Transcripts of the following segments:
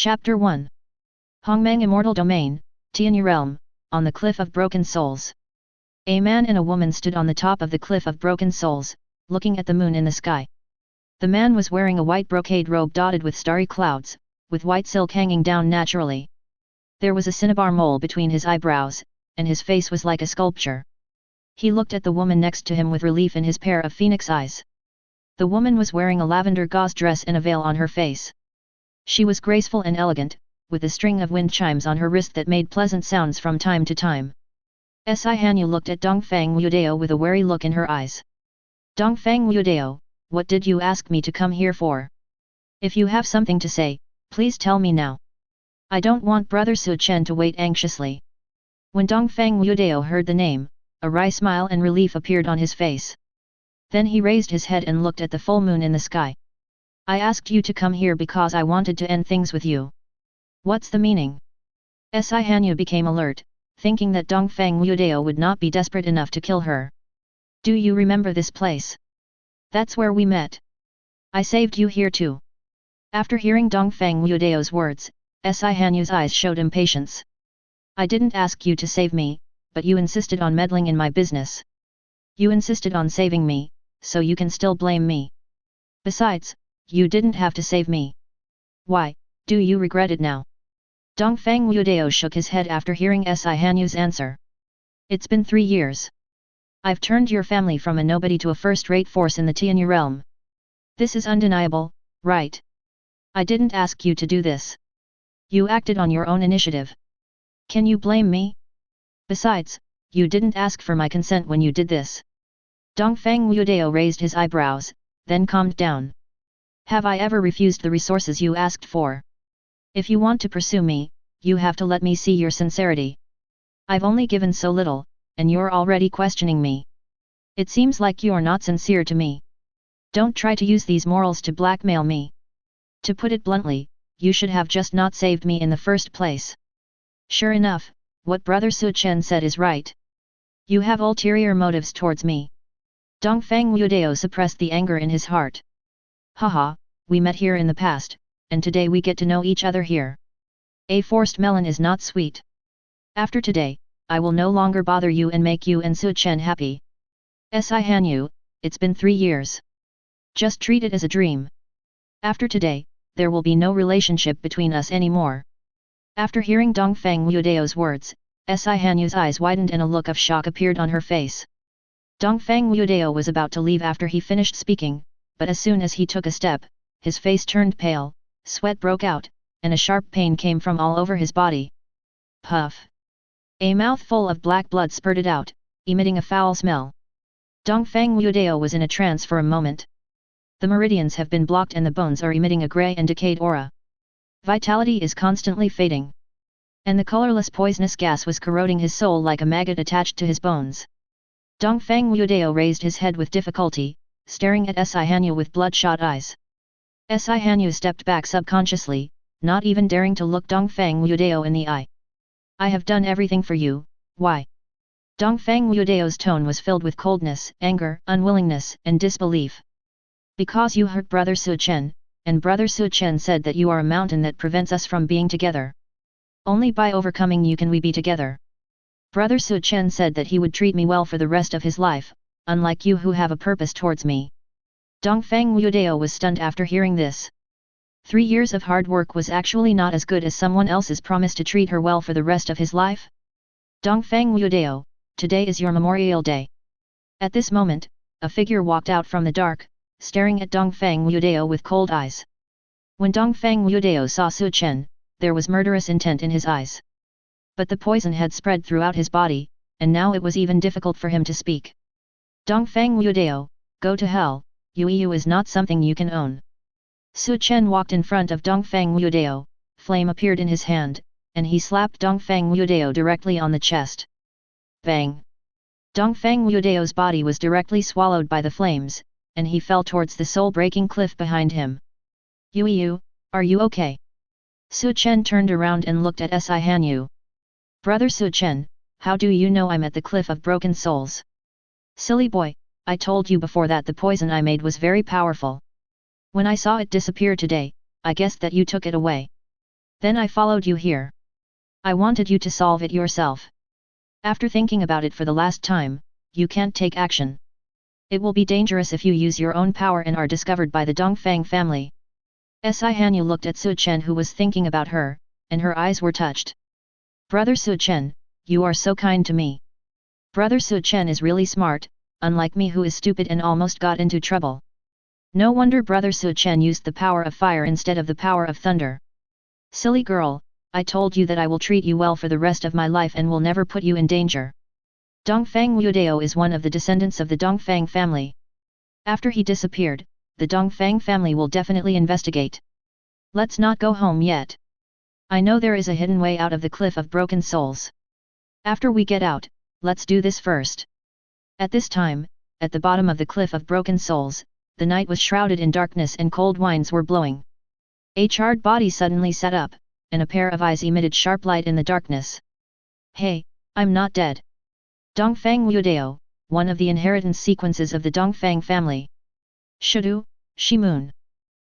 Chapter 1. Hongmeng Immortal Domain, Tianyu Realm, on the Cliff of Broken Souls. A man and a woman stood on the top of the Cliff of Broken Souls, looking at the moon in the sky. The man was wearing a white brocade robe dotted with starry clouds, with white silk hanging down naturally. There was a cinnabar mole between his eyebrows, and his face was like a sculpture. He looked at the woman next to him with relief in his pair of phoenix eyes. The woman was wearing a lavender gauze dress and a veil on her face. She was graceful and elegant, with a string of wind chimes on her wrist that made pleasant sounds from time to time. Si Hanyu looked at Dongfang Wudao with a wary look in her eyes. Dongfang Wudao, what did you ask me to come here for? If you have something to say, please tell me now. I don't want Brother Su Chen to wait anxiously. When Dongfang Wudao heard the name, a wry smile and relief appeared on his face. Then he raised his head and looked at the full moon in the sky. I asked you to come here because I wanted to end things with you. What's the meaning? Si Hanyu became alert, thinking that Dongfang Wudao would not be desperate enough to kill her. Do you remember this place? That's where we met. I saved you here too. After hearing Dongfang Wudao's words, Si Hanyu's eyes showed impatience. I didn't ask you to save me, but you insisted on meddling in my business. You insisted on saving me, so you can still blame me. Besides, you didn't have to save me. Why, do you regret it now? Dongfang Wudao shook his head after hearing Si Hanyu's answer. It's been 3 years. I've turned your family from a nobody to a first-rate force in the Tianyu realm. This is undeniable, right? I didn't ask you to do this. You acted on your own initiative. Can you blame me? Besides, you didn't ask for my consent when you did this. Dongfang Wudao raised his eyebrows, then calmed down. Have I ever refused the resources you asked for? If you want to pursue me, you have to let me see your sincerity. I've only given so little, and you're already questioning me. It seems like you're not sincere to me. Don't try to use these morals to blackmail me. To put it bluntly, you should have just not saved me in the first place. Sure enough, what Brother Su Chen said is right. You have ulterior motives towards me. Dongfang Wudao suppressed the anger in his heart. Haha, we met here in the past, and today we get to know each other here. A forced melon is not sweet. After today, I will no longer bother you and make you and Su Chen happy. Si Hanyu, it's been 3 years. Just treat it as a dream. After today, there will be no relationship between us anymore. After hearing Dongfang Wudao's words, Si Hanyu's eyes widened and a look of shock appeared on her face. Dongfang Wudao was about to leave after he finished speaking, but as soon as he took a step, his face turned pale, sweat broke out, and a sharp pain came from all over his body. Puff! A mouthful of black blood spurted out, emitting a foul smell. Dongfang Wudao was in a trance for a moment. The meridians have been blocked and the bones are emitting a grey and decayed aura. Vitality is constantly fading. And the colorless poisonous gas was corroding his soul like a maggot attached to his bones. Dongfang Wudao raised his head with difficulty, staring at Si Hanyu with bloodshot eyes. Si Hanyu stepped back subconsciously, not even daring to look Dongfang Wudao in the eye. I have done everything for you, why? Dongfang Wudao's tone was filled with coldness, anger, unwillingness, and disbelief. Because you hurt Brother Su Chen, and Brother Su Chen said that you are a mountain that prevents us from being together. Only by overcoming you can we be together. Brother Su Chen said that he would treat me well for the rest of his life, unlike you who have a purpose towards me. Dongfang Wudao was stunned after hearing this. 3 years of hard work was actually not as good as someone else's promise to treat her well for the rest of his life? Dongfang Wudao, today is your memorial day. At this moment, a figure walked out from the dark, staring at Dongfang Wudao with cold eyes. When Dongfang Wudao saw Su Chen, there was murderous intent in his eyes. But the poison had spread throughout his body, and now it was even difficult for him to speak. Dongfang Wudao, go to hell, Yu is not something you can own. Su Chen walked in front of Dongfang Wudao, flame appeared in his hand, and he slapped Dongfang Wudao directly on the chest. Bang! Dongfang Wudao's body was directly swallowed by the flames, and he fell towards the soul-breaking cliff behind him. Yu, are you okay? Su Chen turned around and looked at Si Hanyu. Brother Su Chen, how do you know I'm at the Cliff of Broken Souls? Silly boy, I told you before that the poison I made was very powerful. When I saw it disappear today, I guessed that you took it away. Then I followed you here. I wanted you to solve it yourself. After thinking about it for the last time, you can't take action. It will be dangerous if you use your own power and are discovered by the Dongfang family. Si Hanyu looked at Su Chen, who was thinking about her, and her eyes were touched. Brother Su Chen, you are so kind to me. Brother Su Chen is really smart, unlike me who is stupid and almost got into trouble. No wonder Brother Su Chen used the power of fire instead of the power of thunder. Silly girl, I told you that I will treat you well for the rest of my life and will never put you in danger. Dongfang Wudao is one of the descendants of the Dongfang family. After he disappeared, the Dongfang family will definitely investigate. Let's not go home yet. I know there is a hidden way out of the Cliff of Broken Souls. After we get out, let's do this first. At this time, at the bottom of the Cliff of Broken Souls, the night was shrouded in darkness and cold winds were blowing. A charred body suddenly sat up, and a pair of eyes emitted sharp light in the darkness. Hey, I'm not dead. Dongfang Wudao, one of the inheritance sequences of the Dongfang family. Shudu, Shimun.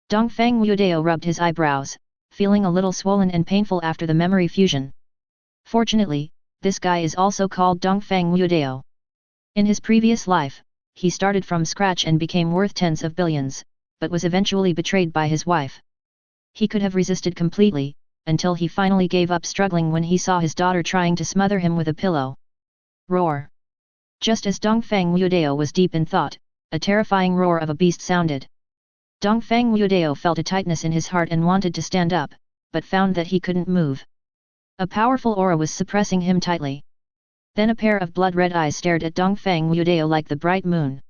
Dongfang Wudao rubbed his eyebrows, feeling a little swollen and painful after the memory fusion. Fortunately, this guy is also called Dongfang Wudao. In his previous life, he started from scratch and became worth tens of billions, but was eventually betrayed by his wife. He could have resisted completely, until he finally gave up struggling when he saw his daughter trying to smother him with a pillow. Roar! Just as Dongfang Wudao was deep in thought, a terrifying roar of a beast sounded. Dongfang Wudao felt a tightness in his heart and wanted to stand up, but found that he couldn't move. A powerful aura was suppressing him tightly. Then a pair of blood-red eyes stared at Dongfang Wudao like the bright moon.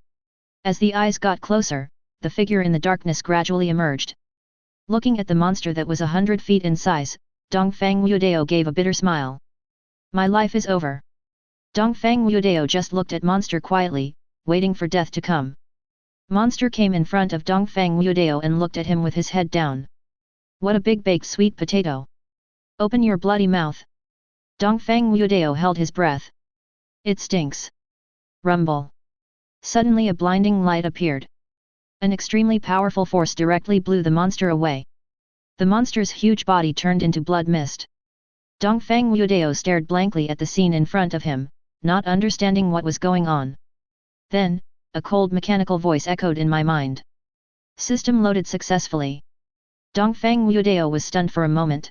As the eyes got closer, the figure in the darkness gradually emerged. Looking at the monster that was 100 feet in size, Dongfang Wudao gave a bitter smile. My life is over. Dongfang Wudao just looked at monster quietly, waiting for death to come. Monster came in front of Dongfang Wudao and looked at him with his head down. What a big baked sweet potato! Open your bloody mouth! Dongfang Wudao held his breath. It stinks. Rumble. Suddenly a blinding light appeared. An extremely powerful force directly blew the monster away. The monster's huge body turned into blood mist. Dongfang Wudao stared blankly at the scene in front of him, not understanding what was going on. Then, a cold mechanical voice echoed in my mind. System loaded successfully. Dongfang Wudao was stunned for a moment.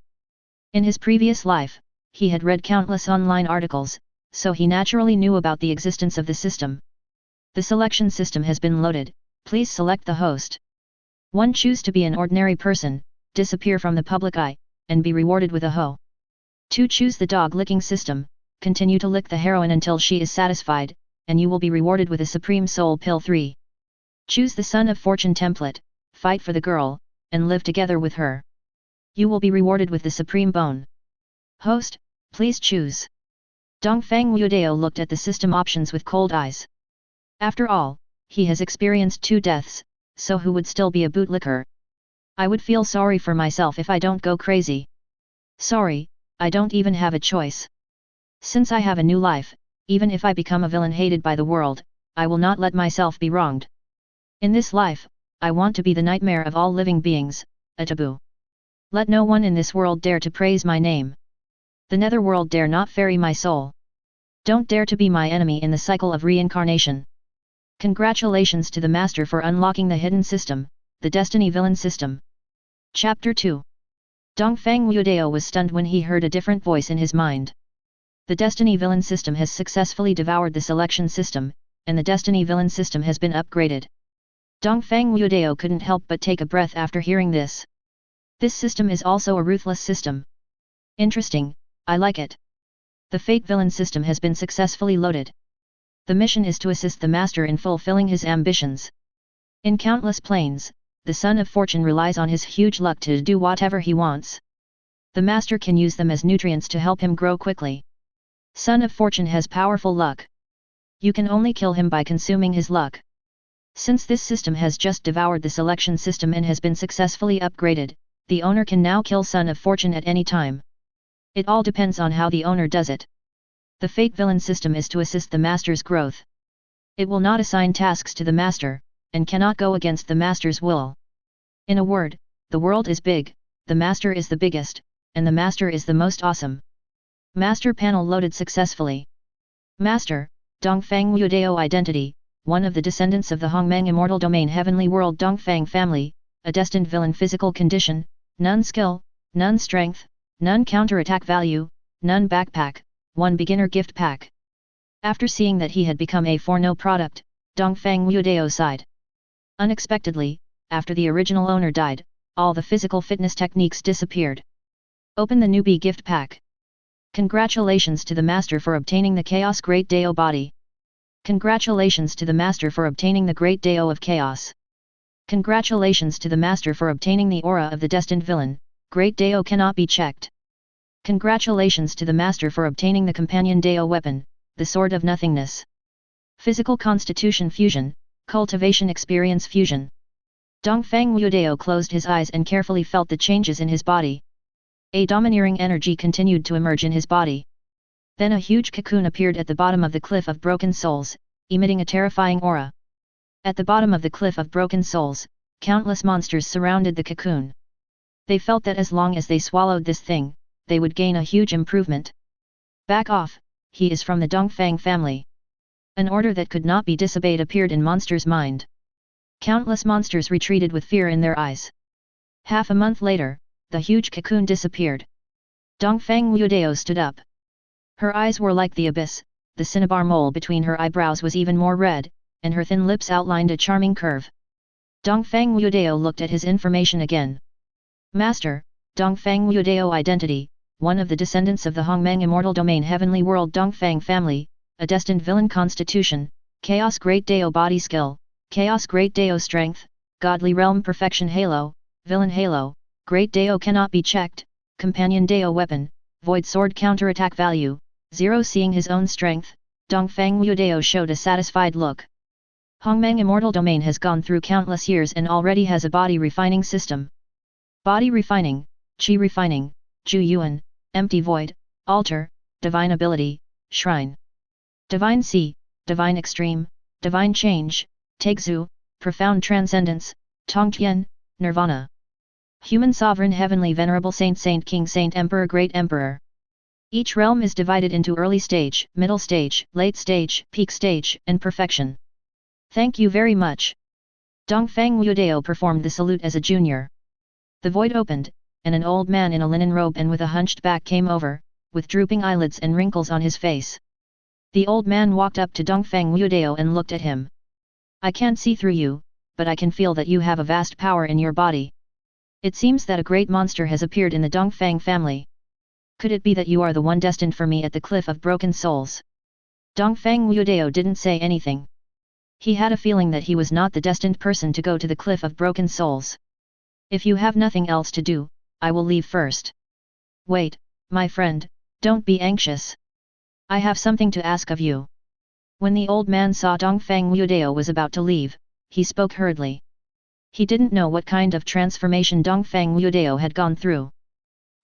In his previous life, he had read countless online articles, so he naturally knew about the existence of the system. The selection system has been loaded, please select the host. 1. Choose to be an ordinary person, disappear from the public eye, and be rewarded with a hoe. 2. Choose the dog licking system, continue to lick the heroine until she is satisfied, and you will be rewarded with a supreme soul pill. 3. Choose the Son of Fortune template, fight for the girl, and live together with her. You will be rewarded with the supreme bone. Host, please choose. Dongfang Wudao looked at the system options with cold eyes. After all, he has experienced 2 deaths, so who would still be a bootlicker? I would feel sorry for myself if I don't go crazy. Sorry, I don't even have a choice. Since I have a new life, even if I become a villain hated by the world, I will not let myself be wronged. In this life, I want to be the nightmare of all living beings, a taboo. Let no one in this world dare to praise my name. The netherworld dare not ferry my soul. Don't dare to be my enemy in the cycle of reincarnation. Congratulations to the master for unlocking the hidden system, the Destiny villain system. Chapter 2. Dongfang Wudao was stunned when he heard a different voice in his mind. The Destiny villain system has successfully devoured the selection system, and the Destiny villain system has been upgraded. Dongfang Wudao couldn't help but take a breath after hearing this. This system is also a ruthless system. Interesting, I like it. The Fate villain system has been successfully loaded. The mission is to assist the master in fulfilling his ambitions. In countless planes, the Son of Fortune relies on his huge luck to do whatever he wants. The master can use them as nutrients to help him grow quickly. Son of Fortune has powerful luck. You can only kill him by consuming his luck. Since this system has just devoured the selection system and has been successfully upgraded, the owner can now kill Son of Fortune at any time. It all depends on how the owner does it. The Fate villain system is to assist the master's growth. It will not assign tasks to the master, and cannot go against the master's will. In a word, the world is big, the master is the biggest, and the master is the most awesome. Master panel loaded successfully. Master, Dongfang Wudao identity, one of the descendants of the Hongmeng immortal domain heavenly world Dongfang family, a destined villain physical condition, none skill, none strength, none counterattack value, none backpack, one beginner gift pack. After seeing that he had become a for no product, Dongfang Wudao sighed. Unexpectedly, after the original owner died, all the physical fitness techniques disappeared. Open the newbie gift pack. Congratulations to the master for obtaining the Chaos Great Dao body. Congratulations to the master for obtaining the Great Dao of Chaos. Congratulations to the master for obtaining the aura of the destined villain, Great Dao cannot be checked. Congratulations to the master for obtaining the companion Dao weapon, the Sword of Nothingness. Physical Constitution Fusion, Cultivation Experience Fusion. Dongfang Wudao closed his eyes and carefully felt the changes in his body. A domineering energy continued to emerge in his body. Then a huge cocoon appeared at the bottom of the Cliff of Broken Souls, emitting a terrifying aura. At the bottom of the Cliff of Broken Souls, countless monsters surrounded the cocoon. They felt that as long as they swallowed this thing, they would gain a huge improvement. Back off, he is from the Dongfang family. An order that could not be disobeyed appeared in monsters' mind. Countless monsters retreated with fear in their eyes. Half a month later, the huge cocoon disappeared. Dongfang Wudao stood up. Her eyes were like the abyss, the cinnabar mole between her eyebrows was even more red, and her thin lips outlined a charming curve. Dongfang Wudao looked at his information again. Master, Dongfang Wudao identity, one of the descendants of the Hongmeng immortal domain heavenly world Dongfang family, a destined villain constitution, Chaos Great Dao body skill, Chaos Great Dao strength, Godly realm perfection halo, villain halo, Great Dao cannot be checked, companion Dao weapon, void sword counterattack value, 0 seeing his own strength, Dongfang Wudao showed a satisfied look. Hongmeng immortal domain has gone through countless years and already has a body refining system. Body refining, Qi refining, Ju Yuan, empty void, altar, divine ability, shrine. Divine sea, divine extreme, divine change, Taixu, profound transcendence, Tongtian, nirvana. Human sovereign heavenly venerable saint saint king saint emperor great emperor. Each realm is divided into early stage, middle stage, late stage, peak stage, and perfection. Thank you very much. Dongfang Wudao performed the salute as a junior. The void opened, and an old man in a linen robe and with a hunched back came over, with drooping eyelids and wrinkles on his face. The old man walked up to Dongfang Wudao and looked at him. I can't see through you, but I can feel that you have a vast power in your body. It seems that a great monster has appeared in the Dongfang family. Could it be that you are the one destined for me at the Cliff of Broken Souls? Dongfang Wudao didn't say anything. He had a feeling that he was not the destined person to go to the Cliff of Broken Souls. If you have nothing else to do, I will leave first. Wait, my friend, don't be anxious. I have something to ask of you. When the old man saw Dongfang Wudao was about to leave, he spoke hurriedly. He didn't know what kind of transformation Dongfang Wudao had gone through.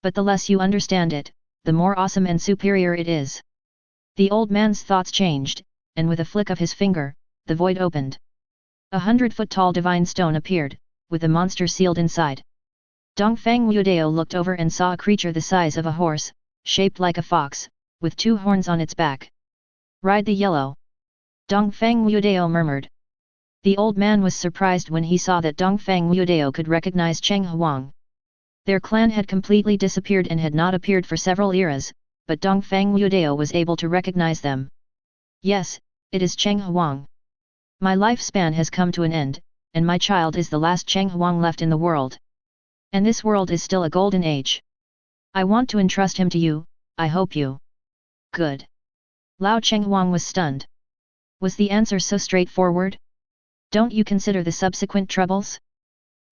But the less you understand it, the more awesome and superior it is. The old man's thoughts changed, and with a flick of his finger, the void opened. 100-foot-tall divine stone appeared, with a monster sealed inside. Dongfang Wudao looked over and saw a creature the size of a horse, shaped like a fox, with 2 horns on its back. Ride the yellow. Dongfang Wudao murmured. The old man was surprised when he saw that Dongfang Wudao could recognize Cheng Huang. Their clan had completely disappeared and had not appeared for several eras, but Dongfang Wudao was able to recognize them. Yes, it is Cheng Huang. My lifespan has come to an end, and my child is the last Cheng Huang left in the world. And this world is still a golden age. I want to entrust him to you, I hope you. Good. Lao Cheng Huang was stunned. Was the answer so straightforward? Don't you consider the subsequent troubles?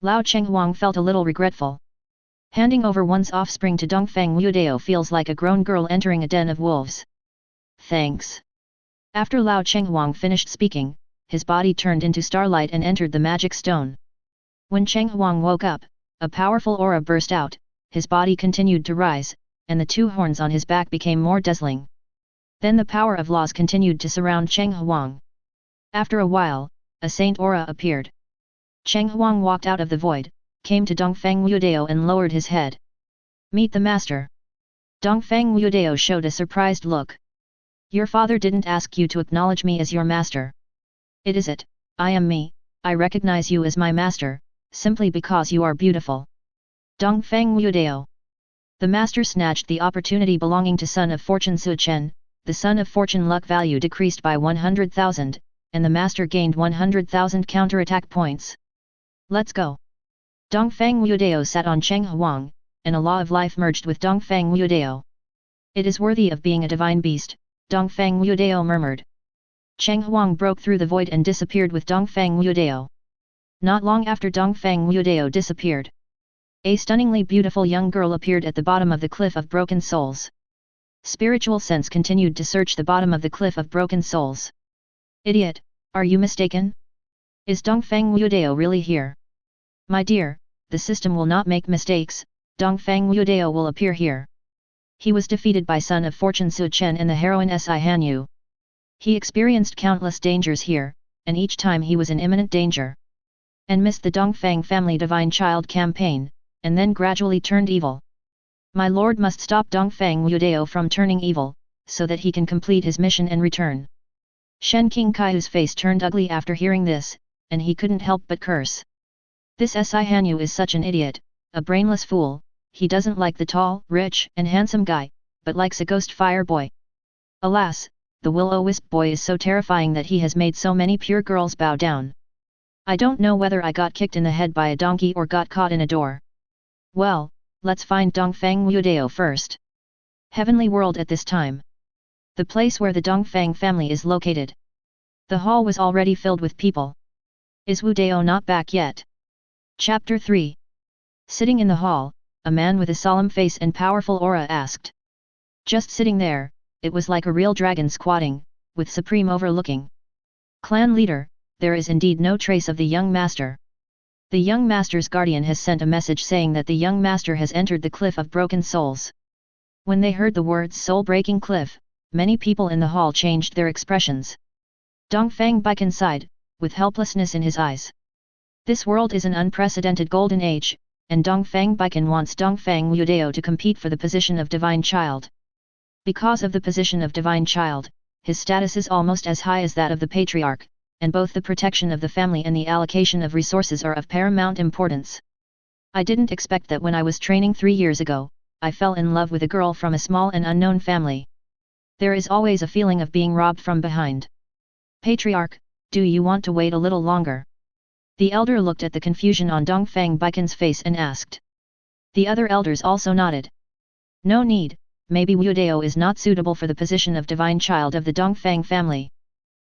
Lao Cheng Huang felt a little regretful. Handing over one's offspring to Dongfang Wudao feels like a grown girl entering a den of wolves. Thanks. After Lao Cheng Huang finished speaking, his body turned into starlight and entered the magic stone. When Cheng Huang woke up, a powerful aura burst out, his body continued to rise, and the 2 horns on his back became more dazzling. Then the power of laws continued to surround Cheng Huang. After a while, a saint aura appeared. Cheng Huang walked out of the void, came to Dongfang Wudao and lowered his head. Meet the master. Dongfang Wudao showed a surprised look. Your father didn't ask you to acknowledge me as your master. It is it, I am me, I recognize you as my master, simply because you are beautiful. Dongfang Wudao. The master snatched the opportunity belonging to Son of Fortune Su Chen, the Son of Fortune luck value decreased by 100,000, and the master gained 100,000 counterattack points. Let's go. Dongfang Wudao sat on Cheng Huang, and a law of life merged with Dongfang Wudao. It is worthy of being a divine beast, Dongfang Wudao murmured. Cheng Huang broke through the void and disappeared with Dongfang Wudao. Not long after Dongfang Wudao disappeared, a stunningly beautiful young girl appeared at the bottom of the Cliff of Broken Souls. Spiritual sense continued to search the bottom of the Cliff of Broken Souls. Idiot, are you mistaken? Is Dongfang Wudao really here? My dear, the system will not make mistakes, Dongfang Wudao will appear here. He was defeated by Son of Fortune Su Chen and the heroine Si Hanyu. He experienced countless dangers here, and each time he was in imminent danger. And missed the Dongfang family divine child campaign, and then gradually turned evil. My lord must stop Dongfang Wudao from turning evil, so that he can complete his mission and return. Shen King Kai's face turned ugly after hearing this, and he couldn't help but curse. This Si Hanyu is such an idiot, a brainless fool. He doesn't like the tall, rich, and handsome guy, but likes a ghost fire boy. Alas, the will-o-wisp boy is so terrifying that he has made so many pure girls bow down. I don't know whether I got kicked in the head by a donkey or got caught in a door. Well, let's find Dongfang Wudao first. Heavenly World at this time. The place where the Dongfang family is located. The hall was already filled with people. Is Wudao not back yet? Chapter 3. Sitting in the hall, a man with a solemn face and powerful aura asked. Just sitting there, it was like a real dragon squatting, with supreme overlooking. Clan leader, there is indeed no trace of the young master. The young master's guardian has sent a message saying that the young master has entered the Cliff of Broken Souls. When they heard the words soul-breaking cliff, many people in the hall changed their expressions. Dongfang Baiken sighed, with helplessness in his eyes. This world is an unprecedented golden age, and Dongfang Baiken wants Dongfang Wudao to compete for the position of divine child. Because of the position of divine child, his status is almost as high as that of the patriarch, and both the protection of the family and the allocation of resources are of paramount importance. I didn't expect that when I was training 3 years ago, I fell in love with a girl from a small and unknown family. There is always a feeling of being robbed from behind. Patriarch, do you want to wait a little longer? The elder looked at the confusion on Dongfang Baiken's face and asked. The other elders also nodded. No need, maybe Wudao is not suitable for the position of divine child of the Dongfang family.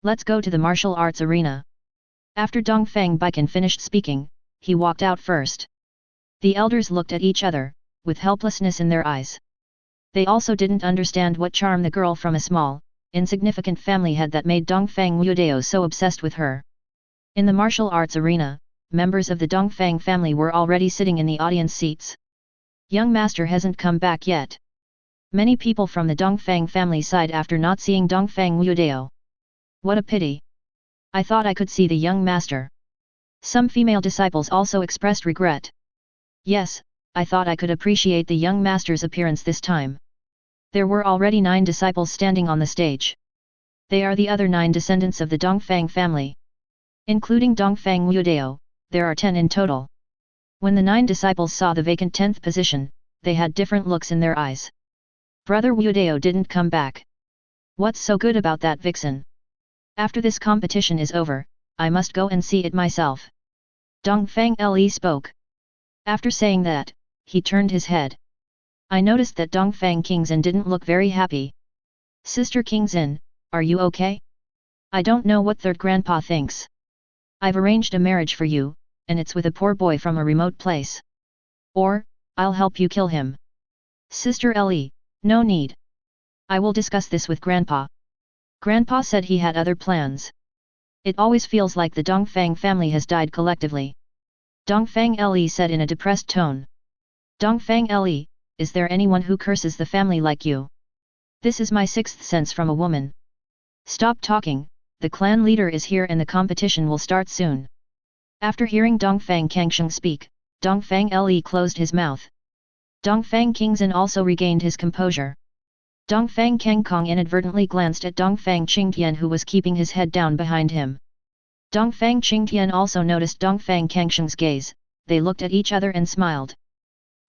Let's go to the martial arts arena. After Dongfang Baiken finished speaking, he walked out first. The elders looked at each other, with helplessness in their eyes. They also didn't understand what charm the girl from a small, insignificant family had that made Dongfang Wudao so obsessed with her. In the martial arts arena, members of the Dongfang family were already sitting in the audience seats. Young master hasn't come back yet. Many people from the Dongfang family sighed after not seeing Dongfang Wudao. What a pity. I thought I could see the young master. Some female disciples also expressed regret. Yes, I thought I could appreciate the young master's appearance this time. There were already 9 disciples standing on the stage. They are the other 9 descendants of the Dongfang family. Including Dongfang Wudao, there are 10 in total. When the 9 disciples saw the vacant 10th position, they had different looks in their eyes. Brother Wudao didn't come back. What's so good about that vixen? After this competition is over, I must go and see it myself. Dongfang Le spoke. After saying that, he turned his head. I noticed that Dongfang Kingzhen didn't look very happy. Sister Kingzhen, are you okay? I don't know what third grandpa thinks. I've arranged a marriage for you, and it's with a poor boy from a remote place. Or, I'll help you kill him. Sister Ellie, no need. I will discuss this with Grandpa. Grandpa said he had other plans. It always feels like the Dongfang family has died collectively. Dongfang Le said in a depressed tone. Dongfang Le, is there anyone who curses the family like you? This is my 6th sense from a woman. Stop talking, the clan leader is here and the competition will start soon. After hearing Dongfang Kangsheng speak, Dongfang Le closed his mouth. Dongfang Qingzhen also regained his composure. Dongfang Kengkong inadvertently glanced at Dongfang Qingtian, who was keeping his head down behind him. Dongfang Qingtian also noticed Dongfang Kengsheng's gaze. They looked at each other and smiled.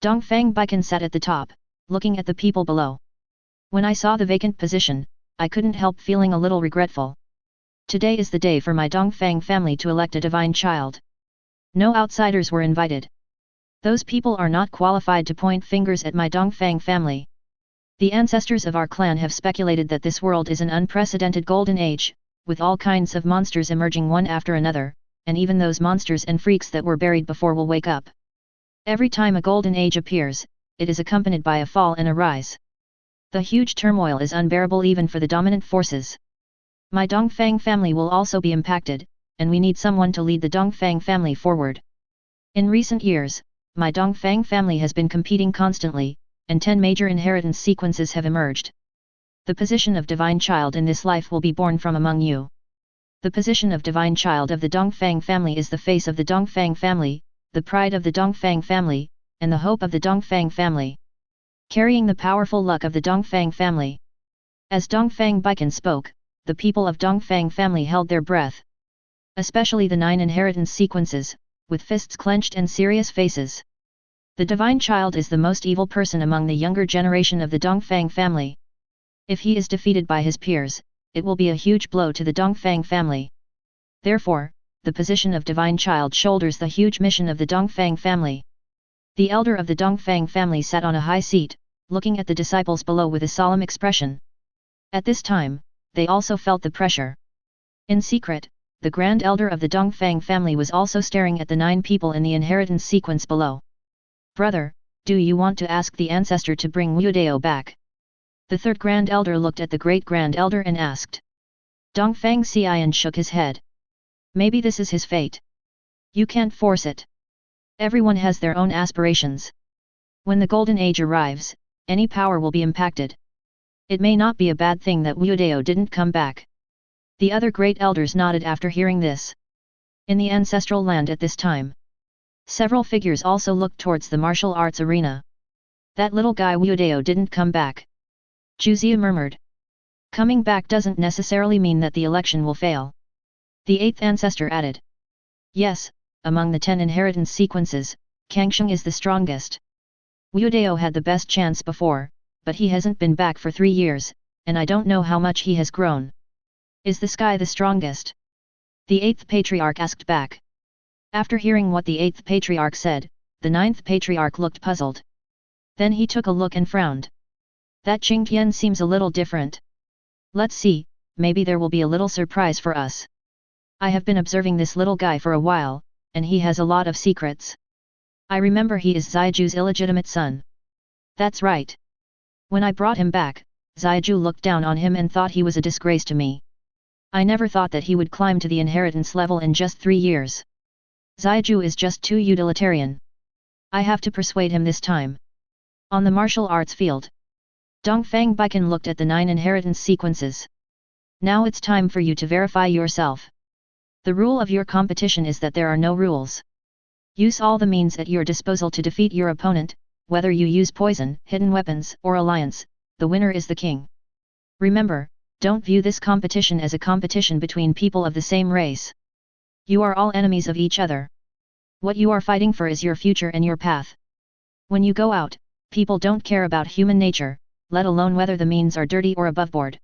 Dongfang Baikan sat at the top, looking at the people below. When I saw the vacant position, I couldn't help feeling a little regretful. Today is the day for my Dongfang family to elect a divine child. No outsiders were invited. Those people are not qualified to point fingers at my Dongfang family. The ancestors of our clan have speculated that this world is an unprecedented golden age, with all kinds of monsters emerging one after another, and even those monsters and freaks that were buried before will wake up. Every time a golden age appears, it is accompanied by a fall and a rise. The huge turmoil is unbearable even for the dominant forces. My Dongfang family will also be impacted, and we need someone to lead the Dongfang family forward. In recent years, my Dongfang family has been competing constantly, and 10 major inheritance sequences have emerged. The position of divine child in this life will be born from among you. The position of divine child of the Dongfang family is the face of the Dongfang family, the pride of the Dongfang family, and the hope of the Dongfang family. Carrying the powerful luck of the Dongfang family. As Dongfang Baikan spoke, the people of Dongfang family held their breath. Especially the 9 inheritance sequences, with fists clenched and serious faces. The divine child is the most evil person among the younger generation of the Dongfang family. If he is defeated by his peers, it will be a huge blow to the Dongfang family. Therefore, the position of divine child shoulders the huge mission of the Dongfang family. The elder of the Dongfang family sat on a high seat, looking at the disciples below with a solemn expression. At this time, they also felt the pressure. In secret, the grand elder of the Dongfang family was also staring at the 9 people in the inheritance sequence below. Brother, do you want to ask the ancestor to bring Wudao back? The third grand elder looked at the great grand elder and asked. Dongfang Xian shook his head. Maybe this is his fate. You can't force it. Everyone has their own aspirations. When the golden age arrives, any power will be impacted. It may not be a bad thing that Wudao didn't come back. The other great elders nodded after hearing this. In the ancestral land at this time, several figures also looked towards the martial arts arena. That little guy Wudao didn't come back. Juzia murmured. Coming back doesn't necessarily mean that the election will fail. The 8th ancestor added. Yes, among the 10 inheritance sequences, Kangsheng is the strongest. Wudao had the best chance before, but he hasn't been back for 3 years, and I don't know how much he has grown. Is the sky the strongest? The 8th patriarch asked back. After hearing what the 8th patriarch said, the 9th patriarch looked puzzled. Then he took a look and frowned. That Qingtian seems a little different. Let's see, maybe there will be a little surprise for us. I have been observing this little guy for a while, and he has a lot of secrets. I remember he is Ziju's illegitimate son. That's right. When I brought him back, Ziju looked down on him and thought he was a disgrace to me. I never thought that he would climb to the inheritance level in just 3 years. Ziju is just too utilitarian. I have to persuade him this time. On the martial arts field, Dongfang Baikan looked at the 9 inheritance sequences. Now it's time for you to verify yourself. The rule of your competition is that there are no rules. Use all the means at your disposal to defeat your opponent, whether you use poison, hidden weapons, or alliance, the winner is the king. Remember, don't view this competition as a competition between people of the same race. You are all enemies of each other. What you are fighting for is your future and your path. When you go out, people don't care about human nature, let alone whether the means are dirty or aboveboard.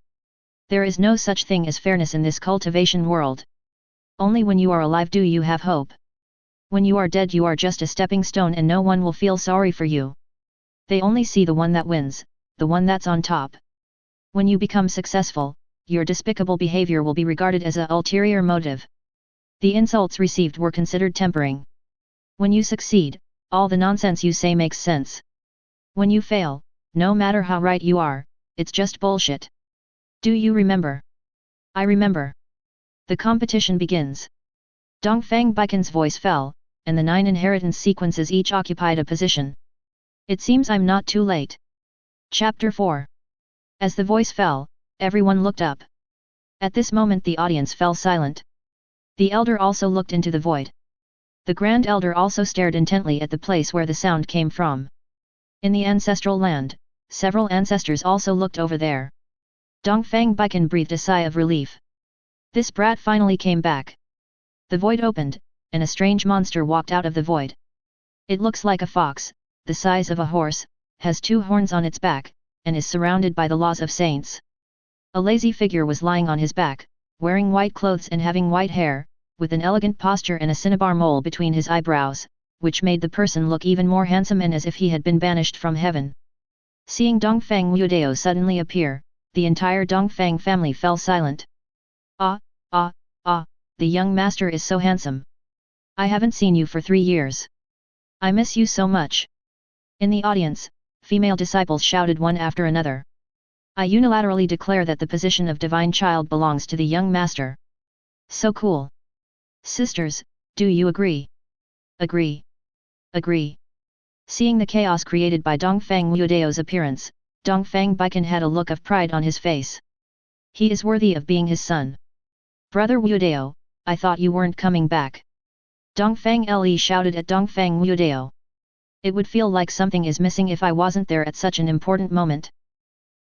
There is no such thing as fairness in this cultivation world. Only when you are alive do you have hope. When you are dead you are just a stepping stone and no one will feel sorry for you. They only see the one that wins, the one that's on top. When you become successful, your despicable behavior will be regarded as an ulterior motive. The insults received were considered tempering. When you succeed, all the nonsense you say makes sense. When you fail, no matter how right you are, it's just bullshit. Do you remember? I remember. The competition begins. Dongfang Baikan's voice fell, and the 9 inheritance sequences each occupied a position. It seems I'm not too late. Chapter 4. As the voice fell, everyone looked up. At this moment the audience fell silent. The elder also looked into the void. The grand elder also stared intently at the place where the sound came from. In the ancestral land, several ancestors also looked over there. Dongfang Wudao breathed a sigh of relief. This brat finally came back. The void opened, and a strange monster walked out of the void. It looks like a fox, the size of a horse, has 2 horns on its back, and is surrounded by the laws of saints. A lazy figure was lying on his back, wearing white clothes and having white hair, with an elegant posture and a cinnabar mole between his eyebrows, which made the person look even more handsome and as if he had been banished from heaven. Seeing Dongfang Wudao suddenly appear, the entire Dongfang family fell silent. Ah, the young master is so handsome. I haven't seen you for 3 years. I miss you so much. In the audience, female disciples shouted one after another. I unilaterally declare that the position of divine child belongs to the young master. So cool. Sisters, do you agree? Agree. Agree. Seeing the chaos created by Dongfang Wudao's appearance, Dongfang Wudao had a look of pride on his face. He is worthy of being his son. Brother Wudao, I thought you weren't coming back. Dongfang Le shouted at Dongfang Wudao. It would feel like something is missing if I wasn't there at such an important moment.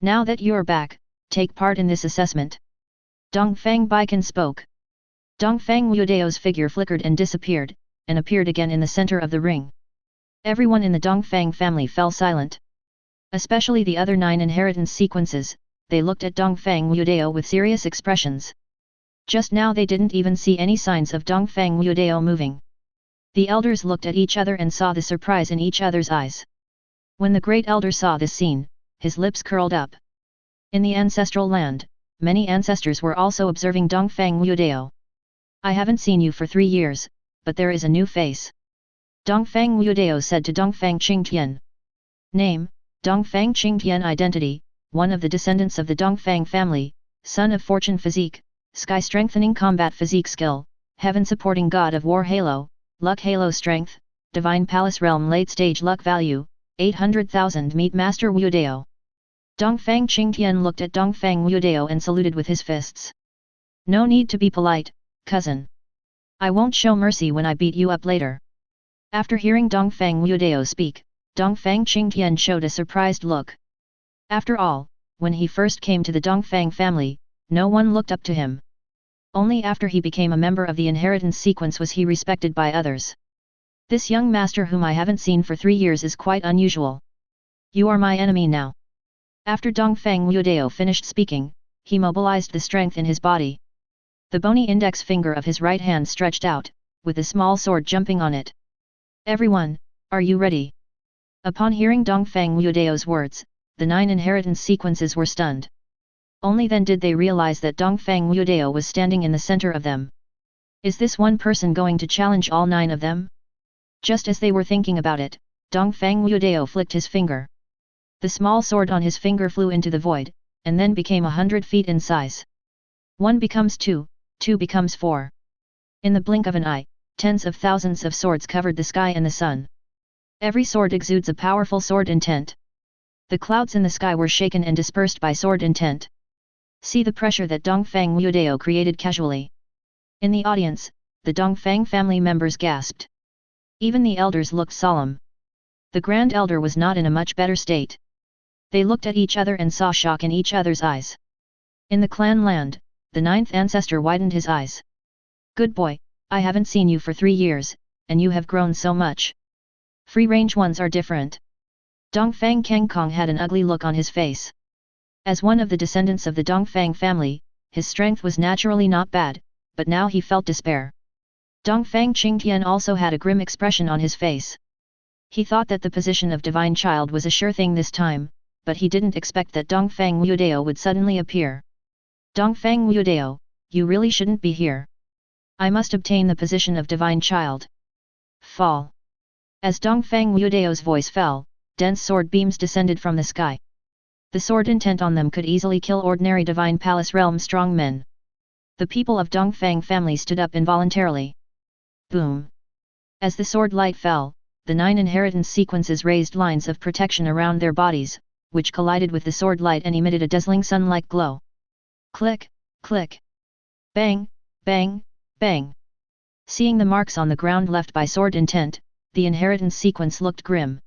Now that you're back, take part in this assessment. Dongfang Wudao spoke. Dongfang Wudao's figure flickered and disappeared, and appeared again in the center of the ring. Everyone in the Dongfang family fell silent. Especially the other 9 inheritance sequences, they looked at Dongfang Wudao with serious expressions. Just now they didn't even see any signs of Dongfang Wudao moving. The elders looked at each other and saw the surprise in each other's eyes. When the great elder saw this scene, his lips curled up. In the ancestral land, many ancestors were also observing Dongfang Wudao. I haven't seen you for 3 years, but there is a new face. Dongfang Wudao said to Dongfang Qingtian. Name, Dongfang Qingtian. Identity, one of the descendants of the Dongfang family, son of fortune physique, sky strengthening combat physique skill, heaven supporting god of war halo, luck halo strength, divine palace realm late stage luck value, 800,000. Meet Master Wudao. Dongfang Qingtian looked at Dongfang Wudao and saluted with his fists. No need to be polite, cousin. I won't show mercy when I beat you up later. After hearing Dongfang Wudao speak, Dongfang Qingtian showed a surprised look. After all, when he first came to the Dongfang family, no one looked up to him. Only after he became a member of the inheritance sequence was he respected by others. This young master whom I haven't seen for 3 years is quite unusual. You are my enemy now. After Dongfang Wudao finished speaking, he mobilized the strength in his body. The bony index finger of his right hand stretched out, with a small sword jumping on it. Everyone, are you ready? Upon hearing Dongfang Wudao's words, the 9 inheritance sequences were stunned. Only then did they realize that Dongfang Wudao was standing in the center of them. Is this one person going to challenge all 9 of them? Just as they were thinking about it, Dongfang Wudao flicked his finger. The small sword on his finger flew into the void, and then became 100 feet in size. 1 becomes 2, 2 becomes 4. In the blink of an eye, tens of thousands of swords covered the sky and the sun. Every sword exudes a powerful sword intent. The clouds in the sky were shaken and dispersed by sword intent. See the pressure that Dongfang Wudao created casually. In the audience, the Dongfang family members gasped. Even the elders looked solemn. The Grand Elder was not in a much better state. They looked at each other and saw shock in each other's eyes. In the clan land, the 9th ancestor widened his eyes. Good boy, I haven't seen you for 3 years, and you have grown so much. Free-range ones are different. Dongfang Kengkong had an ugly look on his face. As one of the descendants of the Dongfang family, his strength was naturally not bad, but now he felt despair. Dongfang Qingtian also had a grim expression on his face. He thought that the position of divine child was a sure thing this time, but he didn't expect that Dongfang Wudao would suddenly appear. Dongfang Wudao, you really shouldn't be here. I must obtain the position of divine child. Fall. As Dongfang Wudao's voice fell, dense sword beams descended from the sky. The sword intent on them could easily kill ordinary divine palace realm strong men. The people of Dongfang family stood up involuntarily. Boom! As the sword light fell, the 9 inheritance sequences raised lines of protection around their bodies, which collided with the sword light and emitted a dazzling sun-like glow. Click, click. Bang, bang, bang. Seeing the marks on the ground left by sword intent, the inheritance sequence looked grim.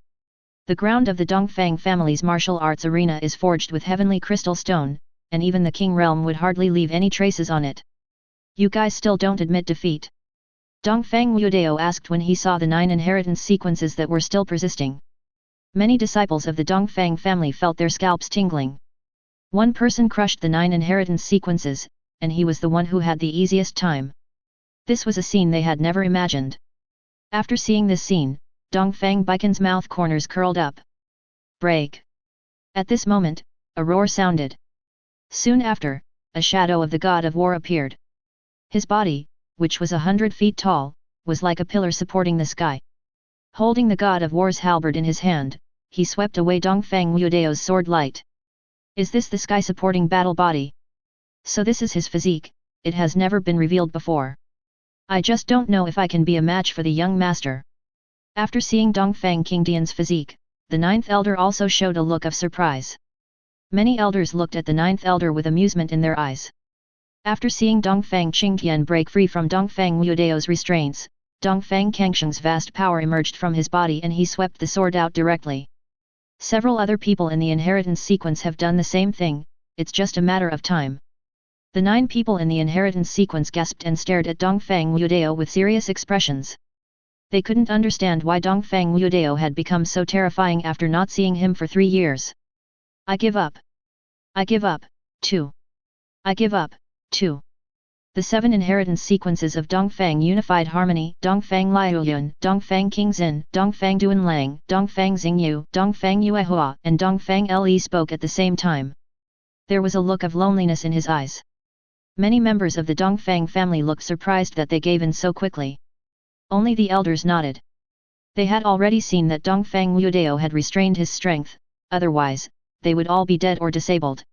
The ground of the Dongfang family's martial arts arena is forged with heavenly crystal stone, and even the king realm would hardly leave any traces on it. You guys still don't admit defeat? Dongfang Wudao asked when he saw the 9 inheritance sequences that were still persisting. Many disciples of the Dongfang family felt their scalps tingling. One person crushed the 9 inheritance sequences, and he was the one who had the easiest time. This was a scene they had never imagined. After seeing this scene, Dongfang Baikon's mouth corners curled up. Break! At this moment, a roar sounded. Soon after, a shadow of the god of war appeared. His body, which was 100 feet tall, was like a pillar supporting the sky. Holding the god of war's halberd in his hand, he swept away Dongfang Wudao's sword light. Is this the sky-supporting battle body? So this is his physique, it has never been revealed before. I just don't know if I can be a match for the young master. After seeing Dongfang Qingdian's physique, the 9th elder also showed a look of surprise. Many elders looked at the 9th elder with amusement in their eyes. After seeing Dongfang Qingdian break free from Dongfang Wudao's restraints, Dongfang Kangsheng's vast power emerged from his body and he swept the sword out directly. Several other people in the inheritance sequence have done the same thing, it's just a matter of time. The 9 people in the inheritance sequence gasped and stared at Dongfang Wudao with serious expressions. They couldn't understand why Dongfang Wudao had become so terrifying after not seeing him for 3 years. I give up. I give up, too. I give up, too. The 7 inheritance sequences of Dongfang Unified Harmony, Dongfang Liuyun, Dongfang Qingzhen, Dongfang Duanlang, Dongfang Xingyu, Dongfang Yuehua, and Dongfang Le spoke at the same time. There was a look of loneliness in his eyes. Many members of the Dongfang family looked surprised that they gave in so quickly. Only the elders nodded. They had already seen that Dongfang Wudao had restrained his strength, otherwise, they would all be dead or disabled.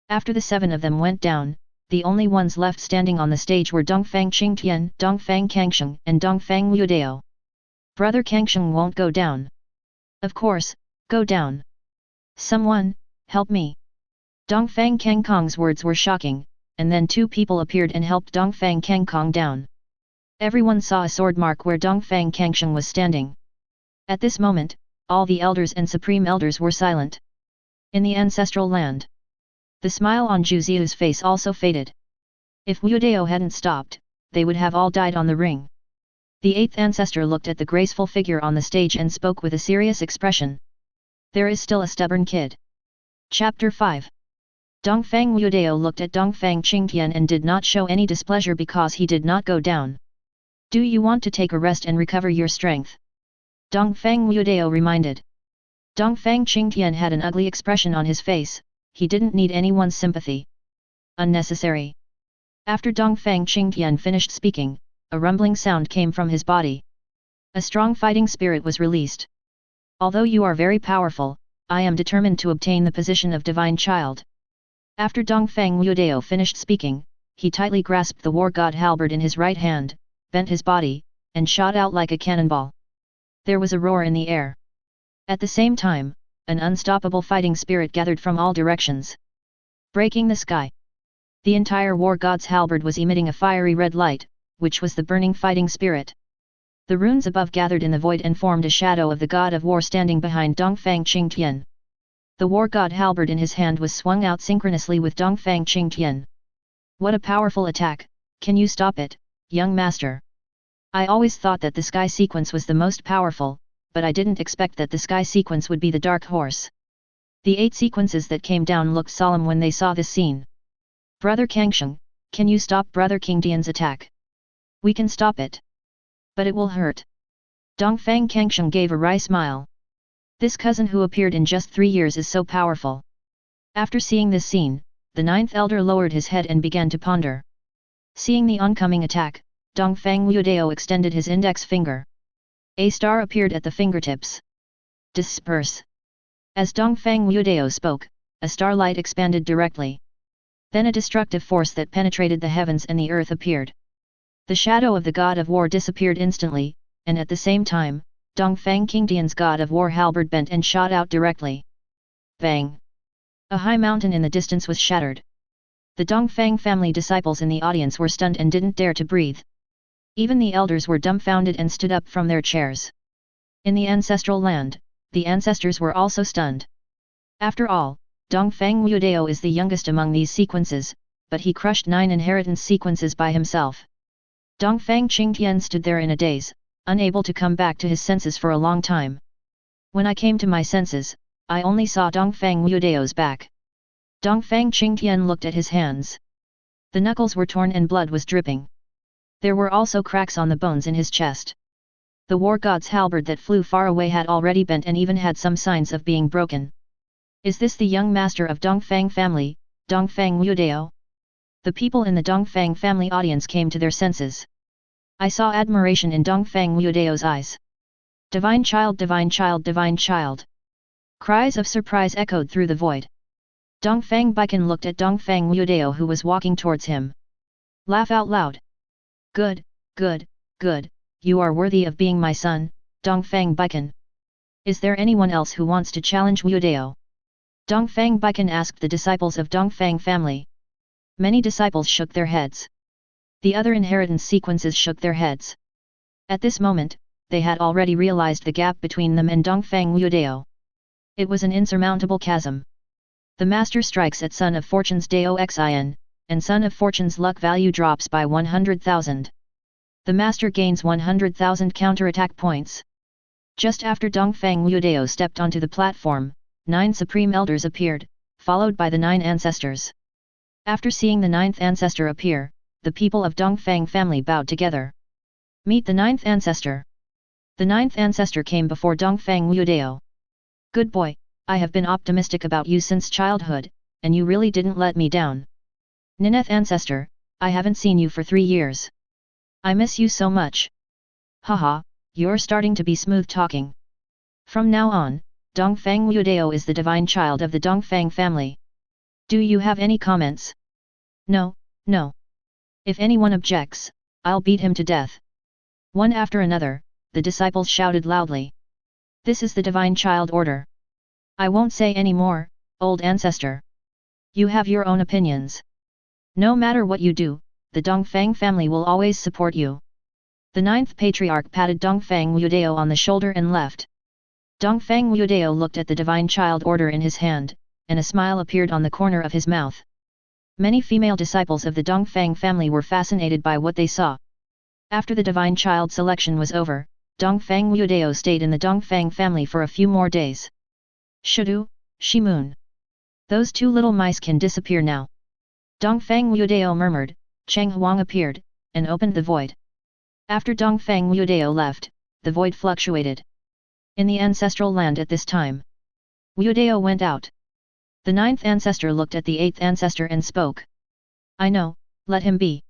After the 7 of them went down, the only ones left standing on the stage were Dongfang Qingtian, Dongfang Kangsheng, and Dongfang Wudao. Brother Kangsheng won't go down. Of course, go down. Someone, help me. Dongfang Kangkong's words were shocking, and then 2 people appeared and helped Dongfang Kangkong down. Everyone saw a sword mark where Dongfang Kangsheng was standing. At this moment, all the elders and supreme elders were silent. In the ancestral land, the smile on Zhu Ziu's face also faded. If Wudao hadn't stopped, they would have all died on the ring. The 8th ancestor looked at the graceful figure on the stage and spoke with a serious expression. There is still a stubborn kid. Chapter 5. Dongfang Wudao looked at Dongfang Qingtian and did not show any displeasure because he did not go down. Do you want to take a rest and recover your strength? Dongfang Wudao reminded. Dongfang Qingtian had an ugly expression on his face, he didn't need anyone's sympathy. Unnecessary. After Dongfang Qingtian finished speaking, a rumbling sound came from his body. A strong fighting spirit was released. Although you are very powerful, I am determined to obtain the position of divine child. After Dongfang Wudao finished speaking, he tightly grasped the war god halberd in his right hand, bent his body, and shot out like a cannonball. There was a roar in the air. At the same time, an unstoppable fighting spirit gathered from all directions, breaking the sky. The entire war god's halberd was emitting a fiery red light, which was the burning fighting spirit. The runes above gathered in the void and formed a shadow of the god of war standing behind Dongfang Qingtian. The war god halberd in his hand was swung out synchronously with Dongfang Qingtian. What a powerful attack, can you stop it, young master? I always thought that the sky sequence was the most powerful, but I didn't expect that the sky sequence would be the dark horse. The 8 sequences that came down looked solemn when they saw this scene. Brother Kangsheng, can you stop Brother Qingdian's attack? We can stop it. But it will hurt. Dongfang Kangsheng gave a wry smile. This cousin who appeared in just 3 years is so powerful. After seeing this scene, the 9th elder lowered his head and began to ponder. Seeing the oncoming attack, Dongfang Wudao extended his index finger. A star appeared at the fingertips. Disperse. As Dongfang Wudao spoke, a starlight expanded directly. Then a destructive force that penetrated the heavens and the earth appeared. The shadow of the god of war disappeared instantly, and at the same time, Dongfang Qingdian's god of war halberd bent and shot out directly. Bang! A high mountain in the distance was shattered. The Dongfang family disciples in the audience were stunned and didn't dare to breathe. Even the elders were dumbfounded and stood up from their chairs. In the ancestral land, the ancestors were also stunned. After all, Dongfang Wudao is the youngest among these sequences, but he crushed 9 inheritance sequences by himself. Dongfang Qingtian stood there in a daze, unable to come back to his senses for a long time. When I came to my senses, I only saw Dongfang Wudao's back. Dongfang Qingtian looked at his hands. The knuckles were torn and blood was dripping. There were also cracks on the bones in his chest. The war god's halberd that flew far away had already bent and even had some signs of being broken. Is this the young master of Dongfang family, Dongfang Wudao? The people in the Dongfang family audience came to their senses. I saw admiration in Dongfang Wudao's eyes. Divine child, divine child, divine child. Cries of surprise echoed through the void. Dongfang Baikan looked at Dongfang Wudao who was walking towards him. Laugh out loud. Good, good, good, you are worthy of being my son, Dongfang Baikan. Is there anyone else who wants to challenge Wudao? Dongfang Baikan asked the disciples of Dongfang family. Many disciples shook their heads. The other inheritance sequences shook their heads. At this moment, they had already realized the gap between them and Dongfang Wudao. It was an insurmountable chasm. The master strikes at Son of Fortune's Doxin, and Son of Fortune's luck value drops by 100,000. The master gains 100,000 counterattack points. Just after Dongfang Wudao stepped onto the platform, 9 supreme elders appeared, followed by the 9 ancestors. After seeing the 9th ancestor appear, the people of Dongfang family bowed together. Meet the 9th ancestor. The 9th ancestor came before Dongfang Wudao. Good boy, I have been optimistic about you since childhood, and you really didn't let me down. Nineth ancestor, I haven't seen you for 3 years. I miss you so much. Haha, you're starting to be smooth talking. From now on, Dongfang Wudao is the divine child of the Dongfang family. Do you have any comments? No, no. If anyone objects, I'll beat him to death. One after another, the disciples shouted loudly. This is the divine child order. I won't say any more, old ancestor. You have your own opinions. No matter what you do, the Dongfang family will always support you. The 9th patriarch patted Dongfang Wudao on the shoulder and left. Dongfang Wudao looked at the divine child order in his hand, and a smile appeared on the corner of his mouth. Many female disciples of the Dongfang family were fascinated by what they saw. After the divine child selection was over, Dongfang Wudao stayed in the Dongfang family for a few more days. Shudu, Shimun. Those 2 little mice can disappear now. Dongfang Wudao murmured. Cheng Huang appeared, and opened the void. After Dongfang Wudao left, the void fluctuated. In the ancestral land at this time, Wudao went out. The 9th ancestor looked at the 8th ancestor and spoke. I know, let him be.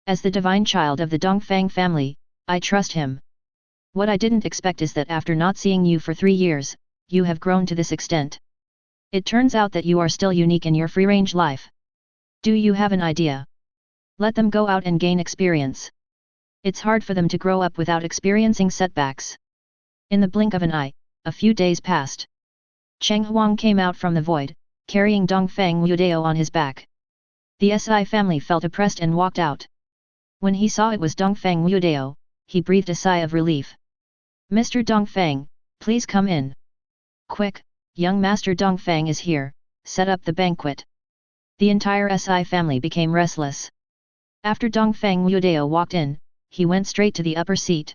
As the divine child of the Dongfang family, I trust him. What I didn't expect is that after not seeing you for 3 years, you have grown to this extent. It turns out that you are still unique in your free-range life. Do you have an idea? Let them go out and gain experience. It's hard for them to grow up without experiencing setbacks. In the blink of an eye, a few days passed. Cheng Huang came out from the void, carrying Dongfang Wudao on his back. The Si family felt oppressed and walked out. When he saw it was Dongfang Wudao, he breathed a sigh of relief. Mr. Dongfang, please come in. Quick, young Master Dongfang is here, set up the banquet. The entire Si family became restless. After Dongfang Wudao walked in, he went straight to the upper seat.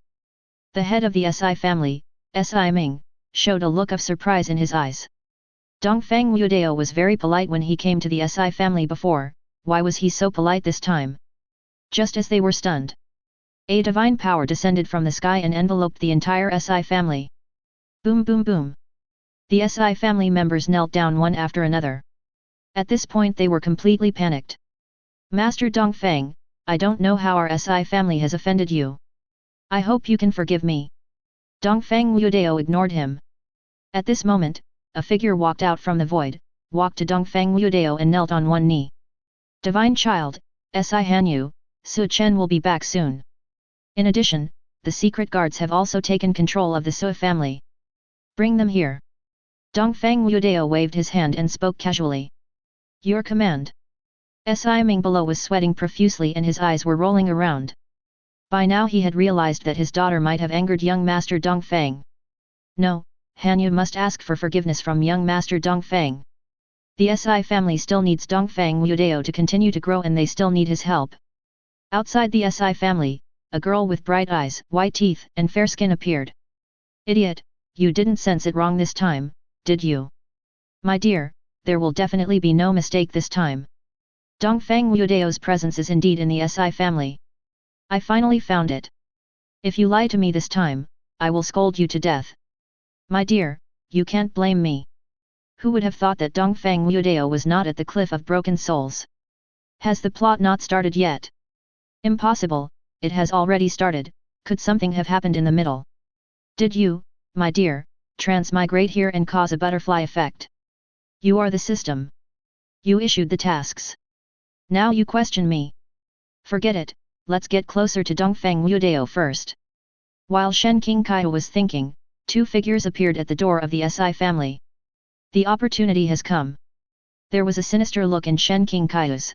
The head of the Si family, Si Ming, showed a look of surprise in his eyes. Dongfang Wudao was very polite when he came to the Si family before, why was he so polite this time? Just as they were stunned, a divine power descended from the sky and enveloped the entire Si family. Boom boom boom. The Si family members knelt down one after another. At this point they were completely panicked. Master Dongfang, I don't know how our Si family has offended you. I hope you can forgive me. Dongfang Wudao ignored him. At this moment, a figure walked out from the void, walked to Dongfang Wudao and knelt on one knee. Divine child, Si Hanyu, Su Chen will be back soon. In addition, the secret guards have also taken control of the Su family. Bring them here. Dongfang Wudao waved his hand and spoke casually. Your command. Si Ming below was sweating profusely and his eyes were rolling around. By now he had realized that his daughter might have angered young Master Dongfang. No, Hanyu must ask for forgiveness from young master Dongfang. The SI family still needs Dongfang Wudao to continue to grow and they still need his help. Outside the SI family, a girl with bright eyes, white teeth, and fair skin appeared. Idiot, you didn't sense it wrong this time, did you? My dear, there will definitely be no mistake this time. Dongfang Wudao's presence is indeed in the SI family. I finally found it. If you lie to me this time, I will scold you to death. My dear, you can't blame me. Who would have thought that Dongfang Wudao was not at the Cliff of Broken Souls? Has the plot not started yet? Impossible, it has already started. Could something have happened in the middle? Did you, my dear, transmigrate here and cause a butterfly effect? You are the system. You issued the tasks. Now you question me. Forget it, let's get closer to Dongfang Wudao first. While Shen Qingkai was thinking, two figures appeared at the door of the SI family. The opportunity has come. There was a sinister look in Shen Qingkai's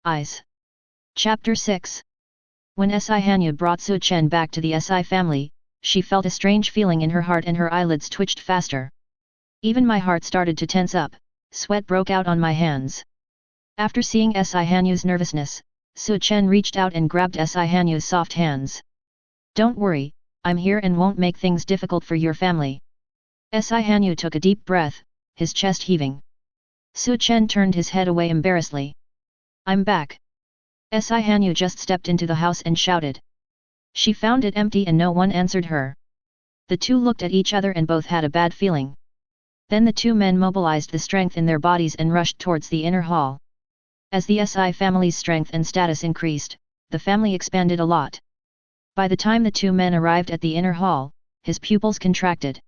eyes. Chapter 6. When SI Hanyu brought Su Chen back to the SI family, she felt a strange feeling in her heart and her eyelids twitched faster. Even my heart started to tense up, sweat broke out on my hands. After seeing SI Hanyu's nervousness, Su Chen reached out and grabbed SI Hanyu's soft hands. Don't worry, I'm here and won't make things difficult for your family. SI Hanyu took a deep breath, his chest heaving. Su Chen turned his head away embarrassedly. I'm back. SI Hanyu just stepped into the house and shouted. She found it empty and no one answered her. The two looked at each other and both had a bad feeling. Then the two men mobilized the strength in their bodies and rushed towards the inner hall. As the SI family's strength and status increased, the family expanded a lot. By the time the two men arrived at the inner hall, his pupils contracted.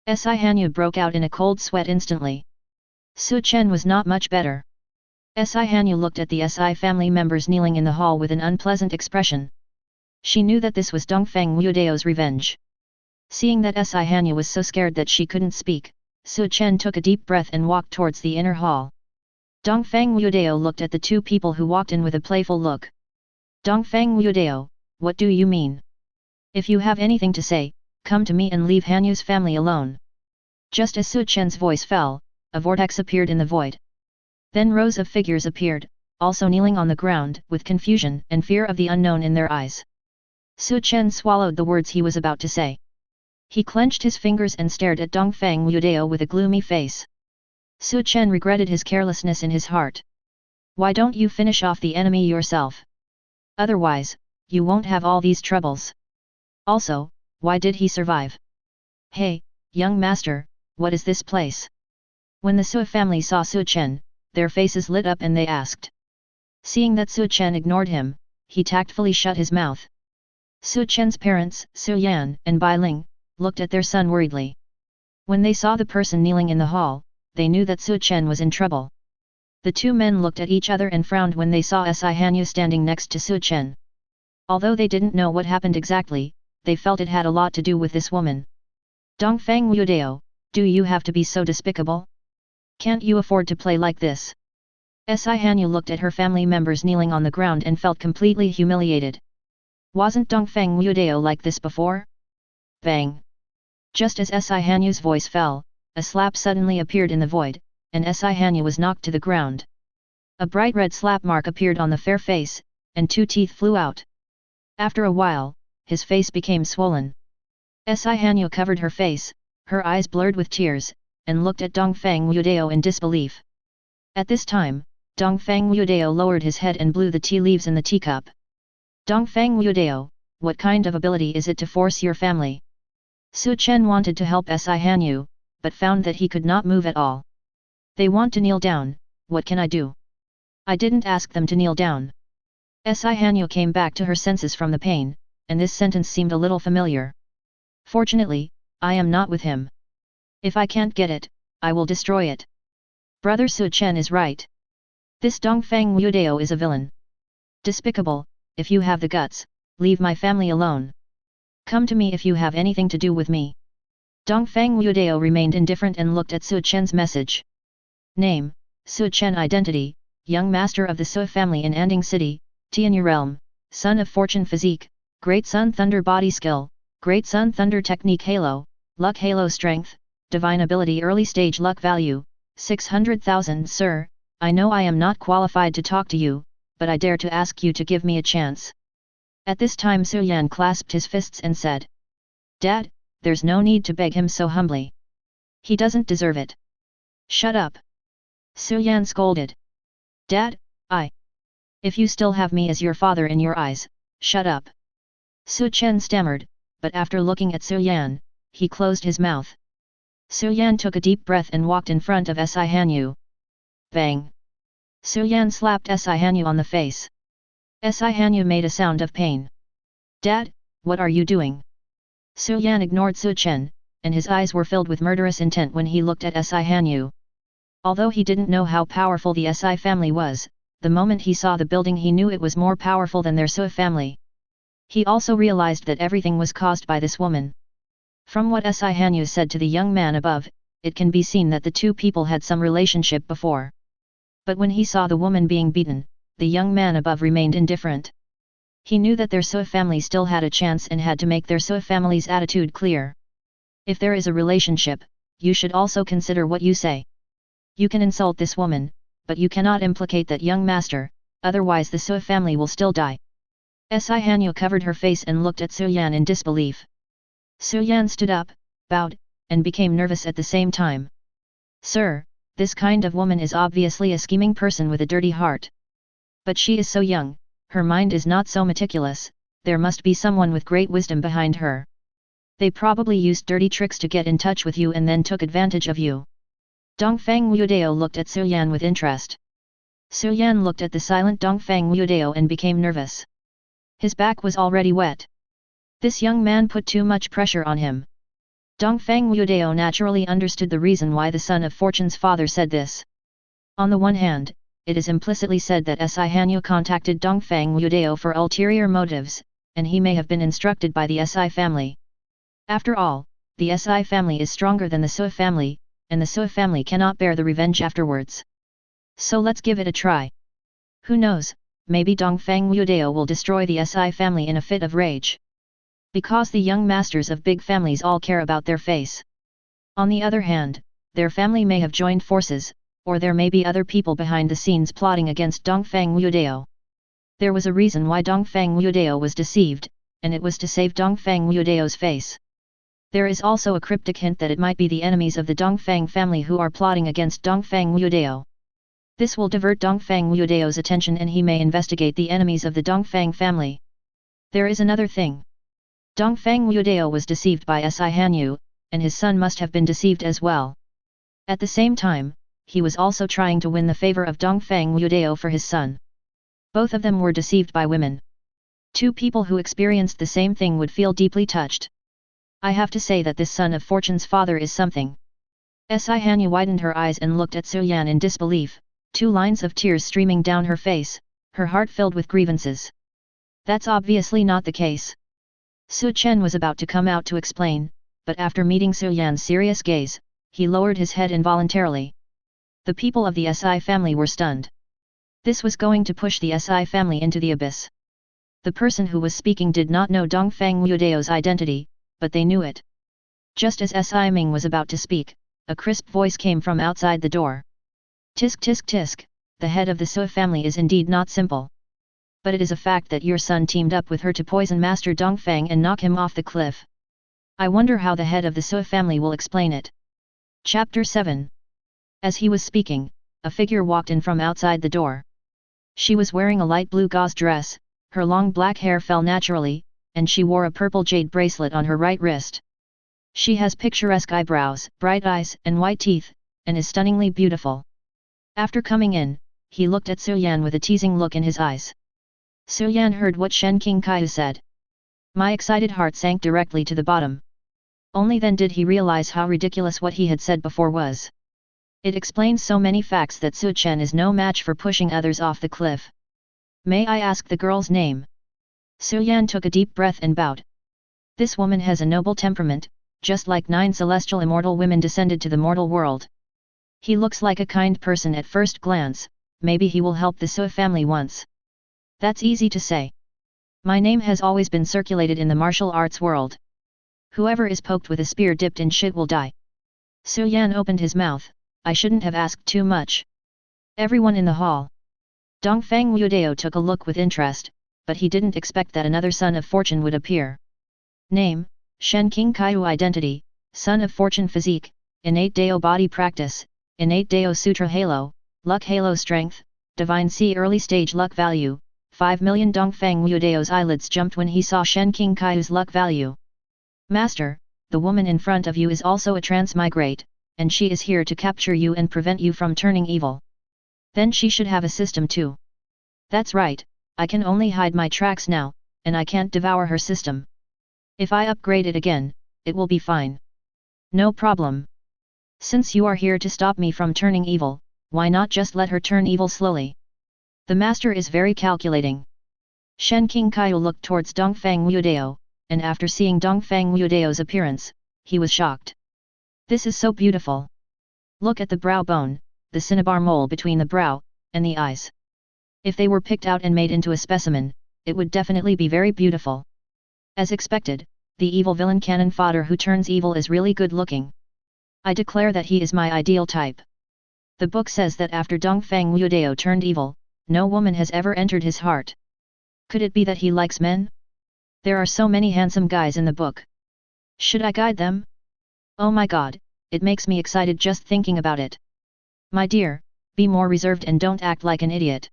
SI Hanyu broke out in a cold sweat instantly. Su Chen was not much better. SI Hanyu looked at the SI family members kneeling in the hall with an unpleasant expression. She knew that this was Dongfang Wudao's revenge. Seeing that SI Hanyu was so scared that she couldn't speak, Su Chen took a deep breath and walked towards the inner hall. Dongfang Wudao looked at the two people who walked in with a playful look. Dongfang Wudao, what do you mean? If you have anything to say, come to me and leave Hanyu's family alone. Just as Su Chen's voice fell, a vortex appeared in the void. Then rows of figures appeared, also kneeling on the ground, with confusion and fear of the unknown in their eyes. Su Chen swallowed the words he was about to say. He clenched his fingers and stared at Dongfang Wudao with a gloomy face. Su Chen regretted his carelessness in his heart. Why don't you finish off the enemy yourself? Otherwise, you won't have all these troubles. Also, why did he survive? Hey, young master, what is this place? When the Su family saw Su Chen, their faces lit up and they asked. Seeing that Su Chen ignored him, he tactfully shut his mouth. Su Chen's parents, Su Yan and Bai Ling, looked at their son worriedly. When they saw the person kneeling in the hall, they knew that Su Chen was in trouble. The two men looked at each other and frowned when they saw SI Hanyu standing next to Su Chen. Although they didn't know what happened exactly, they felt it had a lot to do with this woman. Dongfang Wudao, do you have to be so despicable? Can't you afford to play like this? SI Hanyu looked at her family members kneeling on the ground and felt completely humiliated. Wasn't Dongfang Wudao like this before? Bang! Just as SI Hanyu's voice fell, a slap suddenly appeared in the void, and SI Hanyu was knocked to the ground. A bright red slap mark appeared on the fair face, and two teeth flew out. After a while, his face became swollen. SI Hanyu covered her face, her eyes blurred with tears, and looked at Dongfang Wudao in disbelief. At this time, Dongfang Wudao lowered his head and blew the tea leaves in the teacup. Dongfang Wudao, what kind of ability is it to force your family? Su Chen wanted to help SI Hanyu, but found that he could not move at all. They want to kneel down, what can I do? I didn't ask them to kneel down. SI Hanyu came back to her senses from the pain, and this sentence seemed a little familiar. Fortunately, I am not with him. If I can't get it, I will destroy it. Brother Su Chen is right. This Dongfang Wudao is a villain. Despicable, if you have the guts, leave my family alone. Come to me if you have anything to do with me. Dongfang Wudao remained indifferent and looked at Su Chen's message. Name, Su Chen. Identity, young master of the Su family in Anding City, Tianyu Realm, son of Fortune Physique, Great Sun Thunder Body Skill, Great Sun Thunder Technique Halo, Luck Halo Strength, Divine Ability Early Stage Luck Value, 600,000. Sir, I know I am not qualified to talk to you, but I dare to ask you to give me a chance. At this time Su Yan clasped his fists and said. Dad, there's no need to beg him so humbly. He doesn't deserve it. Shut up. Su Yan scolded. Dad, if you still have me as your father in your eyes, shut up. Su Chen stammered, but after looking at Su Yan, he closed his mouth. Su Yan took a deep breath and walked in front of Si Hanyu. Bang! Su Yan slapped Si Hanyu on the face. Si Hanyu made a sound of pain. Dad, what are you doing? Su Yan ignored Su Chen, and his eyes were filled with murderous intent when he looked at Si Hanyu. Although he didn't know how powerful the Si family was, the moment he saw the building he knew it was more powerful than their Su family. He also realized that everything was caused by this woman. From what Si Hanyu said to the young man above, it can be seen that the two people had some relationship before. But when he saw the woman being beaten, the young man above remained indifferent. He knew that their Su family still had a chance and had to make their Su family's attitude clear. If there is a relationship, you should also consider what you say. You can insult this woman, but you cannot implicate that young master, otherwise the Su family will still die. Si Hanyu covered her face and looked at Su Yan in disbelief. Su Yan stood up, bowed, and became nervous at the same time. Sir, this kind of woman is obviously a scheming person with a dirty heart. But she is so young, her mind is not so meticulous, there must be someone with great wisdom behind her. They probably used dirty tricks to get in touch with you and then took advantage of you. Dongfang Wudao looked at Su Yan with interest. Su Yan looked at the silent Dongfang Wudao and became nervous. His back was already wet. This young man put too much pressure on him. Dongfang Wudao naturally understood the reason why the son of Fortune's father said this. On the one hand, it is implicitly said that Si Hanyu contacted Dongfang Wudao for ulterior motives, and he may have been instructed by the Si family. After all, the Si family is stronger than the Su family, and the Su family cannot bear the revenge afterwards. So let's give it a try. Who knows, maybe Dongfang Wudao will destroy the Si family in a fit of rage. Because the young masters of big families all care about their face. On the other hand, their family may have joined forces, or there may be other people behind the scenes plotting against Dongfang Wudao. There was a reason why Dongfang Wudao was deceived, and it was to save Dongfang Wudao's face. There is also a cryptic hint that it might be the enemies of the Dongfang family who are plotting against Dongfang Wudao. This will divert Dongfang Wudao's attention and he may investigate the enemies of the Dongfang family. There is another thing. Dongfang Wudao was deceived by Si Hanyu, and his son must have been deceived as well. At the same time, he was also trying to win the favor of Dongfang Wudao for his son. Both of them were deceived by women. Two people who experienced the same thing would feel deeply touched. I have to say that this son of Fortune's father is something. Si Hanyu widened her eyes and looked at Su Yan in disbelief, 2 lines of tears streaming down her face, her heart filled with grievances. That's obviously not the case. Su Chen was about to come out to explain, but after meeting Su Yan's serious gaze, he lowered his head involuntarily. The people of the Si family were stunned. This was going to push the Si family into the abyss. The person who was speaking did not know Dongfang Wudao's identity, but they knew it. Just as Si Ming was about to speak, a crisp voice came from outside the door. Tisk tisk tisk, the head of the Su family is indeed not simple. But it is a fact that your son teamed up with her to poison Master Dongfang and knock him off the cliff. I wonder how the head of the Su family will explain it. Chapter 7. As he was speaking, a figure walked in from outside the door. She was wearing a light blue gauze dress, her long black hair fell naturally, and she wore a purple jade bracelet on her right wrist. She has picturesque eyebrows, bright eyes and white teeth, and is stunningly beautiful. After coming in, he looked at Su Yan with a teasing look in his eyes. Su Yan heard what Shen King Kaiu said. My excited heart sank directly to the bottom. Only then did he realize how ridiculous what he had said before was. It explains so many facts that Su Chen is no match for pushing others off the cliff. May I ask the girl's name? Su Yan took a deep breath and bowed. This woman has a noble temperament, just like 9 celestial immortal women descended to the mortal world. He looks like a kind person at first glance, maybe he will help the Su family once. That's easy to say. My name has always been circulated in the martial arts world. Whoever is poked with a spear dipped in shit will die. Su Yan opened his mouth. I shouldn't have asked too much. Everyone in the hall. Dongfang Wudao took a look with interest, but he didn't expect that another son of fortune would appear. Name, Shen King Kaiu. Identity, Son of Fortune. Physique, Innate Dao Body Practice, Innate Dao Sutra. Halo, Luck. Halo Strength, Divine C. Early Stage Luck Value, 5 million. Dongfang Wudao's eyelids jumped when he saw Shen King Kaiu's luck value. Master, the woman in front of you is also a transmigrate, and she is here to capture you and prevent you from turning evil. Then she should have a system too. That's right, I can only hide my tracks now, and I can't devour her system. If I upgrade it again, it will be fine. No problem. Since you are here to stop me from turning evil, why not just let her turn evil slowly? The master is very calculating. Shen King Kaiu looked towards Dongfang Wudao, and after seeing Dongfang Wudao's appearance, he was shocked. This is so beautiful. Look at the brow bone, the cinnabar mole between the brow and the eyes. If they were picked out and made into a specimen, it would definitely be very beautiful. As expected, the evil villain cannon fodder who turns evil is really good looking. I declare that he is my ideal type. The book says that after Dongfang Wudao turned evil, no woman has ever entered his heart. Could it be that he likes men? There are so many handsome guys in the book. Should I guide them? Oh my god, it makes me excited just thinking about it. My dear, be more reserved and don't act like an idiot.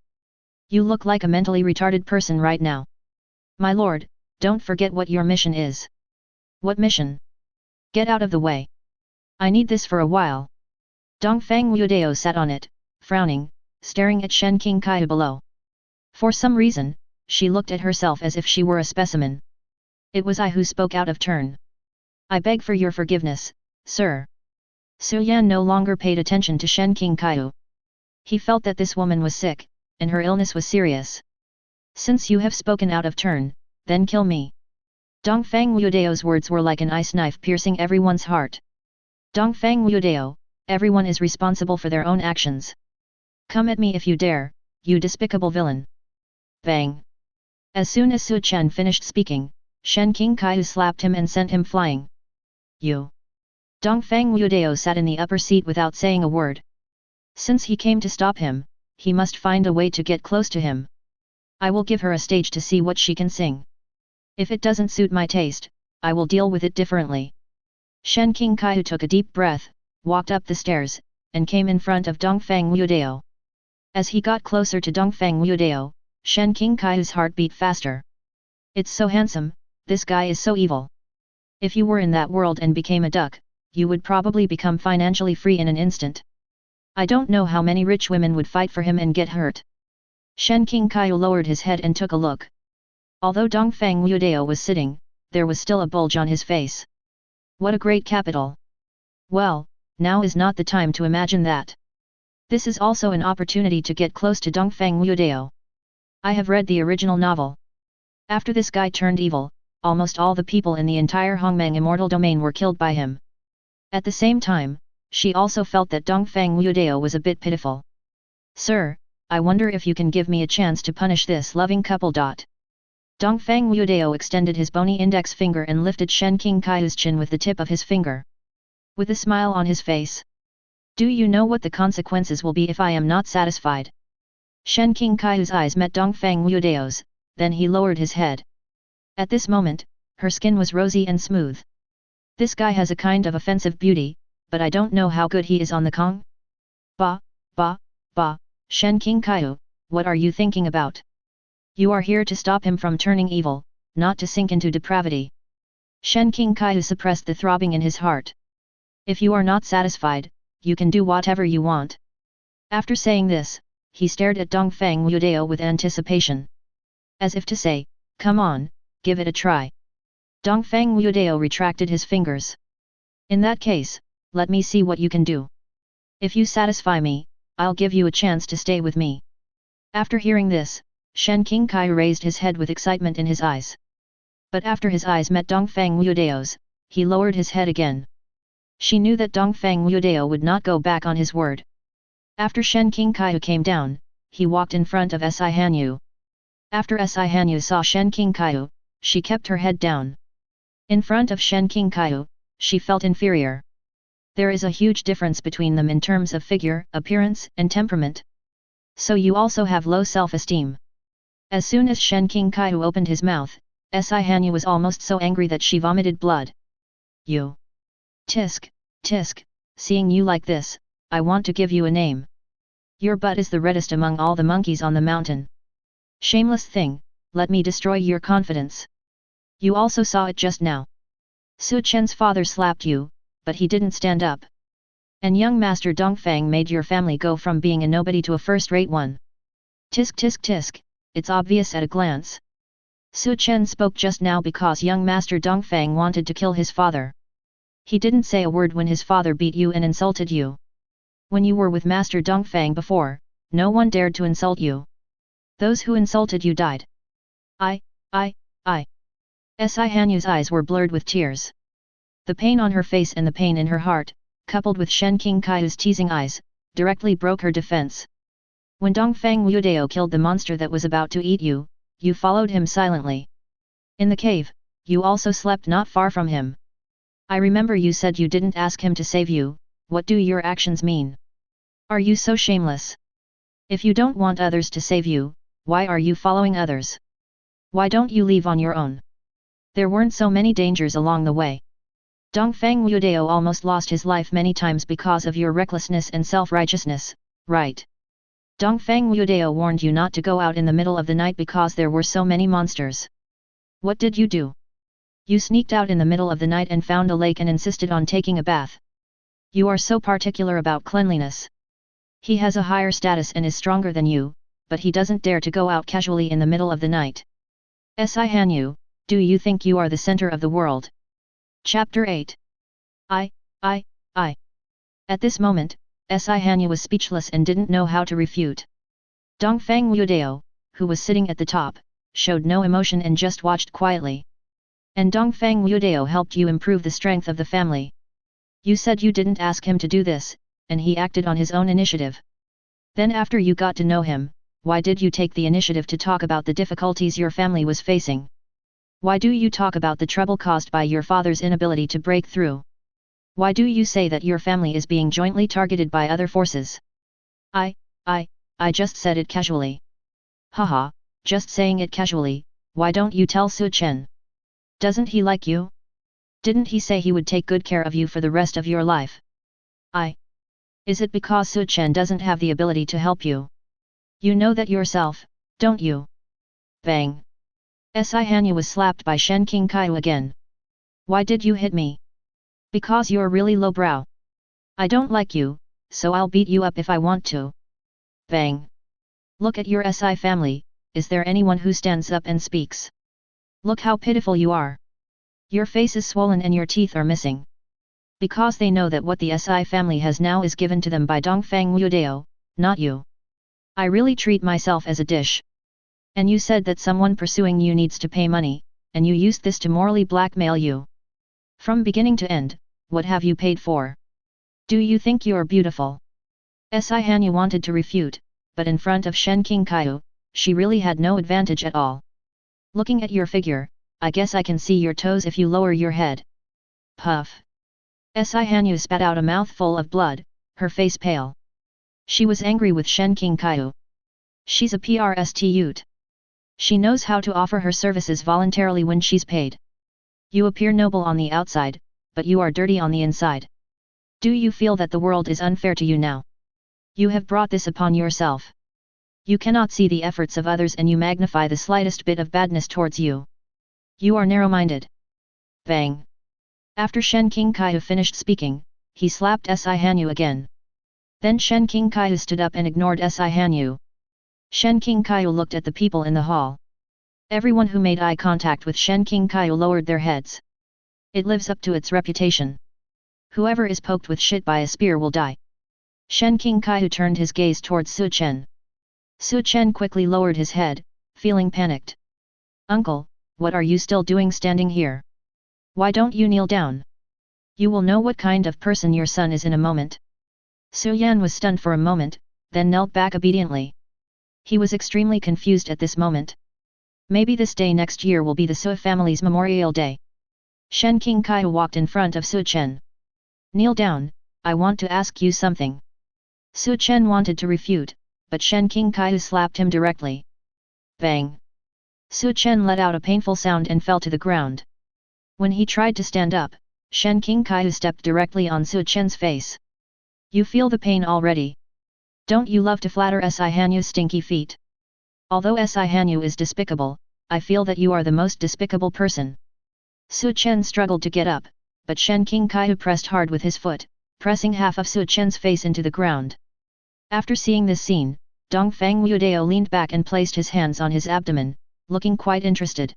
You look like a mentally retarded person right now. My lord, don't forget what your mission is. What mission? Get out of the way. I need this for a while. Dongfang Wudao sat on it, frowning, staring at Shen King Kaiu below. For some reason, she looked at herself as if she were a specimen. It was I who spoke out of turn. I beg for your forgiveness, sir. Su Yan no longer paid attention to Shen King Kaiu. He felt that this woman was sick, and her illness was serious. Since you have spoken out of turn, then kill me. Dongfang Wudao's words were like an ice knife piercing everyone's heart. Dongfang Wudao, everyone is responsible for their own actions. Come at me if you dare, you despicable villain. Bang! As soon as Su Chen finished speaking, Shen King Kaiu slapped him and sent him flying. You! Dongfang Wudao sat in the upper seat without saying a word. Since he came to stop him, he must find a way to get close to him. I will give her a stage to see what she can sing. If it doesn't suit my taste, I will deal with it differently. Shen King Kaiu took a deep breath, walked up the stairs, and came in front of Dongfang Wudao. As he got closer to Dongfang Wudao, Shen King Kaiu's heart beat faster. It's so handsome, this guy is so evil. If you were in that world and became a duck, you would probably become financially free in an instant. I don't know how many rich women would fight for him and get hurt. Shen King Kaiu lowered his head and took a look. Although Dongfang Wudao was sitting, there was still a bulge on his face. What a great capital! Well, now is not the time to imagine that. This is also an opportunity to get close to Dongfang Wudao. I have read the original novel. After this guy turned evil, almost all the people in the entire Hongmeng immortal domain were killed by him. At the same time, she also felt that Dongfang Wudao was a bit pitiful. Sir, I wonder if you can give me a chance to punish this loving couple. Dongfang Wudao extended his bony index finger and lifted Shen King Kaiu's chin with the tip of his finger. With a smile on his face. Do you know what the consequences will be if I am not satisfied? Shen King Kaiu's eyes met Dongfang Wudao's, then he lowered his head. At this moment, her skin was rosy and smooth. This guy has a kind of offensive beauty, but I don't know how good he is on the Kong. Ba, Shen King Kaiu, what are you thinking about? You are here to stop him from turning evil, not to sink into depravity. Shen King Kaiu suppressed the throbbing in his heart. If you are not satisfied, you can do whatever you want. After saying this, he stared at Dongfang Wudao with anticipation. As if to say, come on, give it a try. Dongfang Wudao retracted his fingers. In that case, let me see what you can do. If you satisfy me, I'll give you a chance to stay with me. After hearing this, Shen King Kaiu raised his head with excitement in his eyes. But after his eyes met Dongfang Wudao's, he lowered his head again. She knew that Dongfang Wudao would not go back on his word. After Shen King Kaiu came down, he walked in front of Si Hanyu. After Si Hanyu saw Shen King Kaiu, she kept her head down. In front of Shen Qingqiu, she felt inferior. There is a huge difference between them in terms of figure, appearance, and temperament. So you also have low self-esteem. As soon as Shen Qingqiu opened his mouth, Si Hanyu was almost so angry that she vomited blood. You. Tisk, tisk, seeing you like this, I want to give you a name. Your butt is the reddest among all the monkeys on the mountain. Shameless thing, let me destroy your confidence. You also saw it just now. Su Chen's father slapped you, but he didn't stand up. And young master Dongfang made your family go from being a nobody to a first-rate one. Tisk tisk tisk, it's obvious at a glance. Su Chen spoke just now because young master Dongfang wanted to kill his father. He didn't say a word when his father beat you and insulted you. When you were with master Dongfang before, no one dared to insult you. Those who insulted you died. I. Si Hanyu's eyes were blurred with tears. The pain on her face and the pain in her heart, coupled with Shen Qingqiu's teasing eyes, directly broke her defense. When Dongfang Wudao killed the monster that was about to eat you, you followed him silently. In the cave, you also slept not far from him. I remember you said you didn't ask him to save you. What do your actions mean? Are you so shameless? If you don't want others to save you, why are you following others? Why don't you leave on your own? There weren't so many dangers along the way. Dongfang Wudao almost lost his life many times because of your recklessness and self-righteousness, right? Dongfang Wudao warned you not to go out in the middle of the night because there were so many monsters. What did you do? You sneaked out in the middle of the night and found a lake and insisted on taking a bath. You are so particular about cleanliness. He has a higher status and is stronger than you, but he doesn't dare to go out casually in the middle of the night. Si Hanyu, do you think you are the center of the world? Chapter 8. I. At this moment, Si Hanyu was speechless and didn't know how to refute. Dongfang Wudao, who was sitting at the top, showed no emotion and just watched quietly. And Dongfang Wudao helped you improve the strength of the family. You said you didn't ask him to do this, and he acted on his own initiative. Then after you got to know him, why did you take the initiative to talk about the difficulties your family was facing? Why do you talk about the trouble caused by your father's inability to break through? Why do you say that your family is being jointly targeted by other forces? I just said it casually. Haha, just saying it casually, why don't you tell Su Chen? Doesn't he like you? Didn't he say he would take good care of you for the rest of your life? Is it because Su Chen doesn't have the ability to help you? You know that yourself, don't you? Bang! Si Hanyu was slapped by Shen Qingqiu again. Why did you hit me? Because you're really lowbrow. I don't like you, so I'll beat you up if I want to. Bang! Look at your Si family, is there anyone who stands up and speaks? Look how pitiful you are. Your face is swollen and your teeth are missing. Because they know that what the Si family has now is given to them by Dongfang Wudao, not you. I really treat myself as a dish. And you said that someone pursuing you needs to pay money, and you used this to morally blackmail you. From beginning to end, what have you paid for? Do you think you're beautiful? Si Hanyu wanted to refute, but in front of Shen Qingqiu, she really had no advantage at all. Looking at your figure, I guess I can see your toes if you lower your head. Puff. Si Hanyu spat out a mouthful of blood, her face pale. She was angry with Shen Qingqiu. She's a prostitute. She knows how to offer her services voluntarily when she's paid. You appear noble on the outside, but you are dirty on the inside. Do you feel that the world is unfair to you now? You have brought this upon yourself. You cannot see the efforts of others and you magnify the slightest bit of badness towards you. You are narrow-minded. Bang! After Shen Qingqiu finished speaking, he slapped Si Hanyu again. Then Shen Qingqiu stood up and ignored Si Hanyu. Shen Qingqiu looked at the people in the hall. Everyone who made eye contact with Shen Qingqiu lowered their heads. It lives up to its reputation. Whoever is poked with shit by a spear will die. Shen Qingqiu turned his gaze towards Su Chen. Su Chen quickly lowered his head, feeling panicked. Uncle, what are you still doing standing here? Why don't you kneel down? You will know what kind of person your son is in a moment. Su Yan was stunned for a moment, then knelt back obediently. He was extremely confused at this moment. Maybe this day next year will be the Su family's Memorial Day. Shen Qingkai walked in front of Su Chen. Kneel down, I want to ask you something. Su Chen wanted to refute, but Shen Qingkai slapped him directly. Bang! Su Chen let out a painful sound and fell to the ground. When he tried to stand up, Shen Qingkai stepped directly on Su Chen's face. You feel the pain already? Don't you love to flatter Si Hanyu's stinky feet? Although Si Hanyu is despicable, I feel that you are the most despicable person. Su Chen struggled to get up, but Shen Qingkai pressed hard with his foot, pressing half of Su Chen's face into the ground. After seeing this scene, Dongfang Wudao leaned back and placed his hands on his abdomen, looking quite interested.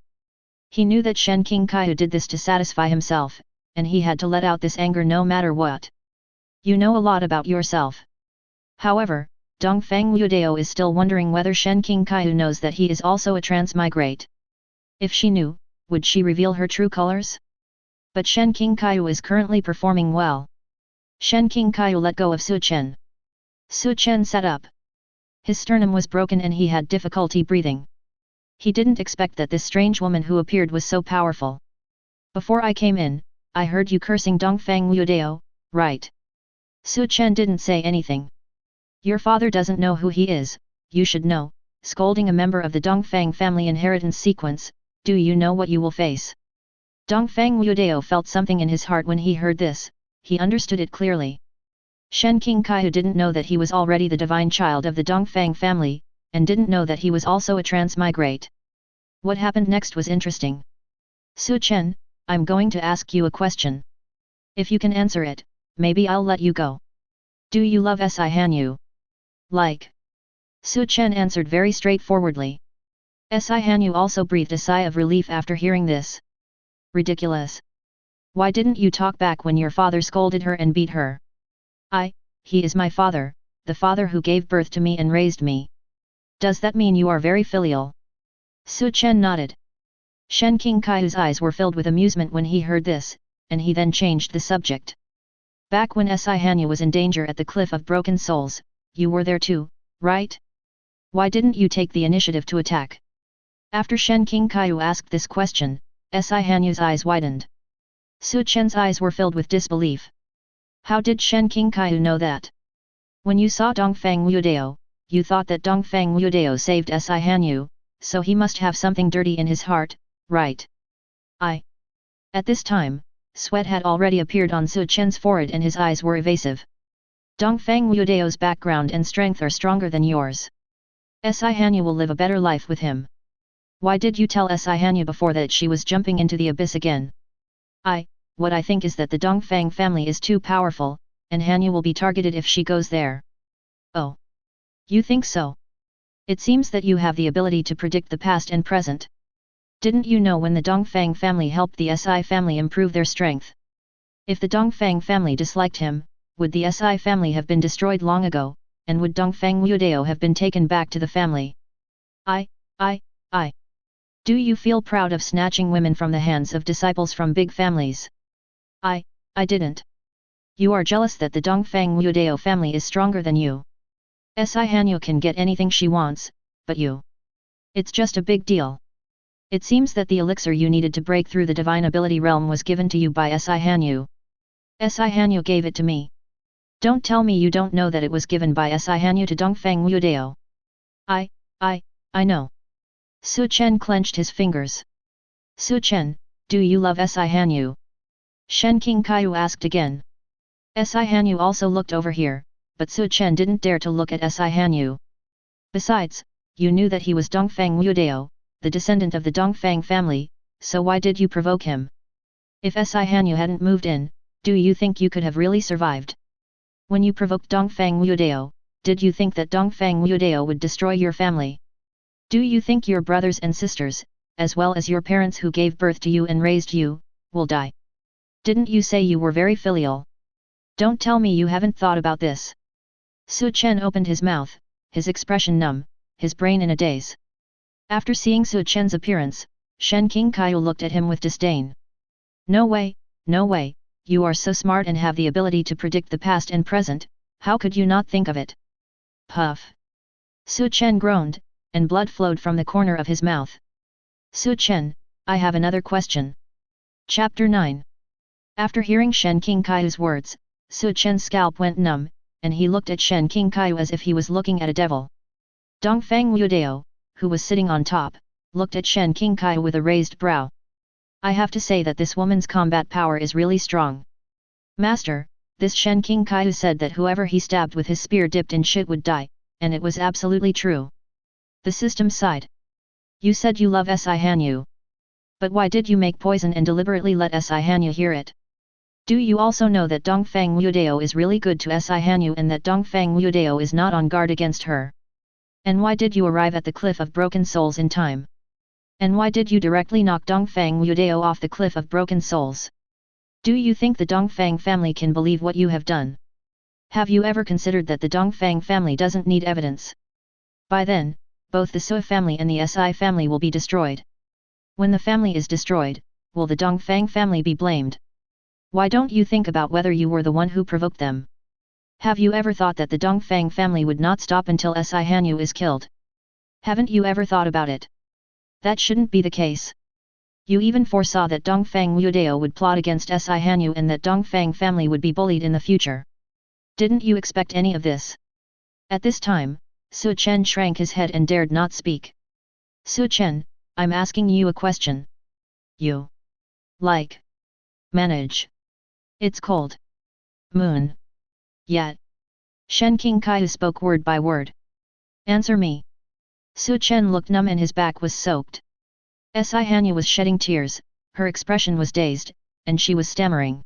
He knew that Shen Qingkai did this to satisfy himself, and he had to let out this anger no matter what. You know a lot about yourself. However, Dongfang Wudao is still wondering whether Shen Qingkai knows that he is also a transmigrate. If she knew, would she reveal her true colors? But Shen Qingkai is currently performing well. Shen Qingkai let go of Su Chen. Su Chen sat up. His sternum was broken and he had difficulty breathing. He didn't expect that this strange woman who appeared was so powerful. Before I came in, I heard you cursing Dongfang Wudao, right? Su Chen didn't say anything. Your father doesn't know who he is, you should know, scolding a member of the Dongfang family inheritance sequence, do you know what you will face? Dongfang Wudao felt something in his heart when he heard this, he understood it clearly. Shen Qingkai didn't know that he was already the divine child of the Dongfang family, and didn't know that he was also a transmigrate. What happened next was interesting. Su Chen, I'm going to ask you a question. If you can answer it, maybe I'll let you go. Do you love Si Hanyu? Like. Su Chen answered very straightforwardly. Si Hanyu also breathed a sigh of relief after hearing this. Ridiculous. Why didn't you talk back when your father scolded her and beat her? He is my father, the father who gave birth to me and raised me. Does that mean you are very filial? Su Chen nodded. Shen Qingkai's eyes were filled with amusement when he heard this, and he then changed the subject. Back when Si Hanyu was in danger at the Cliff of Broken Souls, you were there too, right? Why didn't you take the initiative to attack? After Shen Qingkai asked this question, Si Hanyu's eyes widened. Su Chen's eyes were filled with disbelief. How did Shen Qingkai know that? When you saw Dongfang Wudao, you thought that Dongfang Wudao saved Si Hanyu, so he must have something dirty in his heart, right? At this time, sweat had already appeared on Su Chen's forehead and his eyes were evasive. Dongfang Wudao's background and strength are stronger than yours. Si Hanyu will live a better life with him. Why did you tell Si Hanyu before that she was jumping into the abyss again? What I think is that the Dongfang family is too powerful, and Hanyu will be targeted if she goes there. Oh. You think so? It seems that you have the ability to predict the past and present. Didn't you know when the Dongfang family helped the Si family improve their strength? If the Dongfang family disliked him, would the Si family have been destroyed long ago, and would Dongfang Wudao have been taken back to the family? Do you feel proud of snatching women from the hands of disciples from big families? I didn't. You are jealous that the Dongfang Wudao family is stronger than you. Si Hanyu can get anything she wants, but you. It's just a big deal. It seems that the elixir you needed to break through the divine ability realm was given to you by Si Hanyu. Si Hanyu gave it to me. Don't tell me you don't know that it was given by Si Hanyu to Dongfang Wudao. I know. Su Chen clenched his fingers. Su Chen, do you love Si Hanyu? Shen Qingkai asked again. Si Hanyu also looked over here, but Su Chen didn't dare to look at Si Hanyu. Besides, you knew that he was Dongfang Wudao, the descendant of the Dongfang family, so why did you provoke him? If Si Hanyu hadn't moved in, do you think you could have really survived? When you provoked Dongfang Wudao, did you think that Dongfang Wudao would destroy your family? Do you think your brothers and sisters, as well as your parents who gave birth to you and raised you, will die? Didn't you say you were very filial? Don't tell me you haven't thought about this. Su Chen opened his mouth, his expression numb, his brain in a daze. After seeing Su Chen's appearance, Shen Qingkai looked at him with disdain. No way, you are so smart and have the ability to predict the past and present, how could you not think of it? Puff. Su Chen groaned, and blood flowed from the corner of his mouth. Su Chen, I have another question. Chapter 9. After hearing Shen Qingkai's words, Su Chen's scalp went numb, and he looked at Shen Qingkai as if he was looking at a devil. Dongfang Wudao, who was sitting on top, looked at Shen Qingkai with a raised brow. I have to say that this woman's combat power is really strong. Master, this Shen Qingkai said that whoever he stabbed with his spear dipped in shit would die, and it was absolutely true. The system sighed. You said you love Si Hanyu. But why did you make poison and deliberately let Si Hanyu hear it? Do you also know that Dongfang Wudao is really good to Si Hanyu and that Dongfang Wudao is not on guard against her? And why did you arrive at the Cliff of Broken Souls in time? And why did you directly knock Dongfang Wudao off the Cliff of Broken Souls? Do you think the Dongfang family can believe what you have done? Have you ever considered that the Dongfang family doesn't need evidence? By then, both the Sui family and the Si family will be destroyed. When the family is destroyed, will the Dongfang family be blamed? Why don't you think about whether you were the one who provoked them? Have you ever thought that the Dongfang family would not stop until Si Hanyu is killed? Haven't you ever thought about it? That shouldn't be the case. You even foresaw that Dongfang Wudao would plot against Si Hanyu and that Dongfang family would be bullied in the future. Didn't you expect any of this? At this time, Su Chen shrank his head and dared not speak. Su Chen, I'm asking you a question. You manage. It's cold. Moon. Yet. Shen Qingkai spoke word by word. Answer me. Su Chen looked numb and his back was soaked. Si Hanyu was shedding tears, her expression was dazed, and she was stammering.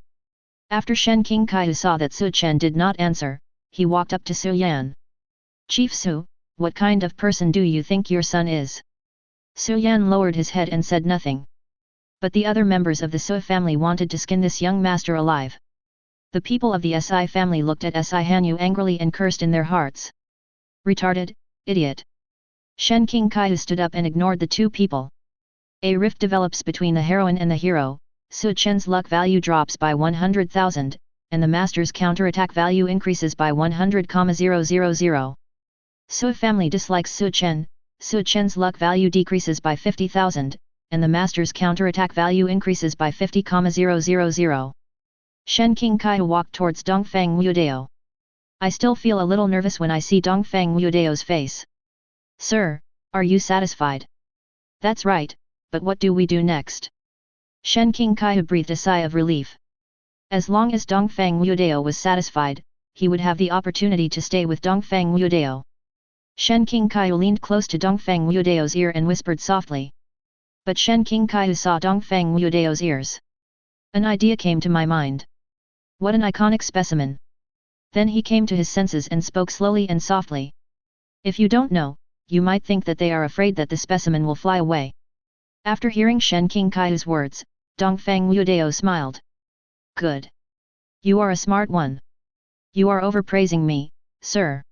After Shen Qingkai saw that Su Chen did not answer, he walked up to Su Yan. Chief Su, what kind of person do you think your son is? Su Yan lowered his head and said nothing. But the other members of the Su family wanted to skin this young master alive. The people of the Si family looked at Si Hanyu angrily and cursed in their hearts. Retarded, idiot. Shen Qingkai stood up and ignored the two people. A rift develops between the heroine and the hero, Su Chen's luck value drops by 100,000, and the master's counterattack value increases by 100,000. Su family dislikes Su Chen's luck value decreases by 50,000, and the master's counterattack value increases by 50,000. Shen Qingkai walked towards Dongfang Wudao. I still feel a little nervous when I see Dongfang Wudao's face. Sir, are you satisfied? That's right, but what do we do next? Shen Qingkai breathed a sigh of relief. As long as Dongfang Wudao was satisfied, he would have the opportunity to stay with Dongfang Wudao. Shen Qingkai leaned close to Dongfang Wudao's ear and whispered softly. But Shen Qingkai saw Dongfang Wudao's ears. An idea came to my mind. What an iconic specimen. Then he came to his senses and spoke slowly and softly. If you don't know, you might think that they are afraid that the specimen will fly away. After hearing Shen Qingkai's words, Dongfang Wudao smiled. Good. You are a smart one. You are overpraising me, sir.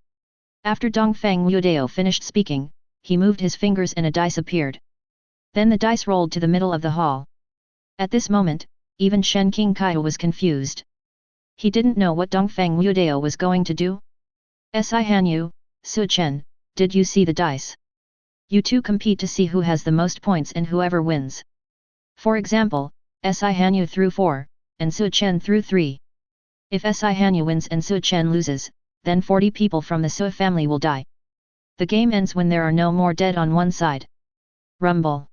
After Dongfang Wudao finished speaking, he moved his fingers and a dice appeared. Then the dice rolled to the middle of the hall. At this moment, even Shen Qingkai was confused. He didn't know what Dongfang Wudao was going to do. Si Hanyu, Su Chen, did you see the dice? You two compete to see who has the most points and whoever wins. For example, Si Hanyu threw 4, and Su Chen threw 3. If Si Hanyu wins and Su Chen loses, then 40 people from the Su family will die. The game ends when there are no more dead on one side. Rumble.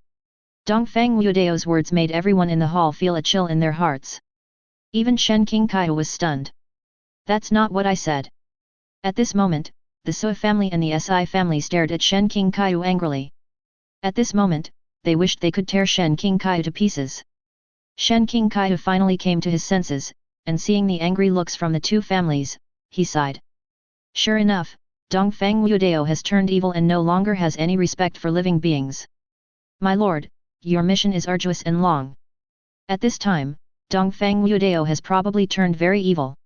Dongfang Wudao's words made everyone in the hall feel a chill in their hearts. Even Shen Qingkai was stunned. That's not what I said. At this moment, the Su family and the Si family stared at Shen Qingkai angrily. At this moment, they wished they could tear Shen Qingkai to pieces. Shen Qingkai finally came to his senses, and seeing the angry looks from the two families, he sighed. Sure enough, Dongfang Wudao has turned evil and no longer has any respect for living beings. My lord, your mission is arduous and long. At this time, Dongfang Wudao has probably turned very evil.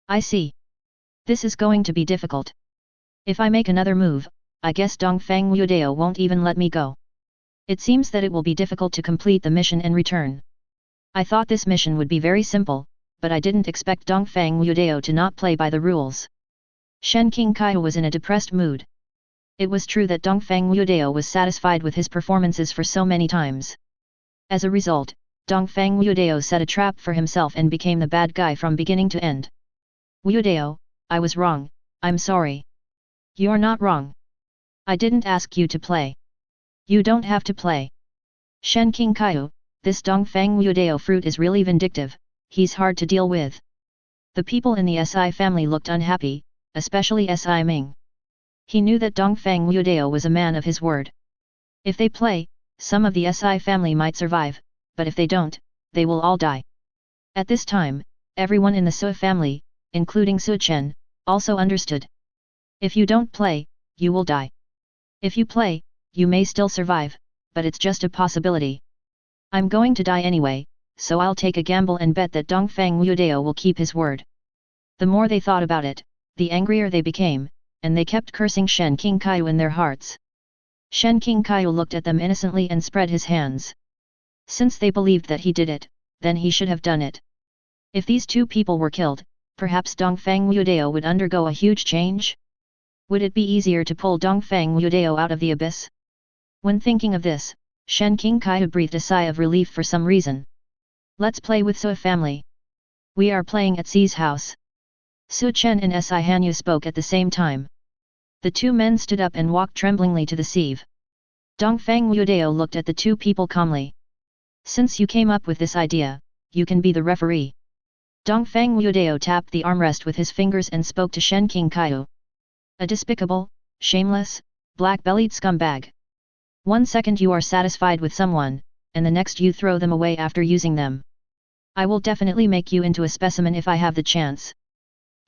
I see. This is going to be difficult. If I make another move, I guess Dongfang Wudao won't even let me go. It seems that it will be difficult to complete the mission and return. I thought this mission would be very simple, but I didn't expect Dongfang Wudao to not play by the rules. Shen Qingkai was in a depressed mood. It was true that Dongfang Wudao was satisfied with his performances for so many times. As a result, Dongfang Wudao set a trap for himself and became the bad guy from beginning to end. Wudao, I was wrong, I'm sorry. You're not wrong. I didn't ask you to play. You don't have to play. Shen King Kaiu, this Dongfang Wudao fruit is really vindictive, he's hard to deal with. The people in the Si family looked unhappy, especially Si Ming. He knew that Dongfang Wudao was a man of his word. If they play, some of the Si family might survive, but if they don't, they will all die. At this time, everyone in the Sui family, including Su Chen, also understood. If you don't play, you will die. If you play, you may still survive, but it's just a possibility. I'm going to die anyway, so I'll take a gamble and bet that Dongfang Wudao will keep his word. The more they thought about it, the angrier they became, and they kept cursing Shen King Kaiu in their hearts. Shen King Kaiu looked at them innocently and spread his hands. Since they believed that he did it, then he should have done it. If these two people were killed, perhaps Dongfang Wudao would undergo a huge change? Would it be easier to pull Dongfang Wudao out of the abyss? When thinking of this, Shen King Kaiu breathed a sigh of relief for some reason. Let's play with Sui family. We are playing at Si's house. Su Chen and Si Hanyu spoke at the same time. The two men stood up and walked tremblingly to the sieve. Dongfang Wudao looked at the two people calmly. Since you came up with this idea, you can be the referee. Dongfang Wudao tapped the armrest with his fingers and spoke to Shen King Kaiu. A despicable, shameless, black-bellied scumbag. 1 second you are satisfied with someone, and the next you throw them away after using them. I will definitely make you into a specimen if I have the chance.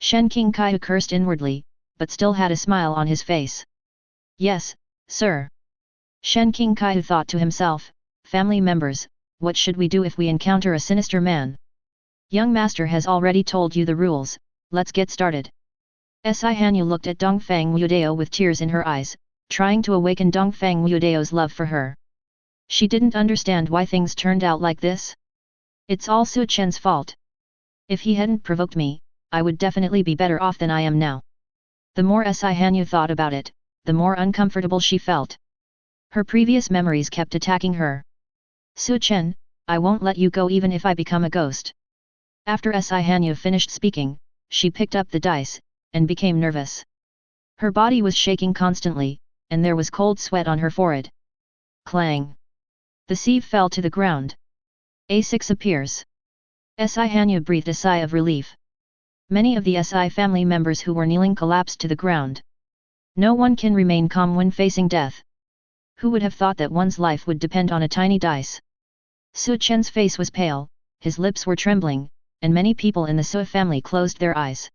Shen King Kaiu cursed inwardly, but still had a smile on his face. Yes, sir. Shen King Kaiu thought to himself, family members, what should we do if we encounter a sinister man? Young master has already told you the rules, let's get started. Si Hanyu looked at Dongfang Wudao with tears in her eyes, trying to awaken Dongfang Wudao's love for her. She didn't understand why things turned out like this. It's all Su Chen's fault. If he hadn't provoked me, I would definitely be better off than I am now. The more Si Hanyu thought about it, the more uncomfortable she felt. Her previous memories kept attacking her. Su Chen, I won't let you go even if I become a ghost. After Si Hanyu finished speaking, she picked up the dice, and became nervous. Her body was shaking constantly, and there was cold sweat on her forehead. Clang! The sieve fell to the ground. A6 appears. Si Hanyu breathed a sigh of relief. Many of the Si family members who were kneeling collapsed to the ground. No one can remain calm when facing death. Who would have thought that one's life would depend on a tiny dice? Su Chen's face was pale, his lips were trembling, and many people in the Sui family closed their eyes.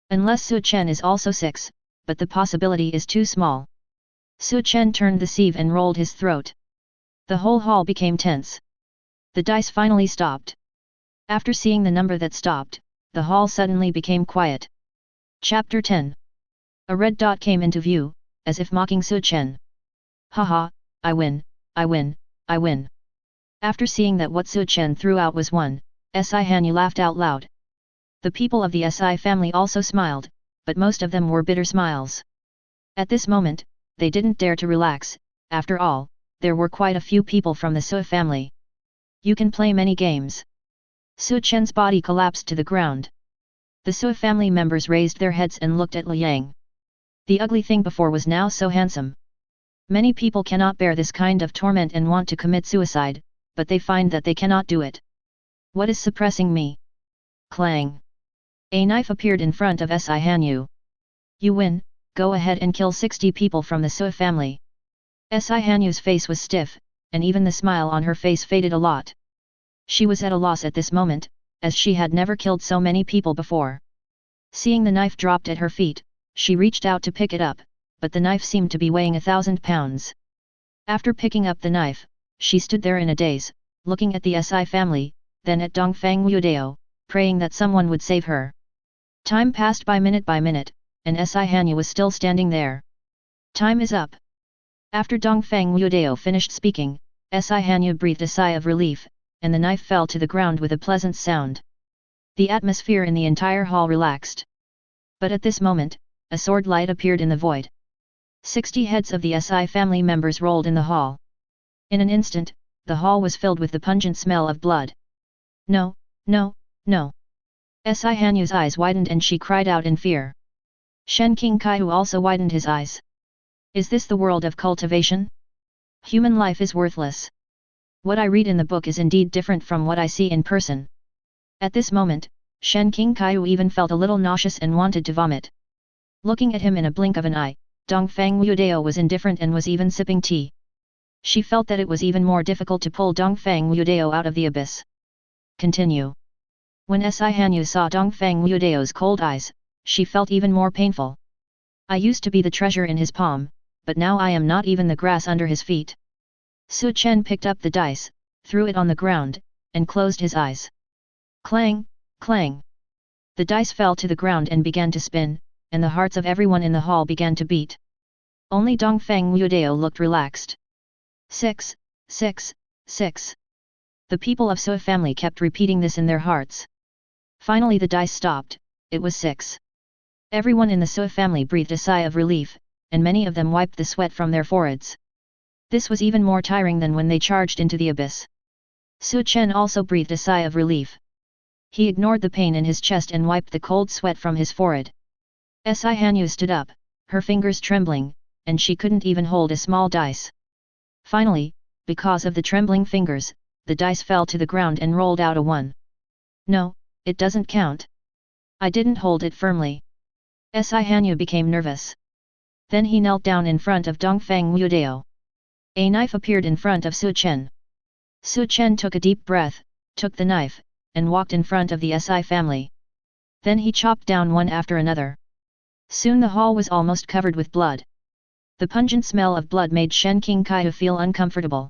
Unless Su Chen is also 6, but the possibility is too small. Su Chen turned the sieve and rolled his throat. The whole hall became tense. The dice finally stopped. After seeing the number that stopped, the hall suddenly became quiet. Chapter 10. A red dot came into view, as if mocking Su Chen. Haha, I win, I win, I win. After seeing that what Su Chen threw out was 1, Si Hanyu laughed out loud. The people of the Si family also smiled, but most of them were bitter smiles. At this moment, they didn't dare to relax. After all, there were quite a few people from the Sui family. You can play many games. Su Chen's body collapsed to the ground. The Sui family members raised their heads and looked at Liang. The ugly thing before was now so handsome. Many people cannot bear this kind of torment and want to commit suicide, but they find that they cannot do it. What is suppressing me? Clang! A knife appeared in front of Si Hanyu. You win, go ahead and kill 60 people from the Sui family. Si Hanyu's face was stiff, and even the smile on her face faded a lot. She was at a loss at this moment, as she had never killed so many people before. Seeing the knife dropped at her feet, she reached out to pick it up, but the knife seemed to be weighing 1,000 pounds. After picking up the knife, she stood there in a daze, looking at the Si family, then at Dongfang Wudao, praying that someone would save her. Time passed by minute, and Si Hanyu was still standing there. Time is up. After Dongfang Wudao finished speaking, Si Hanyu breathed a sigh of relief, and the knife fell to the ground with a pleasant sound. The atmosphere in the entire hall relaxed. But at this moment, a sword light appeared in the void. 60 heads of the Si family members rolled in the hall. In an instant, the hall was filled with the pungent smell of blood. No, no, no. Si Hanyu's eyes widened and she cried out in fear. Shen King Kaihu also widened his eyes. Is this the world of cultivation? Human life is worthless. What I read in the book is indeed different from what I see in person. At this moment, Shen King Kaihu even felt a little nauseous and wanted to vomit. Looking at him in a blink of an eye, Dongfang Wudao was indifferent and was even sipping tea. She felt that it was even more difficult to pull Dongfang Wudao out of the abyss. Continue. When Si Hanyu saw Dongfang Wudao's cold eyes, she felt even more painful. I used to be the treasure in his palm, but now I am not even the grass under his feet. Su Chen picked up the dice, threw it on the ground, and closed his eyes. Clang, clang. The dice fell to the ground and began to spin, and the hearts of everyone in the hall began to beat. Only Dongfang Wudao looked relaxed. 6, 6, 6. The people of Sui family kept repeating this in their hearts. Finally the dice stopped, it was 6. Everyone in the Sui family breathed a sigh of relief, and many of them wiped the sweat from their foreheads. This was even more tiring than when they charged into the abyss. Su Chen also breathed a sigh of relief. He ignored the pain in his chest and wiped the cold sweat from his forehead. Si Hanyu stood up, her fingers trembling, and she couldn't even hold a small dice. Finally, because of the trembling fingers, the dice fell to the ground and rolled out a 1. No, it doesn't count. I didn't hold it firmly. Si Hanyu became nervous. Then he knelt down in front of Dongfang Wudao. A knife appeared in front of Su Chen. Su Chen took a deep breath, took the knife, and walked in front of the Si family. Then he chopped down one after another. Soon the hall was almost covered with blood. The pungent smell of blood made Shen King Kaihu feel uncomfortable.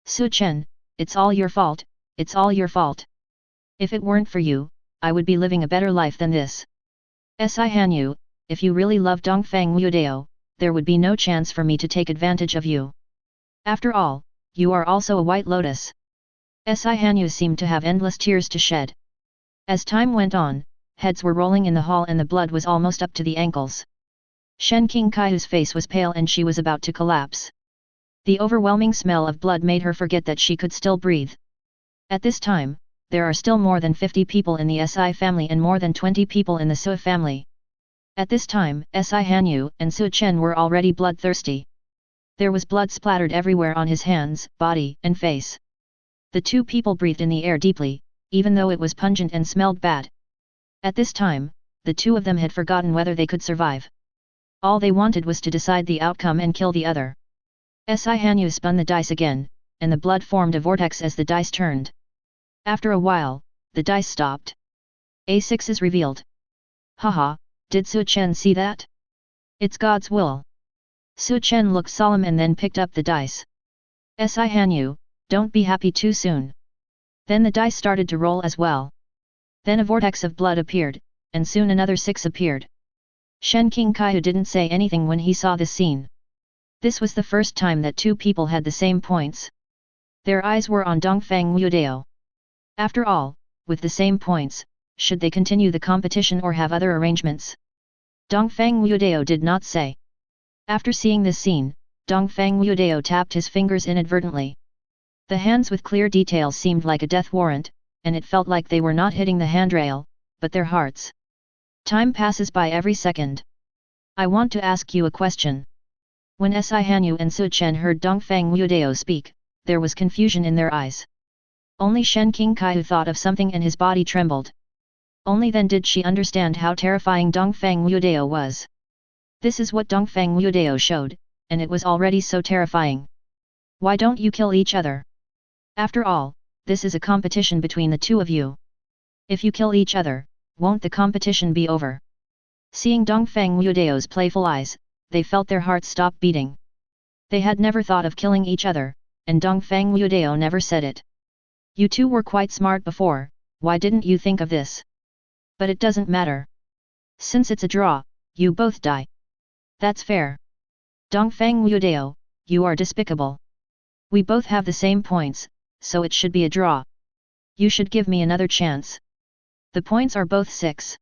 Su Chen, it's all your fault, it's all your fault. If it weren't for you, I would be living a better life than this. Si Hanyu, if you really love Dongfang Wudao, there would be no chance for me to take advantage of you. After all, you are also a white lotus. Si Hanyu seemed to have endless tears to shed. As time went on, heads were rolling in the hall and the blood was almost up to the ankles. Shen King Kaihu's face was pale and she was about to collapse. The overwhelming smell of blood made her forget that she could still breathe. At this time, there are still more than 50 people in the Si family and more than 20 people in the Sui family. At this time, Si Hanyu and Su Chen were already bloodthirsty. There was blood splattered everywhere on his hands, body, and face. The two people breathed in the air deeply, even though it was pungent and smelled bad. At this time, the two of them had forgotten whether they could survive. All they wanted was to decide the outcome and kill the other. Si Hanyu spun the dice again, and the blood formed a vortex as the dice turned. After a while, the dice stopped. A6 is revealed. Haha, did Su Chen see that? It's God's will. Su Chen looked solemn and then picked up the dice. Si Hanyu, don't be happy too soon. Then the dice started to roll as well. Then a vortex of blood appeared, and soon another 6 appeared. Shen King Kaihu didn't say anything when he saw this scene. This was the first time that two people had the same points. Their eyes were on Dongfang Wudao. After all, with the same points, should they continue the competition or have other arrangements? Dongfang Wudao did not say. After seeing this scene, Dongfang Wudao tapped his fingers inadvertently. The hands with clear details seemed like a death warrant, and it felt like they were not hitting the handrail, but their hearts. Time passes by every second. I want to ask you a question. When Si Hanyu and Su Chen heard Dongfang Wudao speak, there was confusion in their eyes. Only Shen King Kaihu thought of something and his body trembled. Only then did she understand how terrifying Dongfang Wudao was. This is what Dongfang Wudao showed, and it was already so terrifying. Why don't you kill each other? After all, this is a competition between the two of you. If you kill each other, won't the competition be over? Seeing Dongfang Wudao's playful eyes, they felt their hearts stop beating. They had never thought of killing each other, and Dongfang Wudao never said it. You two were quite smart before, why didn't you think of this? But it doesn't matter. Since it's a draw, you both die. That's fair. Dongfang Wudao, you are despicable. We both have the same points, so it should be a draw. You should give me another chance. The points are both 6.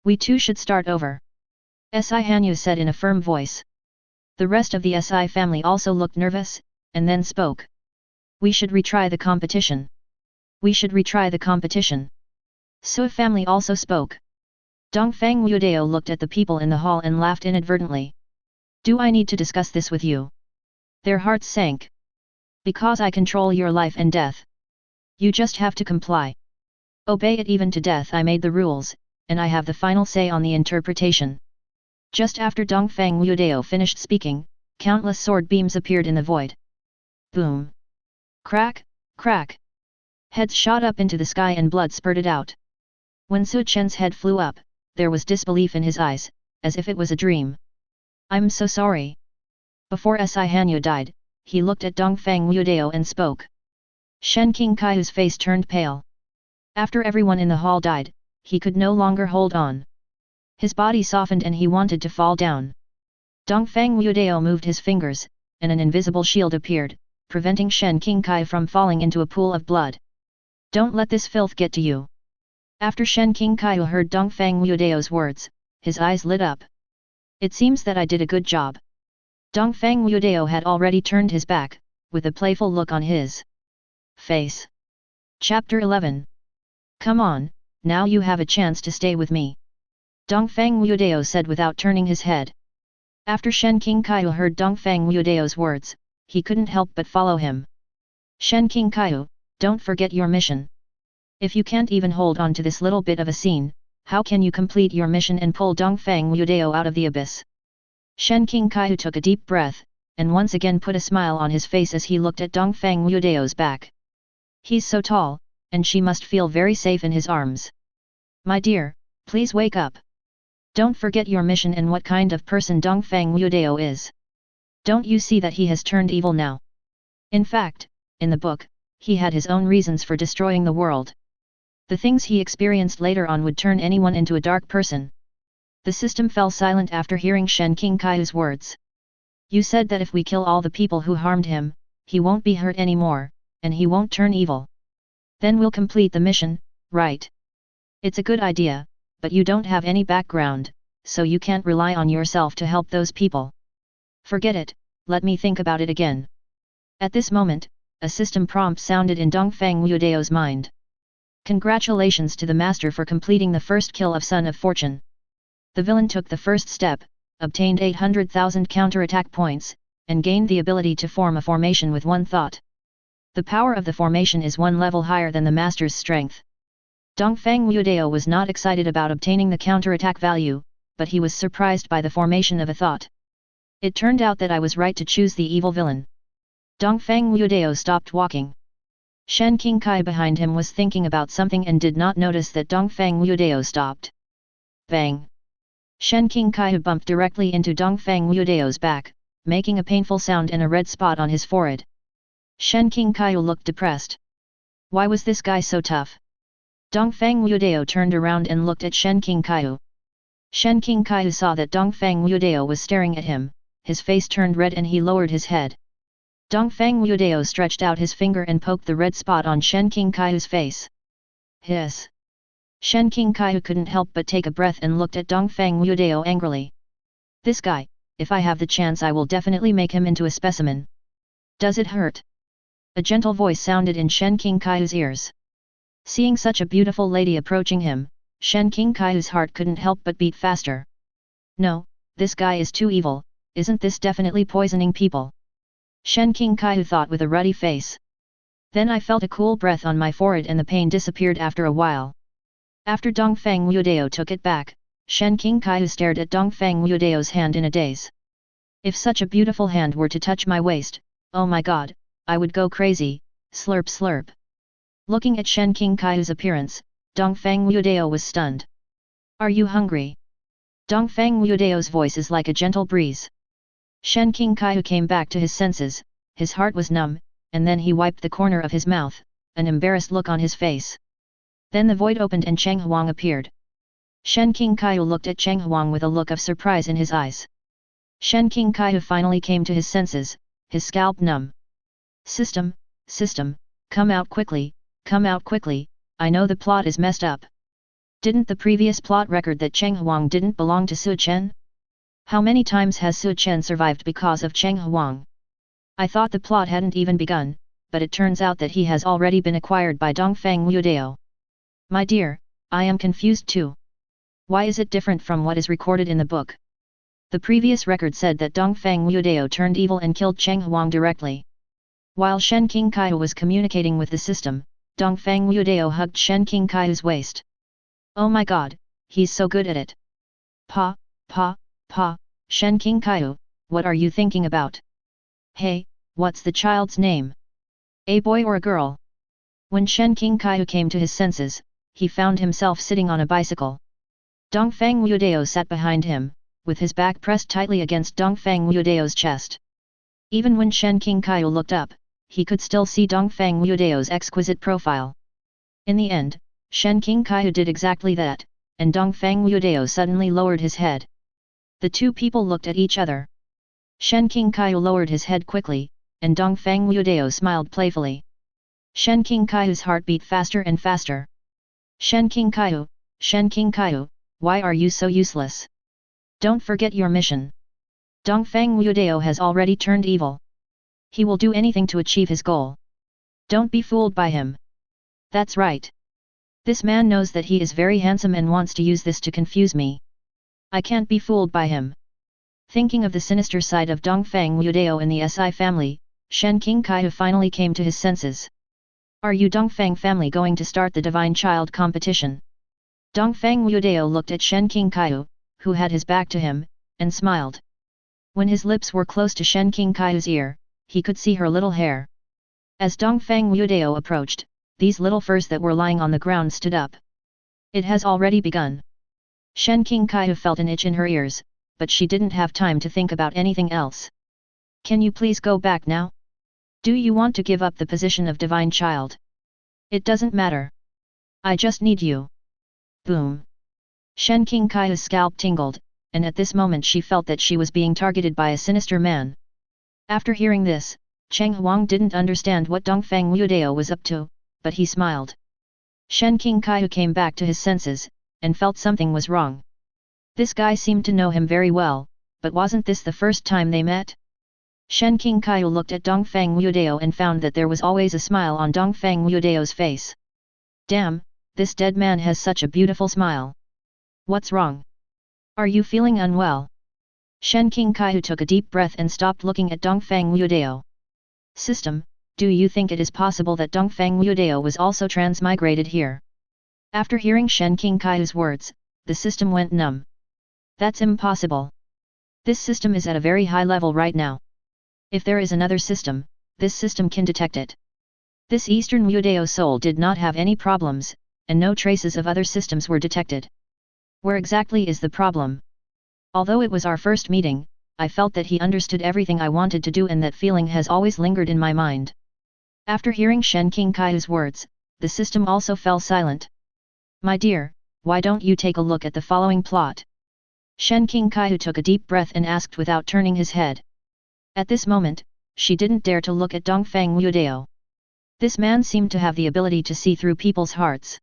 We two should start over. Si Hanyu said in a firm voice. The rest of the Si family also looked nervous, and then spoke. We should retry the competition. We should retry the competition. Sui family also spoke. Dongfang Wudao looked at the people in the hall and laughed inadvertently. Do I need to discuss this with you? Their hearts sank. Because I control your life and death. You just have to comply. Obey it even to death. I made the rules, and I have the final say on the interpretation. Just after Dongfang Wudao finished speaking, countless sword beams appeared in the void. Boom! Crack, crack! Heads shot up into the sky and blood spurted out. When Su Chen's head flew up, there was disbelief in his eyes, as if it was a dream. I'm so sorry. Before Si Hanyu died, he looked at Dongfang Wudao and spoke. Shen Qingkai's face turned pale. After everyone in the hall died, he could no longer hold on. His body softened and he wanted to fall down. Dongfang Wudao moved his fingers, and an invisible shield appeared, preventing Shen Qingkai from falling into a pool of blood. Don't let this filth get to you. After Shen Qingkai heard Dongfang Wudao's words, his eyes lit up. It seems that I did a good job. Dongfang Wudao had already turned his back, with a playful look on his face. Chapter 11. Come on, now you have a chance to stay with me. Dongfang Wudao said without turning his head. After Shen Qingkai heard Dongfang Wudao's words, he couldn't help but follow him. Shen Qingkai, don't forget your mission. If you can't even hold on to this little bit of a scene, how can you complete your mission and pull Dongfang Wudao out of the abyss? Shen Qingkai took a deep breath, and once again put a smile on his face as he looked at Dongfang Wudao's back. He's so tall, and she must feel very safe in his arms. My dear, please wake up. Don't forget your mission and what kind of person Dongfang Wudao is. Don't you see that he has turned evil now? In fact, in the book, he had his own reasons for destroying the world. The things he experienced later on would turn anyone into a dark person. The system fell silent after hearing Shen Qingkai's words. You said that if we kill all the people who harmed him, he won't be hurt anymore, and he won't turn evil. Then we'll complete the mission, right? It's a good idea, but you don't have any background, so you can't rely on yourself to help those people. Forget it, let me think about it again. At this moment, a system prompt sounded in Dongfang Wudao's mind. Congratulations to the master for completing the first kill of Son of Fortune. The villain took the first step, obtained 800,000 counterattack points, and gained the ability to form a formation with one thought. The power of the formation is one level higher than the master's strength. Dongfang Wudao was not excited about obtaining the counterattack value, but he was surprised by the formation of a thought. It turned out that I was right to choose the evil villain. Dongfang Wudao stopped walking. Shen Qingkai behind him was thinking about something and did not notice that Dongfang Wudao stopped. Bang! Shen Qingkai bumped directly into Dongfang Wudao's back, making a painful sound and a red spot on his forehead. Shen Qingkai looked depressed. Why was this guy so tough? Dongfang Wudao turned around and looked at Shen Qingkai. Shen Qingkai saw that Dongfang Wudao was staring at him, his face turned red and he lowered his head. Dongfang Wudao stretched out his finger and poked the red spot on Shen Qingkai's face. Hiss! Shen Qingkai couldn't help but take a breath and looked at Dongfang Wudao angrily. This guy, if I have the chance I will definitely make him into a specimen. Does it hurt? A gentle voice sounded in Shen Qingkai's ears. Seeing such a beautiful lady approaching him, Shen Qingkai's heart couldn't help but beat faster. No, this guy is too evil, isn't this definitely poisoning people? Shen Qingkai thought with a ruddy face. Then I felt a cool breath on my forehead and the pain disappeared after a while. After Dongfang Wudao took it back, Shen Qingkai stared at Dongfang Wudao's hand in a daze. If such a beautiful hand were to touch my waist, oh my god, I would go crazy, slurp slurp. Looking at Shen Qingkai's appearance, Dongfang Wudao was stunned. Are you hungry? Dongfang Wudao's voice is like a gentle breeze. Shen Qingkai came back to his senses, his heart was numb, and then he wiped the corner of his mouth, an embarrassed look on his face. Then the void opened and Cheng Huang appeared. Shen Qingkai looked at Cheng Huang with a look of surprise in his eyes. Shen Qingkai finally came to his senses, his scalp numb. System, come out quickly, I know the plot is messed up. Didn't the previous plot record that Cheng Huang didn't belong to Su Chen? How many times has Su Chen survived because of Cheng Huang? I thought the plot hadn't even begun, but it turns out that he has already been acquired by Dongfang Wudao. My dear, I am confused too. Why is it different from what is recorded in the book? The previous record said that Dongfang Wudao turned evil and killed Cheng Huang directly. While Shen Qingkai was communicating with the system, Dongfang Wudao hugged Shen Qingkai's waist. Oh my god, he's so good at it. Pa, Shen Qingkai, what are you thinking about? Hey, what's the child's name? A boy or a girl? When Shen Qingkai came to his senses, he found himself sitting on a bicycle. Dongfang Wudao sat behind him, with his back pressed tightly against Dongfang Wudao's chest. Even when Shen Qingkai looked up, he could still see Dongfang Wudao's exquisite profile. In the end, Shen Qingkai did exactly that, and Dongfang Wudao suddenly lowered his head. The two people looked at each other. Shen Qingkai lowered his head quickly, and Dongfang Wudao smiled playfully. Shen Qingkai's heart beat faster and faster. Shen Qingkai, why are you so useless? Don't forget your mission. Dongfang Wudao has already turned evil. He will do anything to achieve his goal. Don't be fooled by him. That's right. This man knows that he is very handsome and wants to use this to confuse me. I can't be fooled by him. Thinking of the sinister side of Dongfang Wudao and the SI family, Shen Qingkai finally came to his senses. Are you Dongfang family going to start the Divine Child competition? Dongfang Wudao looked at Shen Qingkai, who had his back to him, and smiled. When his lips were close to Shen Qingkai's ear, he could see her little hair. As Dongfang Wudao approached, these little furs that were lying on the ground stood up. It has already begun. Shen Qingkai felt an itch in her ears, but she didn't have time to think about anything else. Can you please go back now? Do you want to give up the position of Divine Child? It doesn't matter. I just need you. Boom. Shen Qingkai's scalp tingled, and at this moment she felt that she was being targeted by a sinister man. After hearing this, Cheng Huang didn't understand what Dongfang Wudao was up to, but he smiled. Shen Qingkai came back to his senses, and felt something was wrong. This guy seemed to know him very well, but wasn't this the first time they met? Shen Qingkai looked at Dongfang Wudao and found that there was always a smile on Dongfang Wudao's face. Damn, this dead man has such a beautiful smile. What's wrong? Are you feeling unwell? Shen Qingkai took a deep breath and stopped looking at Dongfang Wudao. System, do you think it is possible that Dongfang Wudao was also transmigrated here? After hearing Shen Qingkai's words, the system went numb. That's impossible. This system is at a very high level right now. If there is another system, this system can detect it. This Eastern Wudao soul did not have any problems, and no traces of other systems were detected. Where exactly is the problem? Although it was our first meeting, I felt that he understood everything I wanted to do, and that feeling has always lingered in my mind. After hearing Shen Qingkai's words, the system also fell silent. My dear, why don't you take a look at the following plot? Shen Qingkai took a deep breath and asked without turning his head. At this moment, she didn't dare to look at Dongfang Wudao. This man seemed to have the ability to see through people's hearts.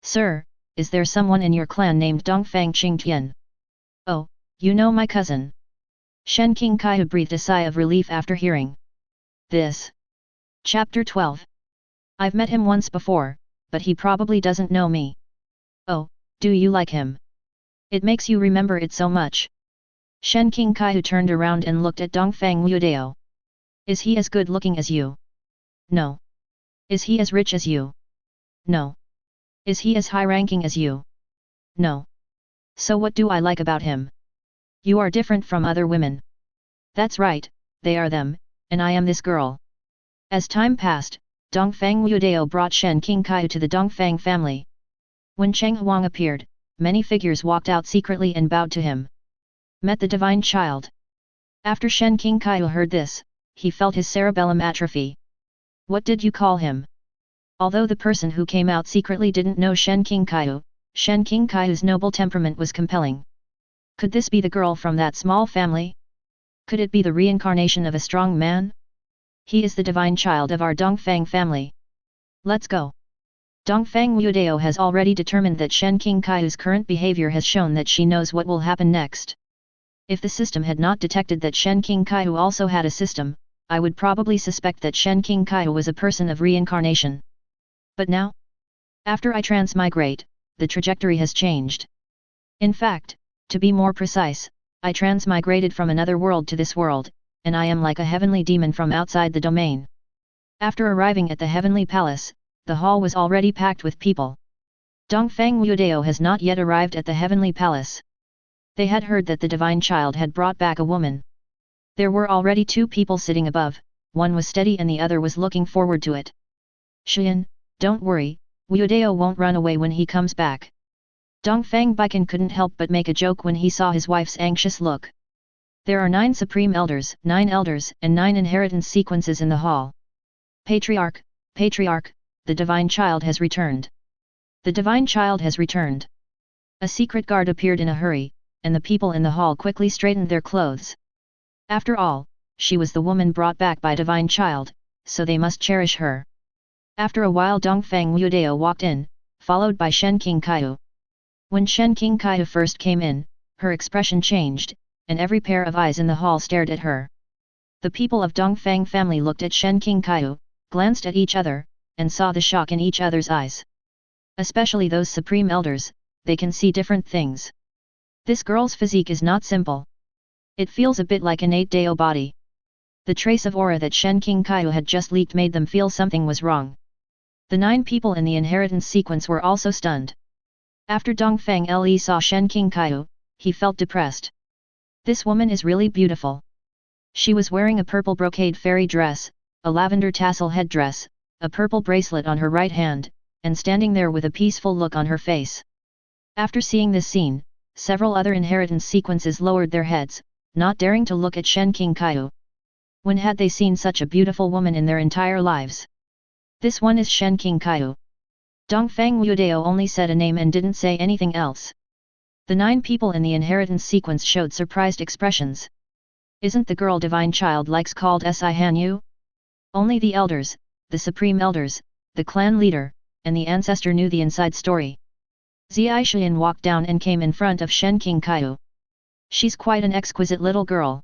Sir, is there someone in your clan named Dongfang Qingtian? Oh, you know my cousin. Shen Qingkai breathed a sigh of relief after hearing this. Chapter 12. I've met him once before, but he probably doesn't know me. Oh, do you like him? It makes you remember it so much. Shen Qingkai turned around and looked at Dongfang Wudao. Is he as good looking as you? No. Is he as rich as you? No. Is he as high ranking as you? No. So what do I like about him? You are different from other women. That's right, they are them, and I am this girl. As time passed, Dongfang Wudao brought Shen Qingkai to the Dongfang family. When Cheng Huang appeared, many figures walked out secretly and bowed to him. Met the Divine Child. After Shen Qingkai heard this, he felt his cerebellum atrophy. What did you call him? Although the person who came out secretly didn't know Shen Qingkai's noble temperament was compelling. Could this be the girl from that small family? Could it be the reincarnation of a strong man? He is the Divine Child of our Dongfang family. Let's go. Dongfang Wudao has already determined that Shen Qingkai's current behavior has shown that she knows what will happen next. If the system had not detected that Shen Qingkai also had a system, I would probably suspect that Shen King Kaihu was a person of reincarnation. But now? After I transmigrate, the trajectory has changed. In fact, to be more precise, I transmigrated from another world to this world, and I am like a heavenly demon from outside the domain. After arriving at the heavenly palace, the hall was already packed with people. Dongfang Wudao has not yet arrived at the heavenly palace. They had heard that the divine child had brought back a woman. There were already 2 people sitting above, one was steady and the other was looking forward to it. Xian, don't worry, Wudao won't run away when he comes back. Dongfang Baikan couldn't help but make a joke when he saw his wife's anxious look. There are 9 supreme elders, 9 elders, and 9 inheritance sequences in the hall. Patriarch, Patriarch, the divine child has returned. The divine child has returned. A secret guard appeared in a hurry, and the people in the hall quickly straightened their clothes. After all, she was the woman brought back by divine child, so they must cherish her. After a while Dongfang Wudao walked in, followed by Shen King Kaihu. When Shen King Kaihu first came in, her expression changed, and every pair of eyes in the hall stared at her. The people of Dongfang family looked at Shen King Kaihu, glanced at each other, and saw the shock in each other's eyes. Especially those supreme elders, they can see different things. This girl's physique is not simple. It feels a bit like an 8-Dao body. The trace of aura that Shen King Kaihu had just leaked made them feel something was wrong. The 9 people in the inheritance sequence were also stunned. After Dongfang Le saw Shen King Kaihu, he felt depressed. This woman is really beautiful. She was wearing a purple brocade fairy dress, a lavender tassel headdress, a purple bracelet on her right hand, and standing there with a peaceful look on her face. After seeing this scene, several other inheritance sequences lowered their heads, not daring to look at Shen King Kaihu. When had they seen such a beautiful woman in their entire lives? This one is Shen King Kaihu. Dongfang Wudao only said a name and didn't say anything else. The 9 people in the inheritance sequence showed surprised expressions. Isn't the girl divine child likes called Si Hanyu? Only the elders, the supreme elders, the clan leader, and the ancestor knew the inside story. Ziaishian walked down and came in front of Shen King Kaihu. She's quite an exquisite little girl.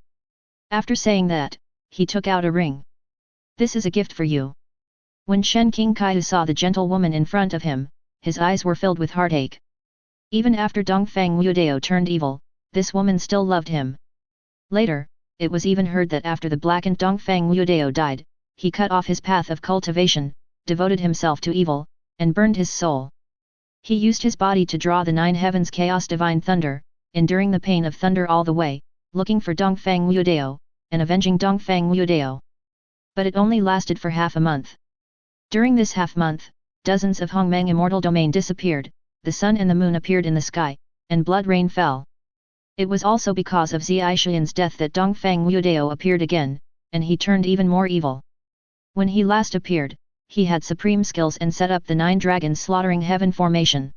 After saying that, he took out a ring. This is a gift for you. When Shen King Kaihu saw the gentle woman in front of him, his eyes were filled with heartache. Even after Dongfang Wudao turned evil, this woman still loved him. Later, it was even heard that after the blackened Dongfang Wudao died, he cut off his path of cultivation, devoted himself to evil, and burned his soul. He used his body to draw the 9 heavens chaos divine thunder, enduring the pain of thunder all the way, looking for Dongfang Wudao, and avenging Dongfang Wudao. But it only lasted for half a month. During this half-month, dozens of Hongmeng immortal domain disappeared, the sun and the moon appeared in the sky, and blood rain fell. It was also because of Ziaishian's death that Dongfang Wudao appeared again, and he turned even more evil. When he last appeared, he had supreme skills and set up the 9 dragons slaughtering heaven formation.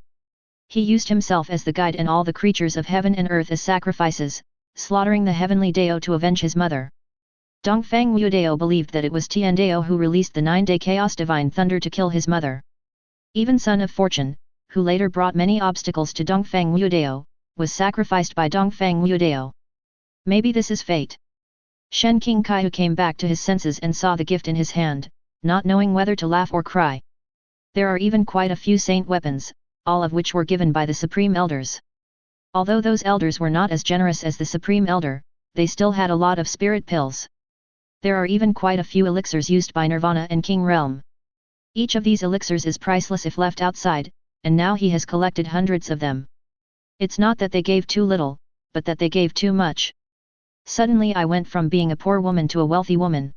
He used himself as the guide and all the creatures of heaven and earth as sacrifices, slaughtering the heavenly Dao to avenge his mother. Dongfang Wudao believed that it was Tian Dao who released the 9-day chaos divine thunder to kill his mother. Even Son of Fortune, who later brought many obstacles to Dongfang Wudao, was sacrificed by Dongfang Wudao. Maybe this is fate. Shen King Kaihu came back to his senses and saw the gift in his hand, not knowing whether to laugh or cry. There are even quite a few saint weapons, all of which were given by the Supreme Elders. Although those elders were not as generous as the Supreme Elder, they still had a lot of spirit pills. There are even quite a few elixirs used by Nirvana and King Realm. Each of these elixirs is priceless if left outside, and now he has collected hundreds of them. It's not that they gave too little, but that they gave too much. Suddenly I went from being a poor woman to a wealthy woman.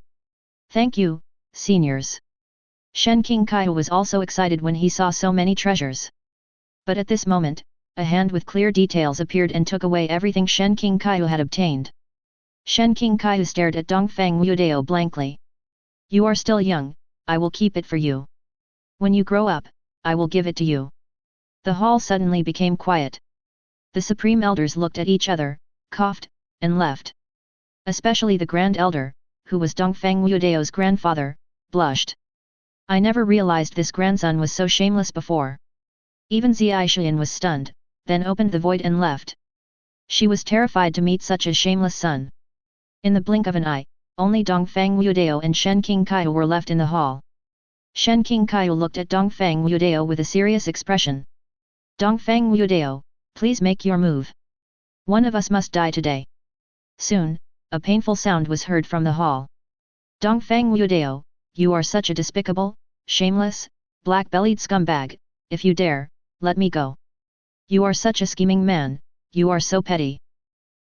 Thank you, seniors. Shen King Kaihu was also excited when he saw so many treasures. But at this moment, a hand with clear details appeared and took away everything Shen King Kaihu had obtained. Shen King Kaihu stared at Dongfang Wudao blankly. You are still young, I will keep it for you. When you grow up, I will give it to you. The hall suddenly became quiet. The Supreme Elders looked at each other, coughed, and left. Especially the Grand Elder, who was Dongfang Wudao's grandfather, blushed. I never realized this grandson was so shameless before. Even Ziaishian was stunned, then opened the void and left. She was terrified to meet such a shameless son. In the blink of an eye, only Dongfang Wudao and Shen King Kaiu were left in the hall. Shen King Kaiu looked at Dongfang Wudao with a serious expression. Dongfang Wudao, please make your move. One of us must die today. Soon, a painful sound was heard from the hall. Dongfang Wudao, you are such a despicable, shameless, black-bellied scumbag, if you dare, let me go. You are such a scheming man, you are so petty.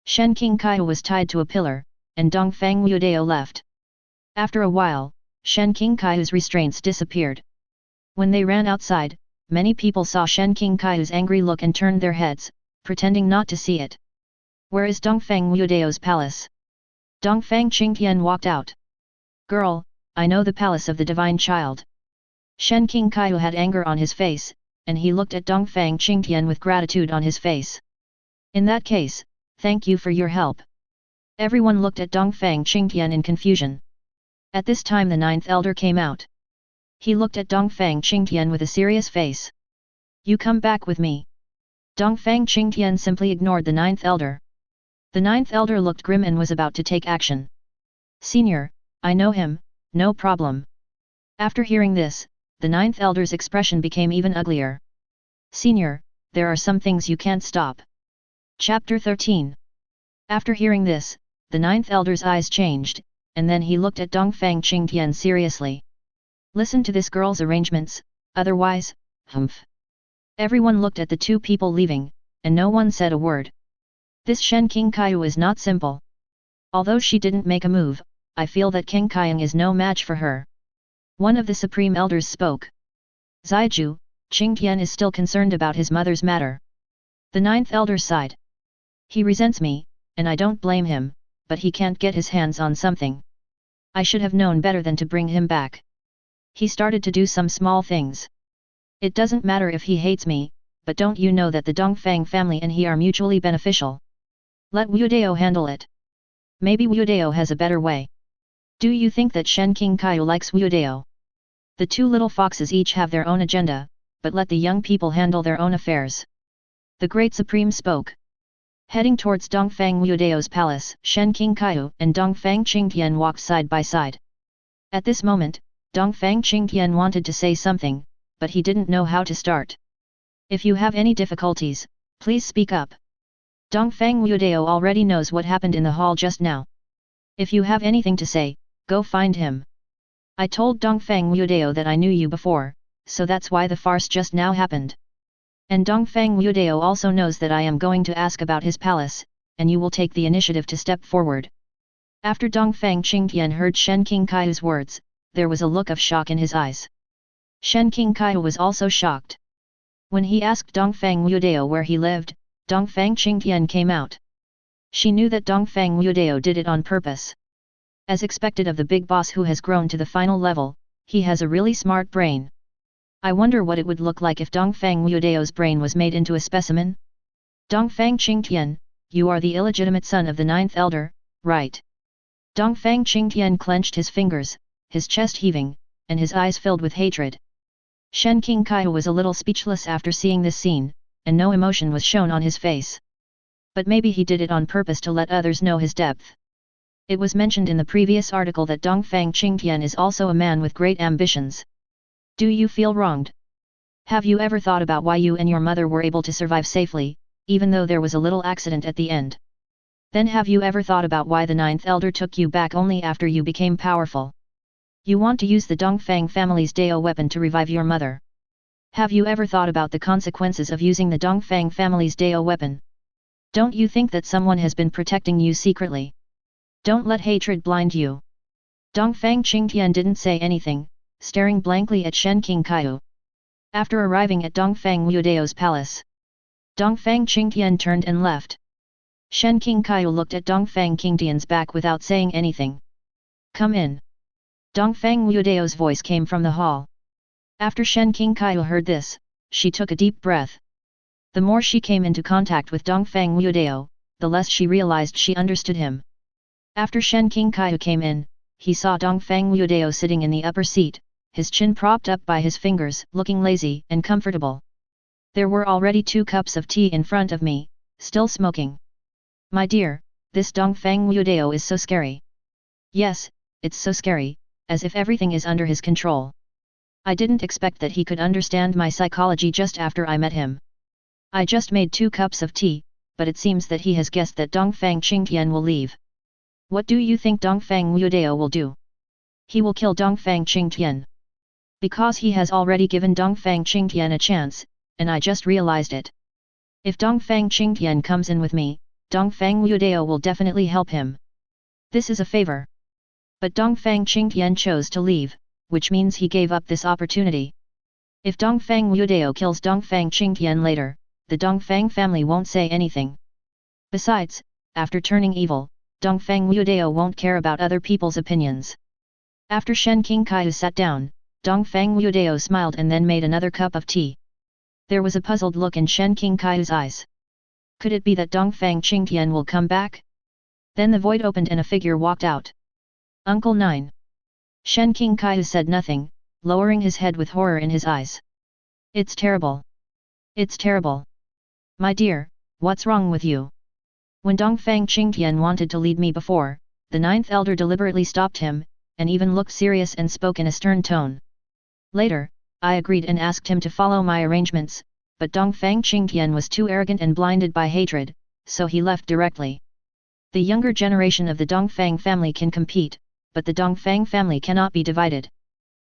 Shen King Kaiu was tied to a pillar, and Dongfang Wudao left. After a while, Shen King Kaiu's restraints disappeared. When they ran outside, many people saw Shen King Kaiu's angry look and turned their heads, pretending not to see it. Where is Dongfang Wudao's palace? Dongfang Qingtian walked out. Girl, I know the palace of the divine child. Shen King Kaiu had anger on his face, and he looked at Dongfang Qingtian with gratitude on his face. In that case, thank you for your help. Everyone looked at Dongfang Qingtian in confusion. At this time the ninth elder came out. He looked at Dongfang Qingtian with a serious face. You come back with me. Dongfang Qingtian simply ignored the ninth elder. The ninth elder looked grim and was about to take action. Senior, I know him, no problem. After hearing this, the ninth elder's expression became even uglier. Senior, there are some things you can't stop. Chapter 13. After hearing this, the ninth elder's eyes changed, and then he looked at Dongfang Qingtian seriously. Listen to this girl's arrangements, otherwise, humph. Everyone looked at the two people leaving, and no one said a word. This Shen King Kaiu is not simple. Although she didn't make a move, I feel that King Kaiang is no match for her. One of the supreme elders spoke. Zaiju, Qingtian is still concerned about his mother's matter. The ninth elder sighed. He resents me, and I don't blame him, but he can't get his hands on something. I should have known better than to bring him back. He started to do some small things. It doesn't matter if he hates me, but don't you know that the Dongfang family and he are mutually beneficial? Let Wudao handle it. Maybe Wudao has a better way. Do you think that Shen King Kaiu likes Wudao? The two little foxes each have their own agenda, but let the young people handle their own affairs. The Great Supreme spoke. Heading towards Dongfang Wudao's palace, Shen King Kaiu and Dongfang Qingtian walked side by side. At this moment, Dongfang Qingtian wanted to say something, but he didn't know how to start. If you have any difficulties, please speak up. Dongfang Wudao already knows what happened in the hall just now. If you have anything to say, go find him. I told Dongfang Wudao that I knew you before, so that's why the farce just now happened. And Dongfang Wudao also knows that I am going to ask about his palace, and you will take the initiative to step forward. After Dongfang Qingtian heard Shen King Kaiu's words, there was a look of shock in his eyes. Shen King Kaiu was also shocked. When he asked Dongfang Wudao where he lived, Dongfang Qingtian came out. She knew that Dongfang Wudao did it on purpose. As expected of the big boss who has grown to the final level, he has a really smart brain. I wonder what it would look like if Dongfang Wudao's brain was made into a specimen? Dongfang Qingtian, you are the illegitimate son of the ninth elder, right? Dongfang Qingtian clenched his fingers, his chest heaving, and his eyes filled with hatred. Shen King Kaiu was a little speechless after seeing this scene, and no emotion was shown on his face. But maybe he did it on purpose to let others know his depth. It was mentioned in the previous article that Dongfang Qingtian is also a man with great ambitions. Do you feel wronged? Have you ever thought about why you and your mother were able to survive safely, even though there was a little accident at the end? Then have you ever thought about why the ninth elder took you back only after you became powerful? You want to use the Dongfang family's Dao weapon to revive your mother. Have you ever thought about the consequences of using the Dongfang family's Dao weapon? Don't you think that someone has been protecting you secretly? Don't let hatred blind you. Dongfang Qingtian didn't say anything, staring blankly at Shen King Kaiu. After arriving at Dongfang Wudao's palace, Dongfang Qingtian turned and left. Shen King Kaiu looked at Dongfang Qingtian's back without saying anything. Come in. Dongfang Wudao's voice came from the hall. After Shen King Kaiu heard this, she took a deep breath. The more she came into contact with Dongfang Wudao, the less she realized she understood him. After Shen King Kaiu came in, he saw Dongfang Wudao sitting in the upper seat, his chin propped up by his fingers, looking lazy and comfortable. There were already 2 cups of tea in front of me, still smoking. My dear, this Dongfang Wudao is so scary. Yes, it's so scary, as if everything is under his control. I didn't expect that he could understand my psychology just after I met him. I just made 2 cups of tea, but it seems that he has guessed that Dongfang Qingtian will leave. What do you think Dongfang Wudao will do? He will kill Dongfang Qingtian. Because he has already given Dongfang Qingtian a chance, and I just realized it. If Dongfang Qingtian comes in with me, Dongfang Wudao will definitely help him. This is a favor. But Dongfang Qingtian chose to leave, which means he gave up this opportunity. If Dongfang Wudao kills Dongfang Qingtian later, the Dongfang family won't say anything. Besides, after turning evil, Dongfang Wudao won't care about other people's opinions. After Shen Qingkai sat down, Dongfang Wudao smiled and then made another cup of tea. There was a puzzled look in Shen Qingkai's eyes. Could it be that Dongfang Qingtian will come back? Then the void opened and a figure walked out. Uncle 9. Shen Qingkai said nothing, lowering his head with horror in his eyes. It's terrible. It's terrible. My dear, what's wrong with you? When Dongfang Qingtian wanted to lead me before, the 9th elder deliberately stopped him, and even looked serious and spoke in a stern tone. Later, I agreed and asked him to follow my arrangements, but Dongfang Qingtian was too arrogant and blinded by hatred, so he left directly. The younger generation of the Dongfang family can compete, but the Dongfang family cannot be divided.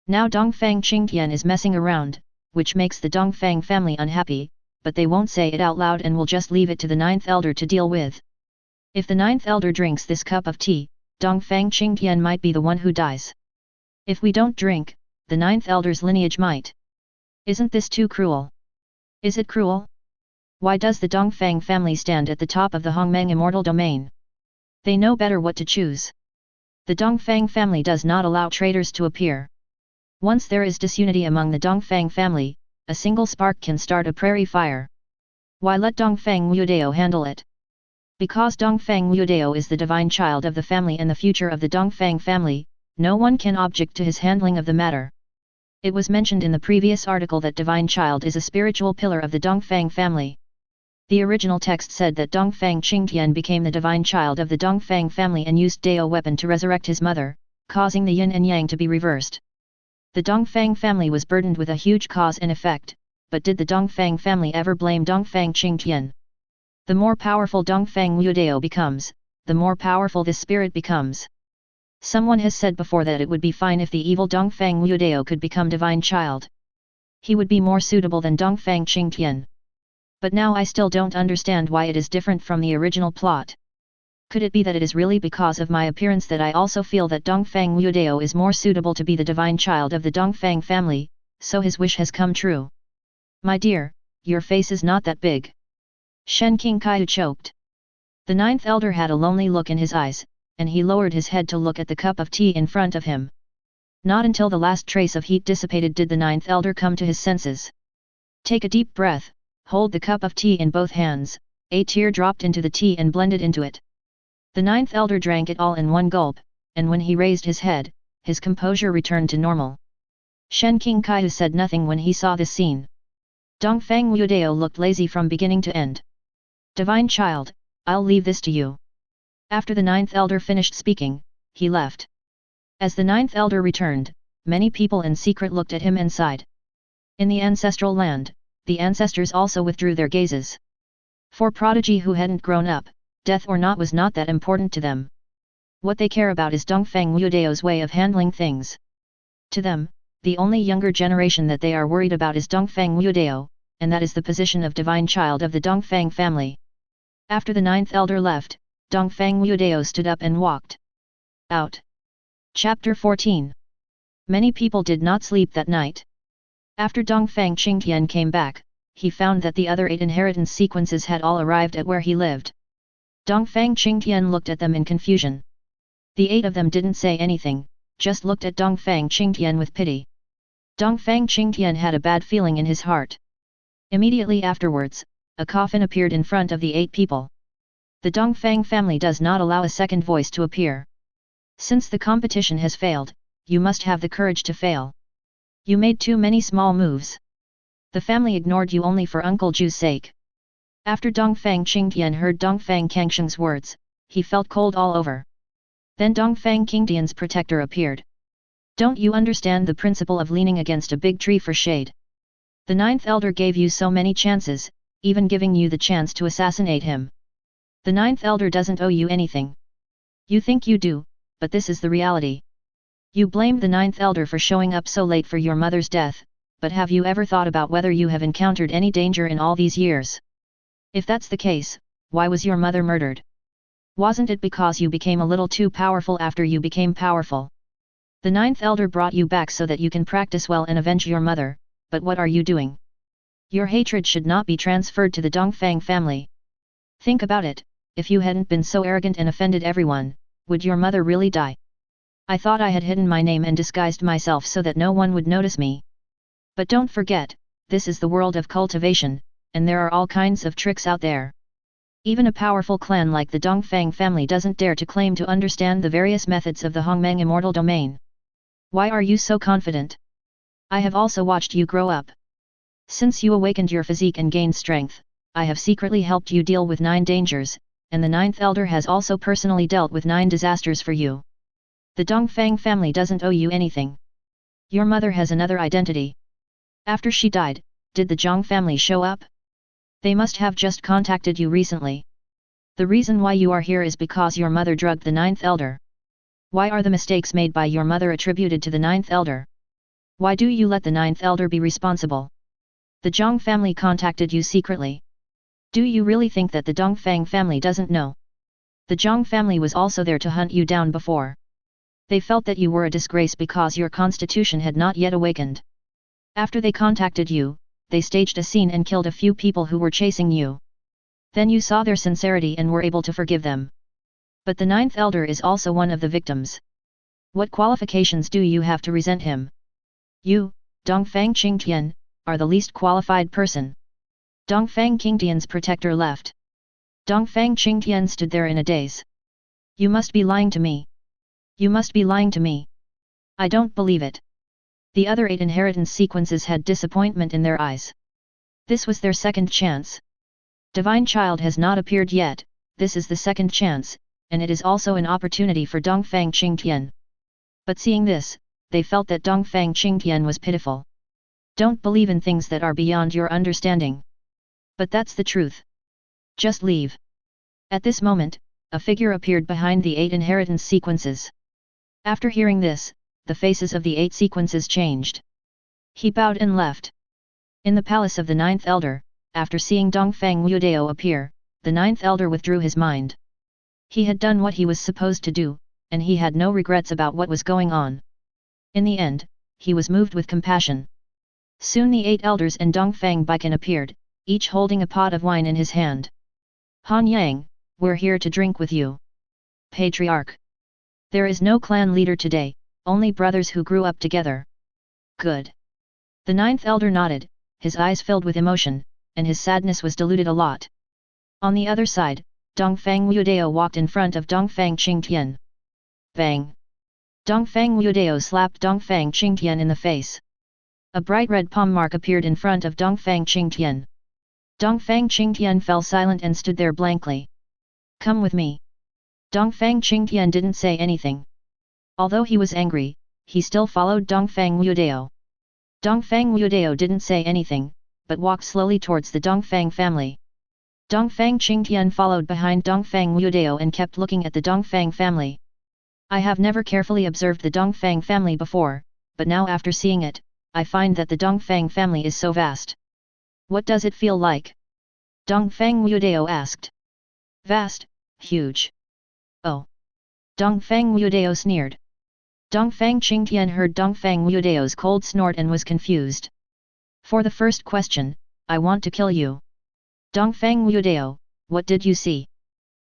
Now Dongfang Qingtian is messing around, which makes the Dongfang family unhappy, but they won't say it out loud and will just leave it to the 9th elder to deal with. If the 9th elder drinks this cup of tea, Dongfang Qingtian might be the one who dies. If we don't drink, the 9th elder's lineage might. Isn't this too cruel? Is it cruel? Why does the Dongfang family stand at the top of the Hongmeng immortal domain? They know better what to choose. The Dongfang family does not allow traitors to appear. Once there is disunity among the Dongfang family, a single spark can start a prairie fire. Why let Dongfang Wudao handle it? Because Dongfang Wudao is the divine child of the family and the future of the Dongfang family, no one can object to his handling of the matter. It was mentioned in the previous article that divine child is a spiritual pillar of the Dongfang family. The original text said that Dongfang Qingtian became the divine child of the Dongfang family and used Dao weapon to resurrect his mother, causing the yin and yang to be reversed. The Dongfang family was burdened with a huge cause and effect, but did the Dongfang family ever blame Dongfang Qingtian? The more powerful Dongfang Wudao becomes, the more powerful this spirit becomes. Someone has said before that it would be fine if the evil Dongfang Wudao could become divine child. He would be more suitable than Dongfang Qingtian. But now I still don't understand why it is different from the original plot. Could it be that it is really because of my appearance that I also feel that Dongfang Wudao is more suitable to be the divine child of the Dongfang family, so his wish has come true? My dear, your face is not that big. Shen Qingkai choked. The 9th elder had a lonely look in his eyes, and he lowered his head to look at the cup of tea in front of him. Not until the last trace of heat dissipated did the 9th elder come to his senses. Take a deep breath, hold the cup of tea in both hands, a tear dropped into the tea and blended into it. The 9th elder drank it all in one gulp, and when he raised his head, his composure returned to normal. Shen Qingkai said nothing when he saw this scene. Dongfang Wudao looked lazy from beginning to end. Divine child, I'll leave this to you. After the 9th elder finished speaking, he left. As the 9th elder returned, many people in secret looked at him and sighed. In the ancestral land, the ancestors also withdrew their gazes. For prodigy who hadn't grown up, death or not was not that important to them. What they care about is Dongfang Wudao's way of handling things. To them, the only younger generation that they are worried about is Dongfang Wudao, and that is the position of divine child of the Dongfang family. After the 9th elder left, Dongfang Wudao stood up and walked out. Chapter 14. Many people did not sleep that night. After Dongfang Qingtian came back, he found that the other 8 inheritance sequences had all arrived at where he lived. Dongfang Qingtian looked at them in confusion. The 8 of them didn't say anything, just looked at Dongfang Qingtian with pity. Dongfang Qingtian had a bad feeling in his heart. Immediately afterwards, a coffin appeared in front of the 8 people. The Dongfang family does not allow a second voice to appear. Since the competition has failed, you must have the courage to fail. You made too many small moves. The family ignored you only for Uncle Ju's sake. After Dongfang Qingtian heard Dongfang Kangsheng's words, he felt cold all over. Then Dongfang Qingdian's protector appeared. Don't you understand the principle of leaning against a big tree for shade? The ninth elder gave you so many chances, even giving you the chance to assassinate him. The ninth elder doesn't owe you anything. You think you do, but this is the reality. You blame the ninth elder for showing up so late for your mother's death, but have you ever thought about whether you have encountered any danger in all these years? If that's the case, why was your mother murdered? Wasn't it because you became a little too powerful after you became powerful? The ninth elder brought you back so that you can practice well and avenge your mother, but what are you doing? Your hatred should not be transferred to the Dongfang family. Think about it, if you hadn't been so arrogant and offended everyone, would your mother really die? I thought I had hidden my name and disguised myself so that no one would notice me. But don't forget, this is the world of cultivation, and there are all kinds of tricks out there. Even a powerful clan like the Dongfang family doesn't dare to claim to understand the various methods of the Hongmeng immortal domain. Why are you so confident? I have also watched you grow up. Since you awakened your physique and gained strength, I have secretly helped you deal with 9 dangers, and the ninth elder has also personally dealt with 9 disasters for you. The Dongfang family doesn't owe you anything. Your mother has another identity. After she died, did the Zhang family show up? They must have just contacted you recently. The reason why you are here is because your mother drugged the ninth elder. Why are the mistakes made by your mother attributed to the ninth elder? Why do you let the ninth elder be responsible? The Zhang family contacted you secretly. Do you really think that the Dongfang family doesn't know? The Zhang family was also there to hunt you down before. They felt that you were a disgrace because your constitution had not yet awakened. After they contacted you, they staged a scene and killed a few people who were chasing you. Then you saw their sincerity and were able to forgive them. But the ninth elder is also one of the victims. What qualifications do you have to resent him? You, Dongfang Qingdian, are the least qualified person. Dongfang Qingdian's protector left. Dongfang Qingdian stood there in a daze. You must be lying to me. You must be lying to me. I don't believe it. The other 8 inheritance sequences had disappointment in their eyes. This was their second chance. Divine Child has not appeared yet, this is the second chance, and it is also an opportunity for Dongfang Qingdian. But seeing this, they felt that Dongfang Qingdian was pitiful. Don't believe in things that are beyond your understanding. But that's the truth. Just leave. At this moment, a figure appeared behind the 8 inheritance sequences. After hearing this, the faces of the 8 sequences changed. He bowed and left. In the palace of the ninth elder, after seeing Dongfang Wudao appear, the ninth elder withdrew his mind. He had done what he was supposed to do, and he had no regrets about what was going on. In the end, he was moved with compassion. Soon the 8 elders and Dongfang Baikan appeared, each holding a pot of wine in his hand. Han Yang, we're here to drink with you. Patriarch. There is no clan leader today, only brothers who grew up together. Good. The ninth elder nodded, his eyes filled with emotion, and his sadness was diluted a lot. On the other side, Dongfang Wudao walked in front of Dongfang Qingdian. Bang! Dongfang Wudao slapped Dongfang Qingdian in the face. A bright red palm mark appeared in front of Dongfang Qingdian. Dongfang Qingdian fell silent and stood there blankly. Come with me. Dongfang Qingdian didn't say anything. Although he was angry, he still followed Dongfang Wudao. Dongfang Wudao didn't say anything, but walked slowly towards the Dongfang family. Dongfang Qingdian followed behind Dongfang Wudao and kept looking at the Dongfang family. I have never carefully observed the Dongfang family before, but now after seeing it, I find that the Dongfang family is so vast. What does it feel like? Dongfang Wudao asked. Vast, huge. Oh. Dongfang Wudao sneered. Dongfang Qingdian heard Dongfang Wudao's cold snort and was confused. For the first question, I want to kill you. Dongfang Wudao, what did you see?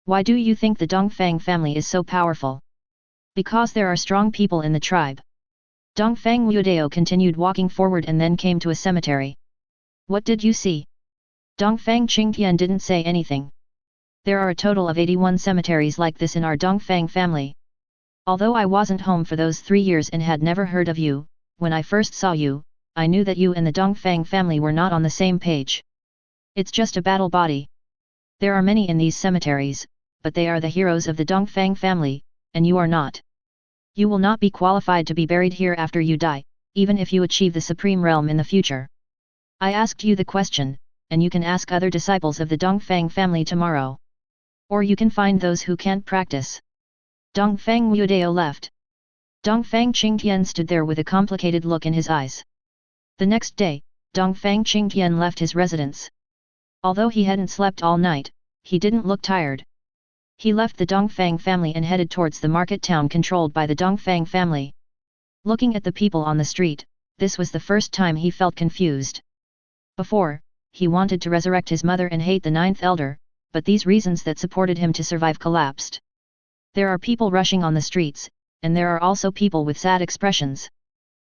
Why do you think the Dongfang family is so powerful? Because there are strong people in the tribe. Dongfang Wudao continued walking forward and then came to a cemetery. What did you see? Dongfang Qingdian didn't say anything. There are a total of 81 cemeteries like this in our Dongfang family. Although I wasn't home for those 3 years and had never heard of you, when I first saw you, I knew that you and the Dongfang family were not on the same page. It's just a battle body. There are many in these cemeteries, but they are the heroes of the Dongfang family, and you are not. You will not be qualified to be buried here after you die, even if you achieve the Supreme Realm in the future. I asked you the question, and you can ask other disciples of the Dongfang family tomorrow. Or you can find those who can't practice. Dongfang Wudao left. Dongfang Qingtian stood there with a complicated look in his eyes. The next day, Dongfang Qingtian left his residence. Although he hadn't slept all night, he didn't look tired. He left the Dongfang family and headed towards the market town controlled by the Dongfang family. Looking at the people on the street, this was the first time he felt confused. Before, he wanted to resurrect his mother and hate the ninth elder, but these reasons that supported him to survive collapsed. There are people rushing on the streets, and there are also people with sad expressions.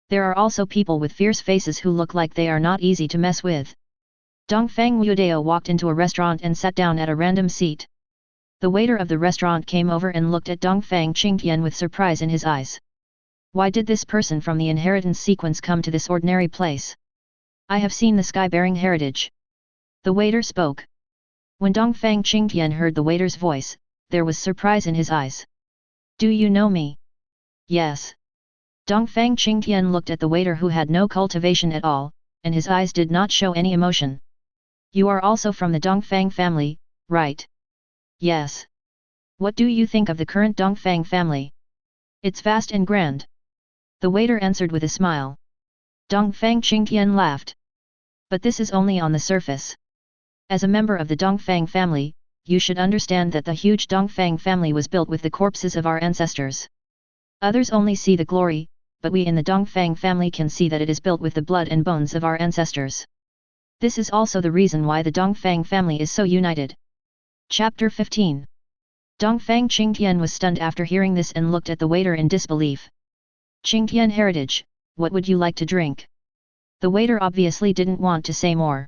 There are also people with fierce faces who look like they are not easy to mess with. Dongfang Wudao walked into a restaurant and sat down at a random seat. The waiter of the restaurant came over and looked at Dongfang Qingtian with surprise in his eyes. Why did this person from the inheritance sequence come to this ordinary place? I have seen the sky-bearing heritage. The waiter spoke. When Dongfang Qingtian heard the waiter's voice, there was surprise in his eyes. Do you know me? Yes. Dongfang Qingtian looked at the waiter who had no cultivation at all, and his eyes did not show any emotion. You are also from the Dongfang family, right? Yes. What do you think of the current Dongfang family? It's vast and grand. The waiter answered with a smile. Dongfang Qingtian laughed. But this is only on the surface. As a member of the Dongfang family, you should understand that the huge Dongfang family was built with the corpses of our ancestors. Others only see the glory, but we in the Dongfang family can see that it is built with the blood and bones of our ancestors. This is also the reason why the Dongfang family is so united. Chapter 15. Dongfang Qingtian was stunned after hearing this and looked at the waiter in disbelief. Qingtian heritage, what would you like to drink? The waiter obviously didn't want to say more.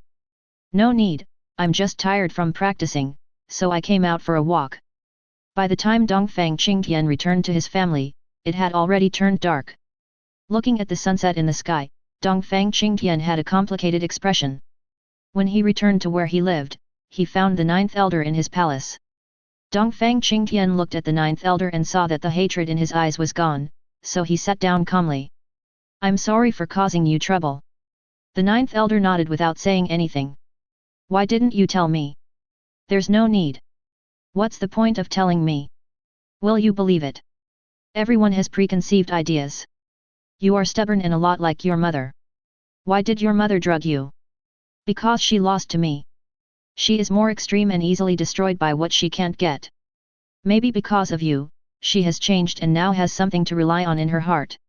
No need, I'm just tired from practicing, so I came out for a walk. By the time Dongfang Qingtian returned to his family, it had already turned dark. Looking at the sunset in the sky, Dongfang Qingtian had a complicated expression. When he returned to where he lived, he found the ninth elder in his palace. Dongfang Qingtian looked at the ninth elder and saw that the hatred in his eyes was gone, so he sat down calmly. I'm sorry for causing you trouble. The ninth elder nodded without saying anything. Why didn't you tell me? There's no need. What's the point of telling me? Will you believe it? Everyone has preconceived ideas. You are stubborn and a lot like your mother. Why did your mother drug you? Because she lost to me. She is more extreme and easily destroyed by what she can't get. Maybe because of you, she has changed and now has something to rely on in her heart.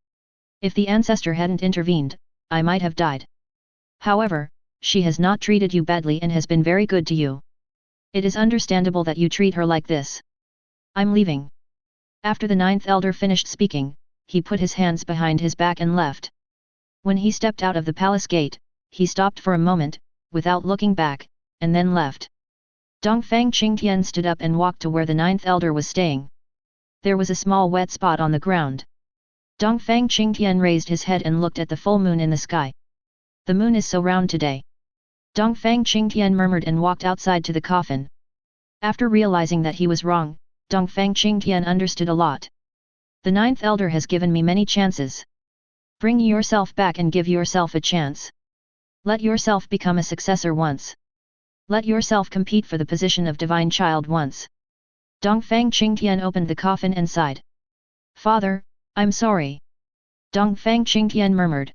If the ancestor hadn't intervened, I might have died. However, she has not treated you badly and has been very good to you. It is understandable that you treat her like this. I'm leaving. After the ninth elder finished speaking, he put his hands behind his back and left. When he stepped out of the palace gate, he stopped for a moment, without looking back, and then left. Dongfang Qingtian stood up and walked to where the ninth elder was staying. There was a small wet spot on the ground. Dongfang Qingtian raised his head and looked at the full moon in the sky. The moon is so round today. Dongfang Qingtian murmured and walked outside to the coffin. After realizing that he was wrong, Dongfang Qingtian understood a lot. The ninth elder has given me many chances. Bring yourself back and give yourself a chance. Let yourself become a successor once. Let yourself compete for the position of divine child once. Dongfang Qingtian opened the coffin and sighed. Father, I'm sorry. Dongfang Qingtian murmured.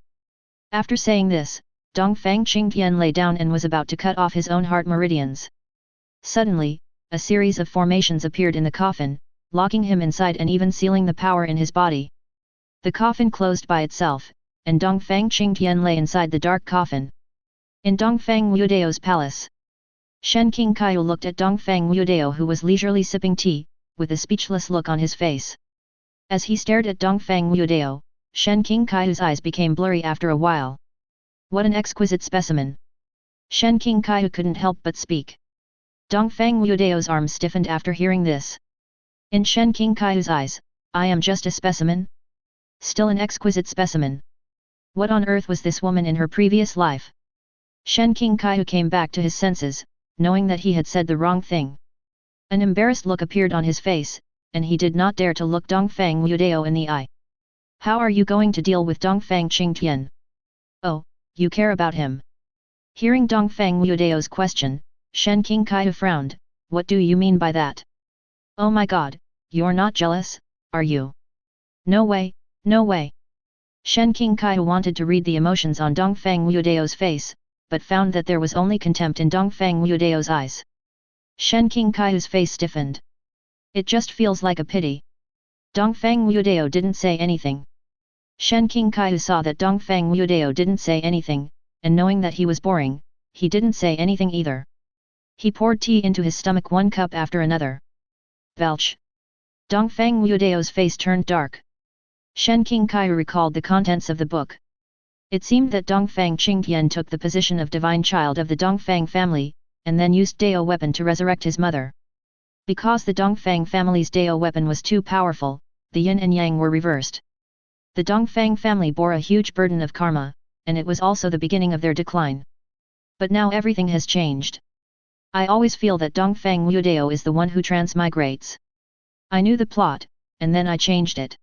After saying this, Dongfang Qingtian lay down and was about to cut off his own heart meridians. Suddenly, a series of formations appeared in the coffin, locking him inside and even sealing the power in his body. The coffin closed by itself, and Dongfang Qingtian lay inside the dark coffin. In Dongfang Wudao's palace, Shen King Kaiu looked at Dongfang Wudao who was leisurely sipping tea, with a speechless look on his face. As he stared at Dongfang Wudao, Shen King Kaiu's eyes became blurry after a while. What an exquisite specimen! Shen King Kaiu couldn't help but speak. Dongfang Wudao's arms stiffened after hearing this. In Shen King Kaiu's eyes, I am just a specimen? Still an exquisite specimen. What on earth was this woman in her previous life? Shen King Kaiu came back to his senses, knowing that he had said the wrong thing. An embarrassed look appeared on his face, and he did not dare to look Dongfang Wudao in the eye. How are you going to deal with Dongfang Qingtian? Oh, you care about him. Hearing Dongfang Wudao's question, Shen Qingkai frowned. What do you mean by that? Oh my god, you're not jealous, are you? No way, no way. Shen Qingkai wanted to read the emotions on Dongfang Wudao's face, but found that there was only contempt in Dongfang Wudao's eyes. Shen Qingkai's face stiffened. It just feels like a pity. Dongfang Wudao didn't say anything. Shen Qingkai saw that Dongfang Wudao didn't say anything, and knowing that he was boring, he didn't say anything either. He poured tea into his stomach one cup after another. Belch. Dongfang Wudao's face turned dark. Shen Qingkai recalled the contents of the book. It seemed that Dongfang Qingtian took the position of divine child of the Dongfang family, and then used Dao weapon to resurrect his mother. Because the Dongfang family's Dao weapon was too powerful, the yin and yang were reversed. The Dongfang family bore a huge burden of karma, and it was also the beginning of their decline. But now everything has changed. I always feel that Dongfang Wudao is the one who transmigrates. I knew the plot, and then I changed it.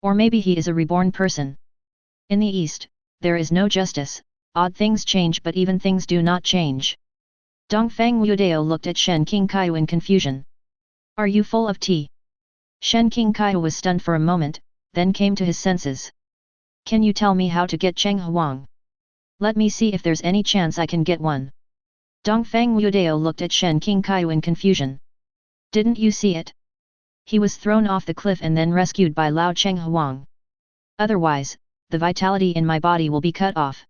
Or maybe he is a reborn person. In the East, there is no justice, odd things change but even things do not change. Dongfang Wudao looked at Shen Qingkai in confusion. Are you full of tea? Shen Qingkai was stunned for a moment, then came to his senses. Can you tell me how to get Cheng Huang? Let me see if there's any chance I can get one. Dongfang Wudao looked at Shen Qingkai in confusion. Didn't you see it? He was thrown off the cliff and then rescued by Lao Cheng Huang. Otherwise, the vitality in my body will be cut off.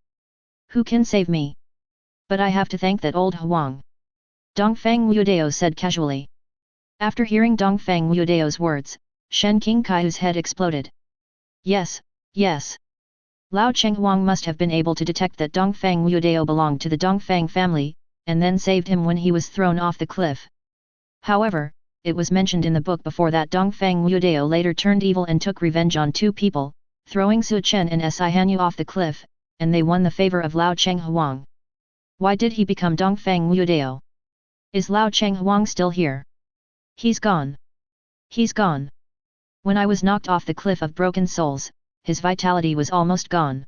Who can save me? But I have to thank that old Huang. Dongfang Wudao said casually. After hearing Dongfang Wudao's words, Shen Qingkai's head exploded. Yes, yes. Lao Cheng Huang must have been able to detect that Dongfang Wudao belonged to the Dongfang family, and then saved him when he was thrown off the cliff. However, it was mentioned in the book before that Dongfang Wudao later turned evil and took revenge on two people, throwing Su Chen and Si Hanyu off the cliff, and they won the favor of Lao Cheng Huang. Why did he become Dongfang Wudao? Is Lao Cheng Huang still here? He's gone. He's gone. When I was knocked off the cliff of broken souls, his vitality was almost gone.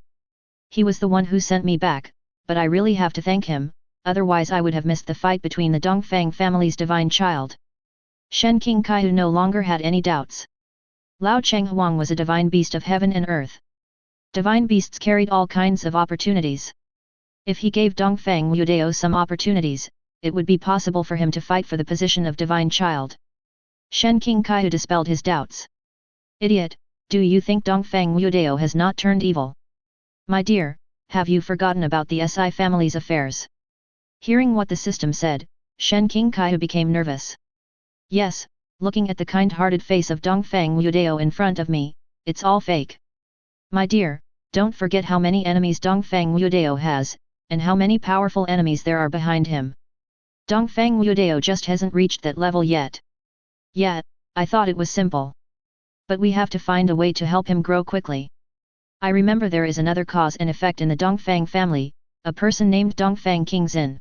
He was the one who sent me back, but I really have to thank him, otherwise I would have missed the fight between the Dongfang family's divine child. Shen Qingkai no longer had any doubts. Lao Cheng Huang was a divine beast of heaven and earth. Divine beasts carried all kinds of opportunities. If he gave Dongfang Wudao some opportunities, it would be possible for him to fight for the position of divine child. Shen Qingkai dispelled his doubts. Idiot, do you think Dongfang Wudao has not turned evil? My dear, have you forgotten about the Si family's affairs? Hearing what the system said, Shen Qingkai became nervous. Yes, looking at the kind-hearted face of Dongfang Wudao in front of me, it's all fake. My dear, don't forget how many enemies Dongfang Wudao has, and how many powerful enemies there are behind him. Dongfang Wudao just hasn't reached that level yet. Yeah, I thought it was simple. But we have to find a way to help him grow quickly. I remember there is another cause and effect in the Dongfang family, a person named Dongfang Qingzin.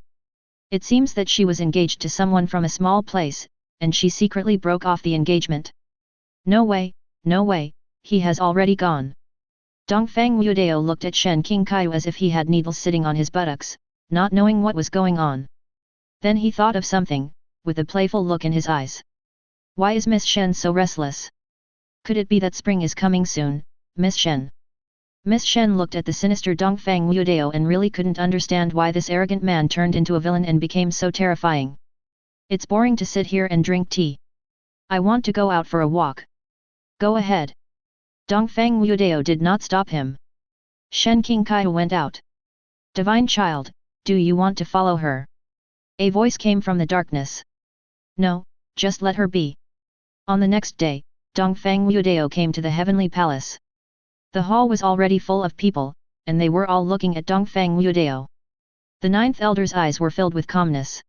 It seems that she was engaged to someone from a small place, and she secretly broke off the engagement. No way, he has already gone. Dongfang Wudao looked at Shen Qingkai as if he had needles sitting on his buttocks, not knowing what was going on. Then he thought of something, with a playful look in his eyes. Why is Miss Shen so restless? Could it be that spring is coming soon, Miss Shen? Miss Shen looked at the sinister Dongfang Wudao and really couldn't understand why this arrogant man turned into a villain and became so terrifying. It's boring to sit here and drink tea. I want to go out for a walk. Go ahead. Dongfang Wudao did not stop him. Shen Qingkai went out. Divine child, do you want to follow her? A voice came from the darkness. No, just let her be. On the next day, Dongfang Wudao came to the heavenly palace. The hall was already full of people, and they were all looking at Dongfang Wudao. The ninth elder's eyes were filled with calmness.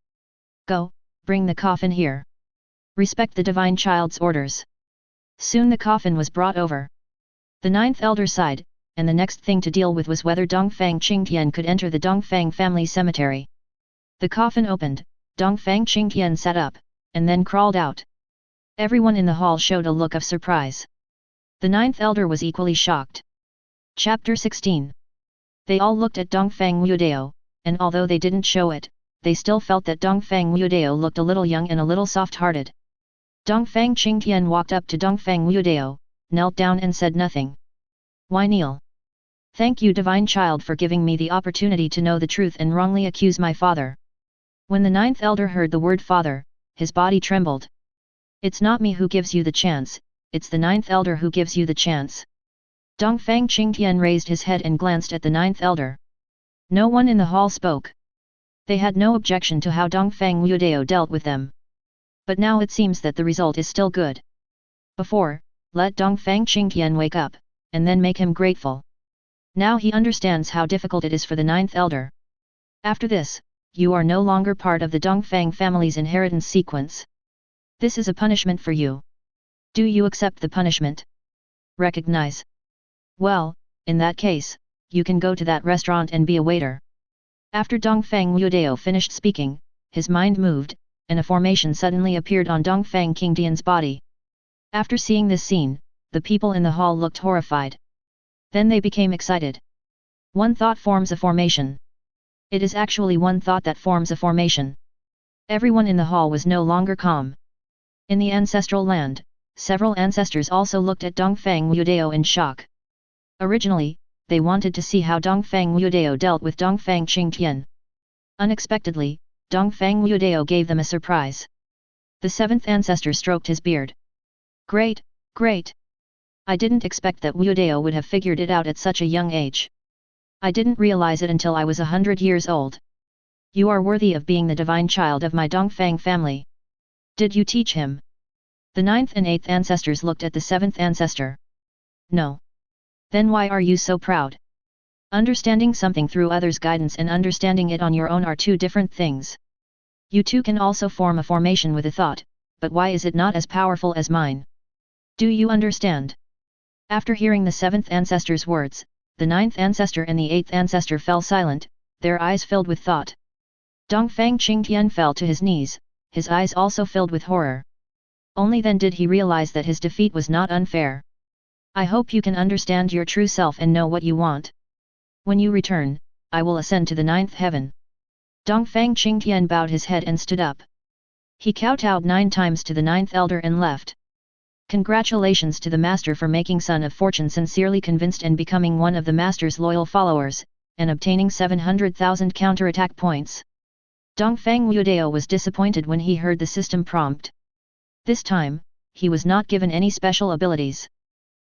Go, bring the coffin here. Respect the divine child's orders. Soon the coffin was brought over. The ninth elder sighed, and the next thing to deal with was whether Dongfang Qingtian could enter the Dongfang family cemetery. The coffin opened, Dongfang Qingtian sat up, and then crawled out. Everyone in the hall showed a look of surprise. The ninth elder was equally shocked. Chapter 16. They all looked at Dongfang Wudao, and although they didn't show it, they still felt that Dongfang Wudao looked a little young and a little soft-hearted. Dongfang Qingtian walked up to Dongfang Wudao, knelt down and said nothing. Why kneel? Thank you, divine child, for giving me the opportunity to know the truth and wrongly accuse my father. When the ninth elder heard the word father, his body trembled. It's not me who gives you the chance, it's the ninth elder who gives you the chance. Dongfang Qingtian raised his head and glanced at the ninth elder. No one in the hall spoke. They had no objection to how Dongfang Wudao dealt with them. But now it seems that the result is still good. Before, let Dongfang Qingtian wake up, and then make him grateful. Now he understands how difficult it is for the ninth elder. After this, you are no longer part of the Dongfang family's inheritance sequence. This is a punishment for you. Do you accept the punishment? Recognize. Well, in that case, you can go to that restaurant and be a waiter. After Dongfang Wudao finished speaking, his mind moved, and a formation suddenly appeared on Dongfang Qingtian's body. After seeing this scene, the people in the hall looked horrified. Then they became excited. One thought forms a formation. It is actually one thought that forms a formation. Everyone in the hall was no longer calm. In the ancestral land, several ancestors also looked at Dongfang Wudao in shock. Originally, they wanted to see how Dongfang Wudao dealt with Dongfang Qingtian. Unexpectedly, Dongfang Wudao gave them a surprise. The seventh ancestor stroked his beard. Great, great! I didn't expect that Wudao would have figured it out at such a young age. I didn't realize it until I was 100 years old. You are worthy of being the divine child of my Dongfang family. Did you teach him? The ninth and eighth ancestors looked at the seventh ancestor. No. Then why are you so proud? Understanding something through others' guidance and understanding it on your own are two different things. You too can also form a formation with a thought, but why is it not as powerful as mine? Do you understand? After hearing the seventh ancestor's words, the ninth ancestor and the eighth ancestor fell silent, their eyes filled with thought. Dongfang Qingtian fell to his knees, his eyes also filled with horror. Only then did he realize that his defeat was not unfair. I hope you can understand your true self and know what you want. When you return, I will ascend to the ninth heaven. Dongfang Qingtian bowed his head and stood up. He kowtowed 9 times to the ninth elder and left. Congratulations to the master for making Son of Fortune sincerely convinced and becoming one of the master's loyal followers, and obtaining 700,000 counterattack points. Dongfang Wudao was disappointed when he heard the system prompt. This time, he was not given any special abilities.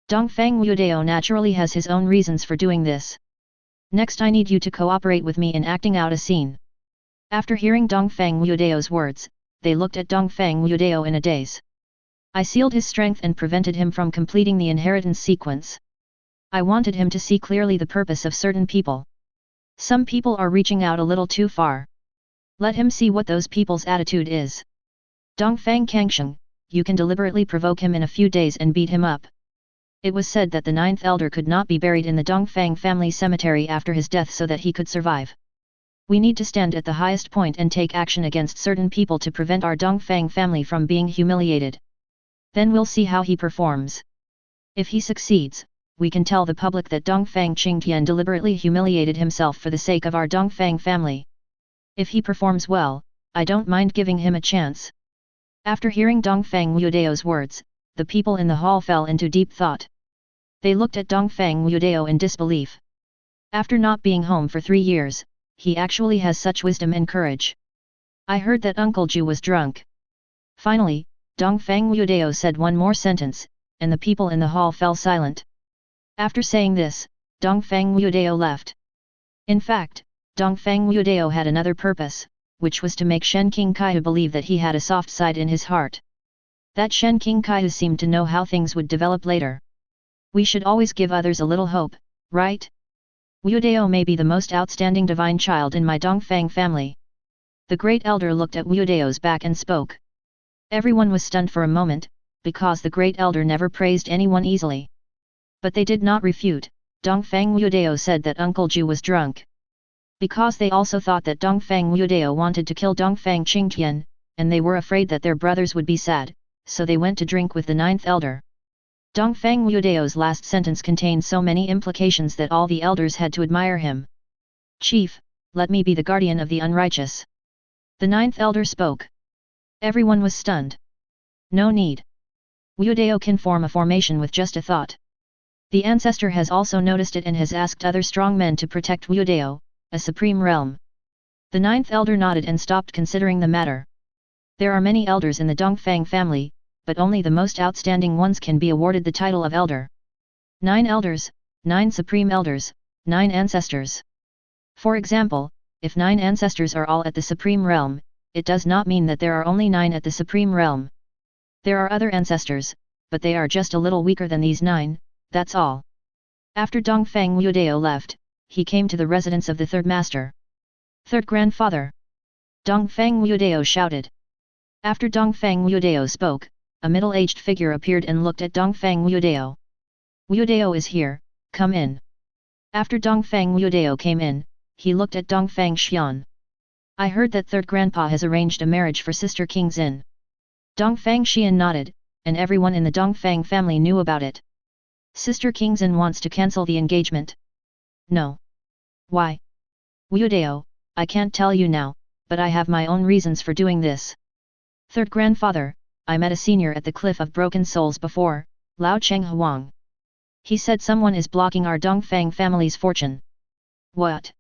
Dongfang Wudao naturally has his own reasons for doing this. Next, I need you to cooperate with me in acting out a scene. After hearing Dongfang Wudao's words, they looked at Dongfang Wudao in a daze. I sealed his strength and prevented him from completing the inheritance sequence. I wanted him to see clearly the purpose of certain people. Some people are reaching out a little too far. Let him see what those people's attitude is. Dongfang Kangsheng, you can deliberately provoke him in a few days and beat him up. It was said that the ninth elder could not be buried in the Dongfang family cemetery after his death so that he could survive. We need to stand at the highest point and take action against certain people to prevent our Dongfang family from being humiliated. Then we'll see how he performs. If he succeeds, we can tell the public that Dongfang Qingtian deliberately humiliated himself for the sake of our Dongfang family. If he performs well, I don't mind giving him a chance. After hearing Dongfang Wudao's words, the people in the hall fell into deep thought. They looked at Dongfang Wudao in disbelief. After not being home for 3 years, he actually has such wisdom and courage. I heard that Uncle Ju was drunk. Finally, Dongfang Wudao said one more sentence, and the people in the hall fell silent. After saying this, Dongfang Wudao left. In fact, Dongfang Wudao had another purpose, which was to make Shen King Kaihu believe that he had a soft side in his heart. That Shen King Kaihu seemed to know how things would develop later. We should always give others a little hope, right? Wudao may be the most outstanding divine child in my Dongfang family. The great elder looked at Wudao's back and spoke. Everyone was stunned for a moment, because the great elder never praised anyone easily. But they did not refute. Dongfang Wudao said that Uncle Ju was drunk. Because they also thought that Dongfang Wudao wanted to kill Dongfang Qingtian, and they were afraid that their brothers would be sad, so they went to drink with the ninth elder. Dongfang Wudao's last sentence contained so many implications that all the elders had to admire him. Chief, let me be the guardian of the unrighteous. The ninth elder spoke. Everyone was stunned. No need. Wudao can form a formation with just a thought. The ancestor has also noticed it and has asked other strong men to protect Wudao, a supreme realm. The ninth elder nodded and stopped considering the matter. There are many elders in the Dongfang family, but only the most outstanding ones can be awarded the title of elder. 9 elders, 9 supreme elders, 9 ancestors. For example, if 9 ancestors are all at the supreme realm, it does not mean that there are only 9 at the supreme realm. There are other ancestors, but they are just a little weaker than these 9, that's all. After Dongfang Wudao left, he came to the residence of the third master. Third grandfather! Dongfang Wudao shouted. After Dongfang Wudao spoke, a middle-aged figure appeared and looked at Dongfang Wudao. Wudao is here, come in. After Dongfang Wudao came in, he looked at Dongfang Xian. I heard that third grandpa has arranged a marriage for sister King Xin. Dongfang Xian nodded, and everyone in the Dongfang family knew about it. Sister King Xin wants to cancel the engagement. No. Why? Wudao, I can't tell you now, but I have my own reasons for doing this. Third grandfather, I met a senior at the Cliff of Broken Souls before, Lao Cheng Huang. He said someone is blocking our Dongfang family's fortune. What?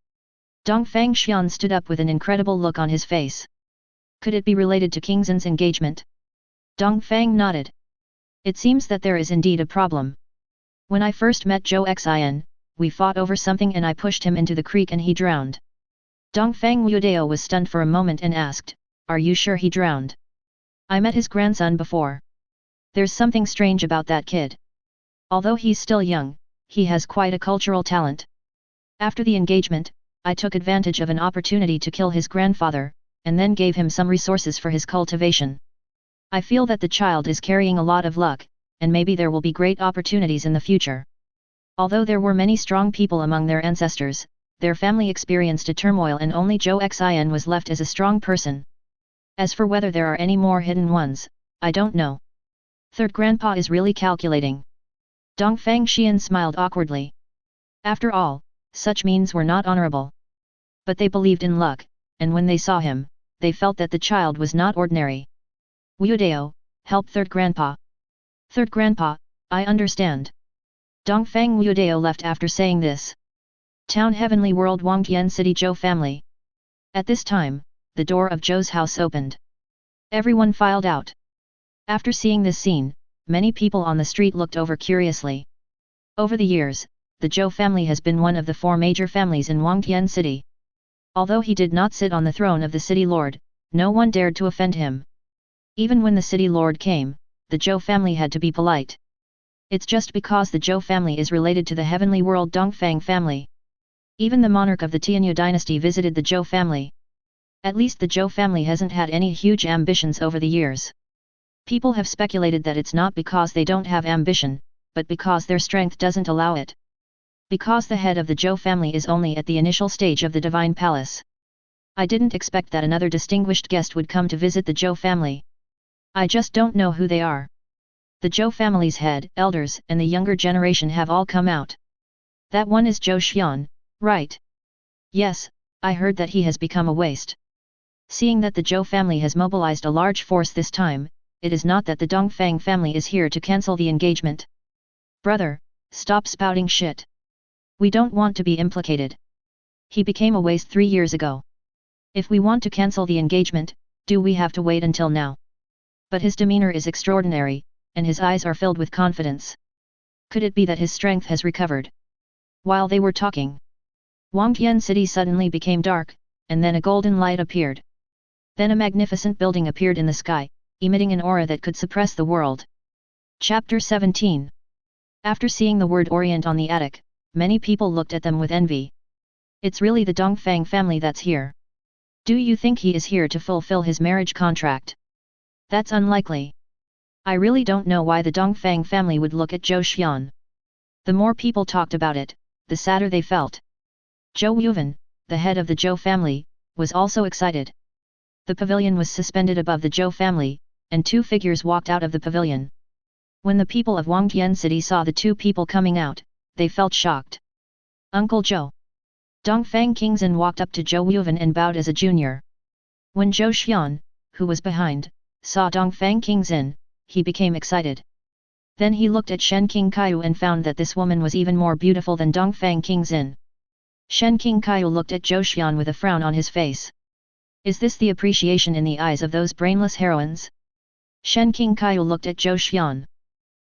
Dongfang Xian stood up with an incredible look on his face. Could it be related to King Xin's engagement? Dongfang nodded. It seems that there is indeed a problem. When I first met Zhou Xin, we fought over something and I pushed him into the creek and he drowned. Dongfang Wudao was stunned for a moment and asked, are you sure he drowned? I met his grandson before. There's something strange about that kid. Although he's still young, he has quite a cultural talent. After the engagement, I took advantage of an opportunity to kill his grandfather, and then gave him some resources for his cultivation. I feel that the child is carrying a lot of luck, and maybe there will be great opportunities in the future. Although there were many strong people among their ancestors, their family experienced a turmoil and only Zhou Xin was left as a strong person. As for whether there are any more hidden ones, I don't know. Third grandpa is really calculating. Dongfang Xian smiled awkwardly. After all, such means were not honorable. But they believed in luck, and when they saw him, they felt that the child was not ordinary. Wudao, help third grandpa. Third grandpa, I understand. Dongfang Wudao left after saying this. Town Heavenly World Wangtian City Zhou family. At this time, the door of Zhou's house opened. Everyone filed out. After seeing this scene, many people on the street looked over curiously. Over the years, the Zhou family has been one of the 4 major families in Wangtian City. Although he did not sit on the throne of the city lord, no one dared to offend him. Even when the city lord came, the Zhou family had to be polite. It's just because the Zhou family is related to the heavenly world Dongfang family. Even the monarch of the Tianyu dynasty visited the Zhou family. At least the Zhou family hasn't had any huge ambitions over the years. People have speculated that it's not because they don't have ambition, but because their strength doesn't allow it. Because the head of the Zhou family is only at the initial stage of the Divine Palace. I didn't expect that another distinguished guest would come to visit the Zhou family. I just don't know who they are. The Zhou family's head, elders, and the younger generation have all come out. That one is Zhou Xian, right? Yes, I heard that he has become a waste. Seeing that the Zhou family has mobilized a large force this time, it is not that the Dongfang family is here to cancel the engagement. Brother, stop spouting shit. We don't want to be implicated. He became a waste 3 years ago. If we want to cancel the engagement, do we have to wait until now? But his demeanor is extraordinary, and his eyes are filled with confidence. Could it be that his strength has recovered? While they were talking, Wangtian City suddenly became dark, and then a golden light appeared. Then a magnificent building appeared in the sky, emitting an aura that could suppress the world. Chapter 17. After seeing the word Orient on the attic, many people looked at them with envy. It's really the Dongfang family that's here. Do you think he is here to fulfill his marriage contract? That's unlikely. I really don't know why the Dongfang family would look at Zhou Xian. The more people talked about it, the sadder they felt. Zhou Yuvan, the head of the Zhou family, was also excited. The pavilion was suspended above the Zhou family, and two figures walked out of the pavilion. When the people of Wangtian City saw the two people coming out, they felt shocked. Uncle Zhou. Dongfang Qingzhen walked up to Zhou Yuvan and bowed as a junior. When Zhou Xian, who was behind, saw Dongfang Qingzhen, he became excited. Then he looked at Shen Qingqiu and found that this woman was even more beautiful than Dongfang Qingzhen. Shen Qingqiu looked at Zhou Xian with a frown on his face. Is this the appreciation in the eyes of those brainless heroines? Shen Qingqiu looked at Zhou Xian.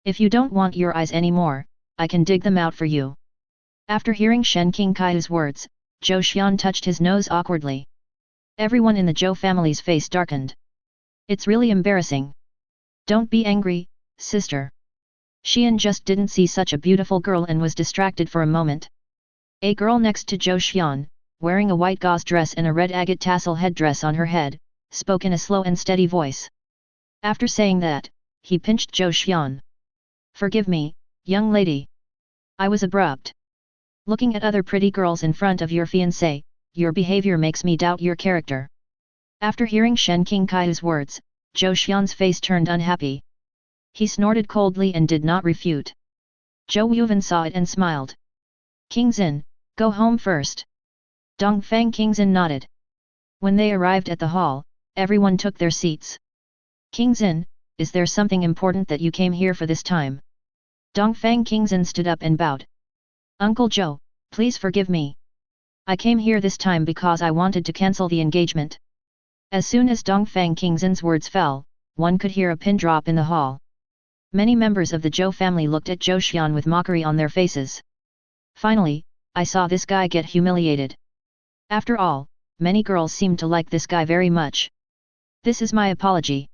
If you don't want your eyes anymore, I can dig them out for you. After hearing Shen Qingqiu's words, Zhou Xian touched his nose awkwardly. Everyone in the Zhou family's face darkened. It's really embarrassing. Don't be angry, sister. Xian just didn't see such a beautiful girl and was distracted for a moment. A girl next to Zhou Xian, wearing a white gauze dress and a red agate tassel headdress on her head, spoke in a slow and steady voice. After saying that, he pinched Zhou Xian. Forgive me, young lady. I was abrupt. Looking at other pretty girls in front of your fiancé, your behavior makes me doubt your character. After hearing Shen Qingqiu's words, Zhou Xian's face turned unhappy. He snorted coldly and did not refute. Zhou Yuvan saw it and smiled. Qingzhen, go home first. Dongfang Qingzhen nodded. When they arrived at the hall, everyone took their seats. Qingzhen, is there something important that you came here for this time? Dongfang Qingzhen stood up and bowed. Uncle Zhou, please forgive me. I came here this time because I wanted to cancel the engagement. As soon as Dongfang Qingzhen's words fell, one could hear a pin drop in the hall. Many members of the Zhou family looked at Zhou Xian with mockery on their faces. Finally, I saw this guy get humiliated. After all, many girls seem to like this guy very much. This is my apology.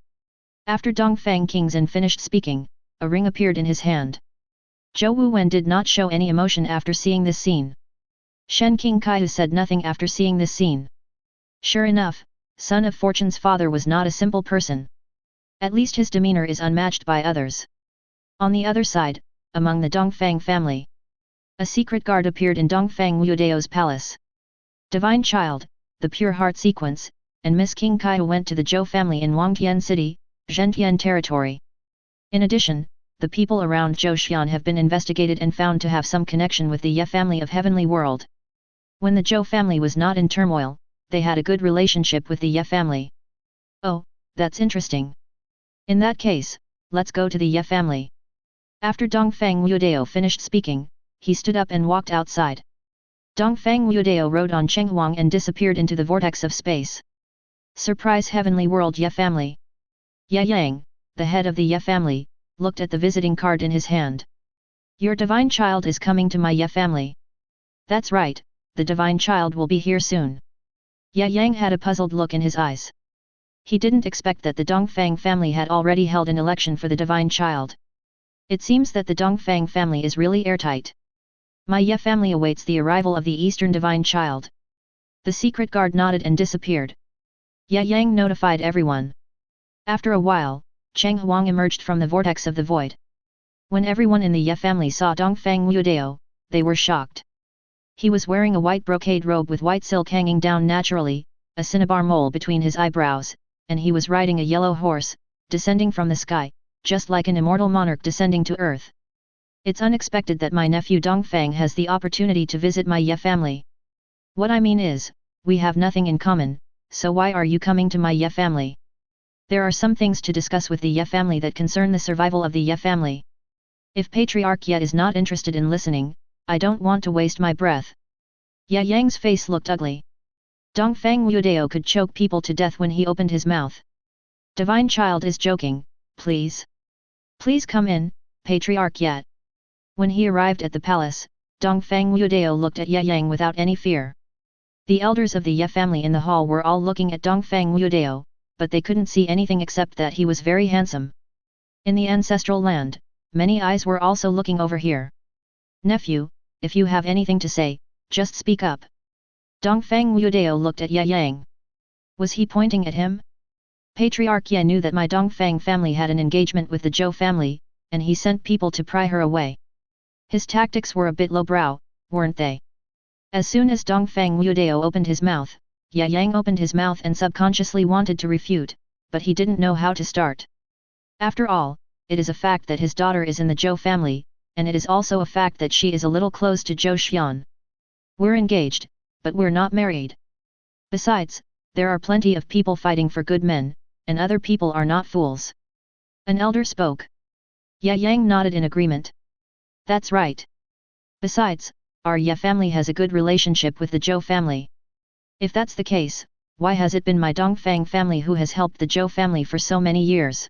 After Dongfang Qingzhen finished speaking, a ring appeared in his hand. Zhou Wuwen did not show any emotion after seeing this scene. Shen Qingqiu said nothing after seeing this scene. Sure enough, Son of Fortune's father was not a simple person. At least his demeanor is unmatched by others. On the other side, among the Dongfang family, a secret guard appeared in Dongfang Wudao's palace. Divine Child, the Pure Heart Sequence, and Miss Qingqiu went to the Zhou family in Wangtian City, Zhentian territory. In addition, the people around Zhou Xian have been investigated and found to have some connection with the Ye family of Heavenly World. When the Zhou family was not in turmoil, they had a good relationship with the Ye family. Oh, that's interesting. In that case, let's go to the Ye family. After Dongfang Wudao finished speaking, he stood up and walked outside. Dongfang Wudao rode on Chenghuang and disappeared into the vortex of space. Surprise Heavenly World Ye family. Ye Yang, the head of the Ye family, looked at the visiting card in his hand. Your divine child is coming to my Ye family. That's right, the divine child will be here soon. Ye Yang had a puzzled look in his eyes. He didn't expect that the Dongfang family had already held an election for the divine child. It seems that the Dongfang family is really airtight. My Ye family awaits the arrival of the Eastern divine child. The secret guard nodded and disappeared. Ye Yang notified everyone. After a while, Cheng Huang emerged from the vortex of the void. When everyone in the Ye family saw Dongfang Wudao, they were shocked. He was wearing a white brocade robe with white silk hanging down naturally, a cinnabar mole between his eyebrows, and he was riding a yellow horse, descending from the sky, just like an immortal monarch descending to earth. It's unexpected that my nephew Dongfang has the opportunity to visit my Ye family. What I mean is, we have nothing in common, so why are you coming to my Ye family? There are some things to discuss with the Ye family that concern the survival of the Ye family. If Patriarch Ye is not interested in listening, I don't want to waste my breath. Ye Yang's face looked ugly. Dongfang Wudao could choke people to death when he opened his mouth. Divine Child is joking, please. Please come in, Patriarch Ye. When he arrived at the palace, Dongfang Wudao looked at Ye Yang without any fear. The elders of the Ye family in the hall were all looking at Dongfang Wudao, but they couldn't see anything except that he was very handsome. In the ancestral land, many eyes were also looking over here. Nephew, if you have anything to say, just speak up. Dongfang Wudao looked at Ye Yang. Was he pointing at him? Patriarch Ye knew that my Dongfang family had an engagement with the Zhou family, and he sent people to pry her away. His tactics were a bit lowbrow, weren't they? As soon as Dongfang Wudao opened his mouth, Ye Yang opened his mouth and subconsciously wanted to refute, but he didn't know how to start. After all, it is a fact that his daughter is in the Zhou family, and it is also a fact that she is a little close to Zhou Xian. We're engaged, but we're not married. Besides, there are plenty of people fighting for good men, and other people are not fools. An elder spoke. Ye Yang nodded in agreement. That's right. Besides, our Ye family has a good relationship with the Zhou family. If that's the case, why has it been my Dongfang family who has helped the Zhou family for so many years?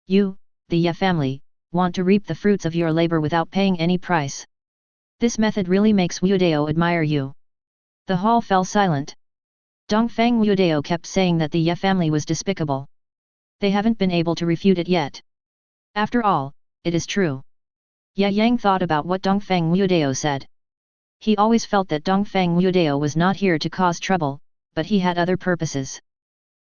You, the Ye family, want to reap the fruits of your labor without paying any price. This method really makes Wudao admire you. The hall fell silent. Dongfang Wudao kept saying that the Ye family was despicable. They haven't been able to refute it yet. After all, it is true. Ye Yang thought about what Dongfang Wudao said. He always felt that Dongfang Wudao was not here to cause trouble, but he had other purposes.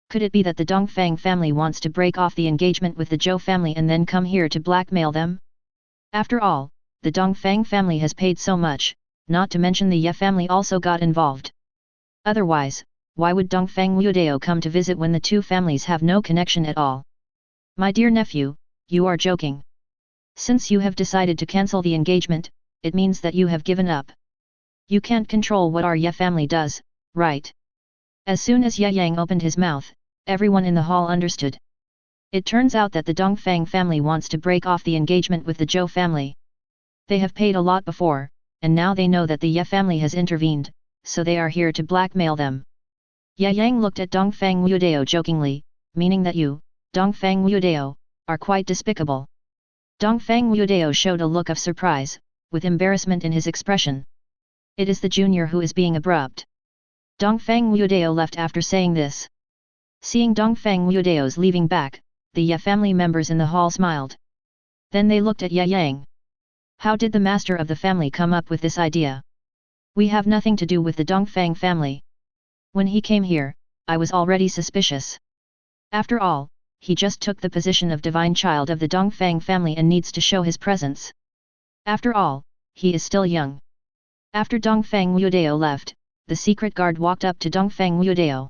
Could it be that the Dongfang family wants to break off the engagement with the Zhou family and then come here to blackmail them? After all, the Dongfang family has paid so much, not to mention the Ye family also got involved. Otherwise, why would Dongfang Wudao come to visit when the two families have no connection at all? My dear nephew, you are joking. Since you have decided to cancel the engagement, it means that you have given up. You can't control what our Ye family does, right? As soon as Ye Yang opened his mouth, everyone in the hall understood. It turns out that the Dongfang family wants to break off the engagement with the Zhou family. They have paid a lot before, and now they know that the Ye family has intervened, so they are here to blackmail them. Ye Yang looked at Dongfang Wudao jokingly, meaning that you, Dongfang Wudao, are quite despicable. Dongfang Wudao showed a look of surprise, with embarrassment in his expression. It is the junior who is being abrupt. Dongfang Wudao left after saying this. Seeing Dongfang Wudao's leaving back, the Ye family members in the hall smiled. Then they looked at Ye Yang. How did the master of the family come up with this idea? We have nothing to do with the Dongfang family. When he came here, I was already suspicious. After all, he just took the position of divine child of the Dongfang family and needs to show his presence. After all, he is still young. After Dongfang Wudao left, the secret guard walked up to Dongfang Wudao.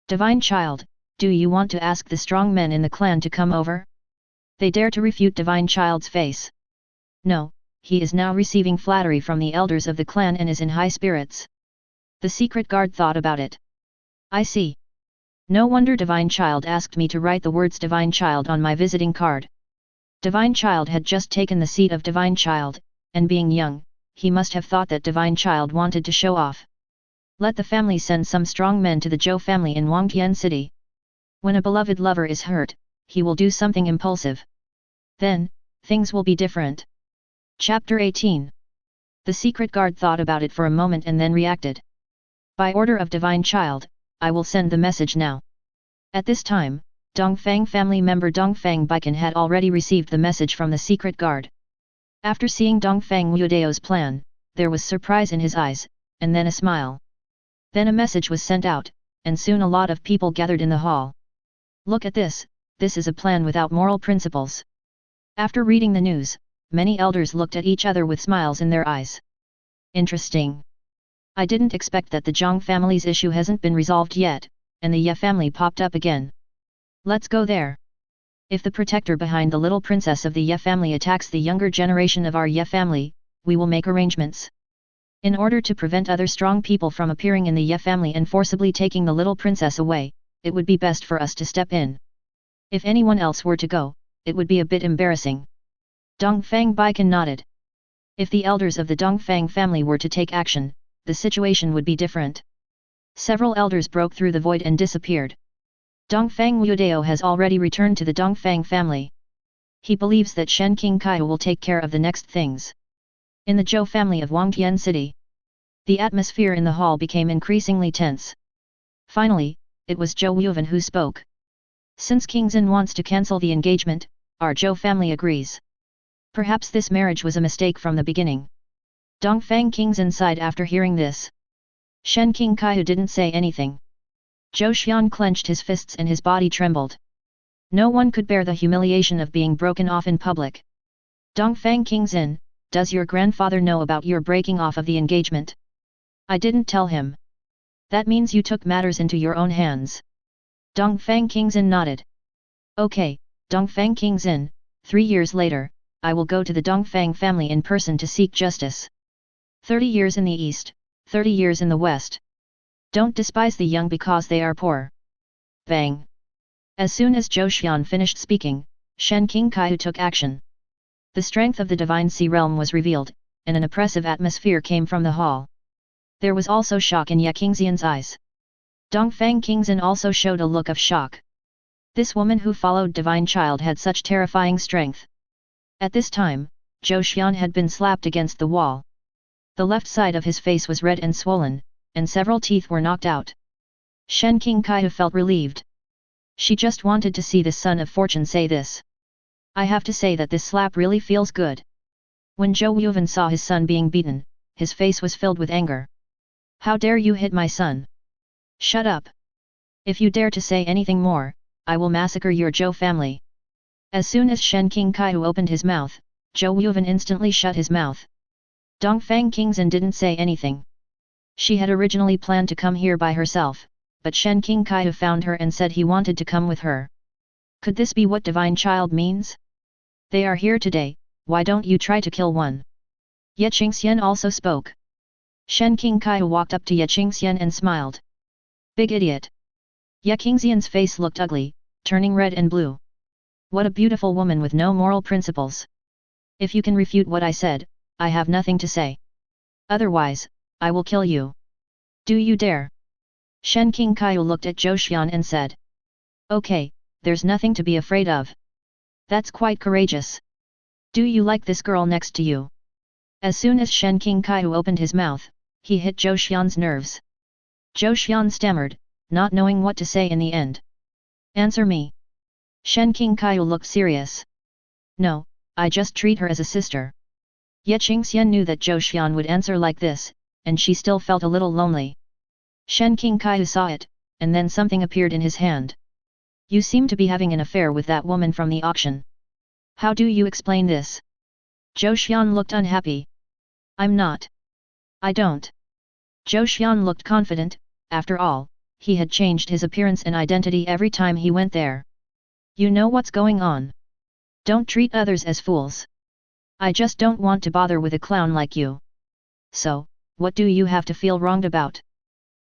Divine child, do you want to ask the strong men in the clan to come over? They dare to refute divine child's face. No, he is now receiving flattery from the elders of the clan and is in high spirits. The secret guard thought about it. I see. No wonder Divine Child asked me to write the words Divine Child on my visiting card. Divine Child had just taken the seat of Divine Child, and being young, he must have thought that Divine Child wanted to show off. Let the family send some strong men to the Zhou family in Wangtian City. When a beloved lover is hurt, he will do something impulsive. Then, things will be different. Chapter 18. The secret guard thought about it for a moment and then reacted. By order of Divine Child, I will send the message now. At this time, Dongfang family member Dongfang Baikan had already received the message from the secret guard. After seeing Dongfang Wudao's plan, there was surprise in his eyes, and then a smile. Then a message was sent out, and soon a lot of people gathered in the hall. Look at this is a plan without moral principles. After reading the news, many elders looked at each other with smiles in their eyes. Interesting. I didn't expect that the Zhang family's issue hasn't been resolved yet, and the Ye family popped up again. Let's go there. If the protector behind the little princess of the Ye family attacks the younger generation of our Ye family, we will make arrangements. In order to prevent other strong people from appearing in the Ye family and forcibly taking the little princess away, it would be best for us to step in. If anyone else were to go, it would be a bit embarrassing. Dongfang Baikan nodded. If the elders of the Dongfang family were to take action, the situation would be different. Several elders broke through the void and disappeared. Dongfang Wudao has already returned to the Dongfang family. He believes that Shen King Kaihu will take care of the next things. In the Zhou family of Wangtian City, the atmosphere in the hall became increasingly tense. Finally, it was Zhou Yuvan who spoke. Since King Zhen wants to cancel the engagement, our Zhou family agrees. Perhaps this marriage was a mistake from the beginning. Dongfang King Zhen sighed after hearing this. Shen King Kaihu didn't say anything. Zhou Xian clenched his fists and his body trembled. No one could bear the humiliation of being broken off in public. Dongfang King Zhen, does your grandfather know about your breaking off of the engagement? I didn't tell him. That means you took matters into your own hands. Dongfang King Zhen nodded. Okay, Dongfang King Xin, 3 years later, I will go to the Dongfang family in person to seek justice. 30 years in the east, 30 years in the west. Don't despise the young because they are poor. Bang! As soon as Zhou Xian finished speaking, Shen King Kaihu took action. The strength of the Divine Sea Realm was revealed, and an oppressive atmosphere came from the hall. There was also shock in Ye Qingxian's eyes. Dongfang Qingxin also showed a look of shock. This woman who followed Divine Child had such terrifying strength. At this time, Zhou Xian had been slapped against the wall. The left side of his face was red and swollen, and several teeth were knocked out. Shen King Kaihu felt relieved. She just wanted to see the son of fortune say this. I have to say that this slap really feels good. When Zhou Yuvan saw his son being beaten, his face was filled with anger. How dare you hit my son? Shut up! If you dare to say anything more, I will massacre your Zhou family. As soon as Shen King Kaihu opened his mouth, Zhou Yuvan instantly shut his mouth. Dongfang Qingxin didn't say anything. She had originally planned to come here by herself, but Shen King Kaihu found her and said he wanted to come with her. Could this be what Divine Child means? They are here today, why don't you try to kill one? Ye Qingxian also spoke. Shen King Kaihu walked up to Ye Qingxian and smiled. Big idiot! Ye Qingxian's face looked ugly, turning red and blue. What a beautiful woman with no moral principles. If you can refute what I said, I have nothing to say. Otherwise, I will kill you. Do you dare? Shen King Kaihu looked at Zhou Xian and said. Okay, there's nothing to be afraid of. That's quite courageous. Do you like this girl next to you? As soon as Shen King Kaihu opened his mouth, he hit Zhou Xian's nerves. Zhou Xian stammered, not knowing what to say in the end. Answer me. Shen King Kaihu looked serious. No, I just treat her as a sister. Ye Qingxian knew that Zhou Xian would answer like this, and she still felt a little lonely. Shen King Kaihu saw it, and then something appeared in his hand. You seem to be having an affair with that woman from the auction. How do you explain this? Zhou Xian looked unhappy. I'm not. I don't. Zhou Xian looked confident, after all, he had changed his appearance and identity every time he went there. You know what's going on. Don't treat others as fools. I just don't want to bother with a clown like you. So, what do you have to feel wronged about?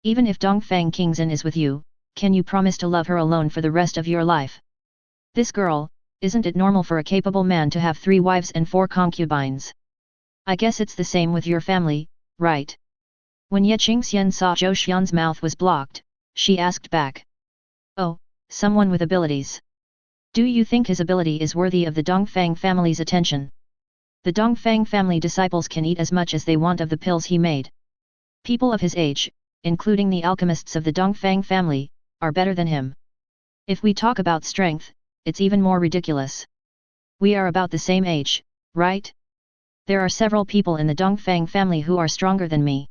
Even if Dongfang Qingxin is with you, can you promise to love her alone for the rest of your life? This girl, isn't it normal for a capable man to have 3 wives and 4 concubines? I guess it's the same with your family, right? When Ye Qingxian saw Zhou Xian's mouth was blocked, she asked back. Oh, someone with abilities. Do you think his ability is worthy of the Dongfang family's attention? The Dongfang family disciples can eat as much as they want of the pills he made. People of his age, including the alchemists of the Dongfang family, are better than him. If we talk about strength, it's even more ridiculous. We are about the same age, right? There are several people in the Dongfang family who are stronger than me.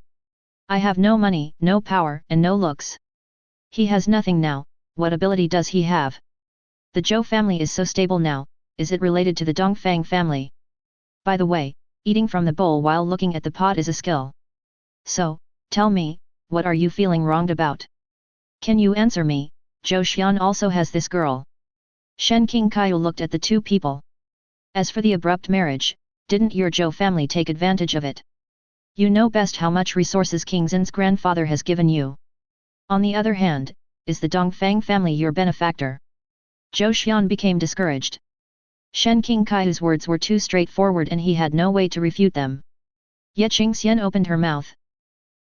I have no money, no power, and no looks. He has nothing now, what ability does he have? The Zhou family is so stable now, is it related to the Dongfang family? By the way, eating from the bowl while looking at the pot is a skill. So, tell me, what are you feeling wronged about? Can you answer me? Zhou Xian also has this girl. Shen King Kaihu looked at the 2 people. As for the abrupt marriage, didn't your Zhou family take advantage of it? You know best how much resources King Xin's grandfather has given you. On the other hand, is the Dongfang family your benefactor? Zhou Xian became discouraged. Shen King Kaihu's words were too straightforward and he had no way to refute them. Ye Qingxian opened her mouth.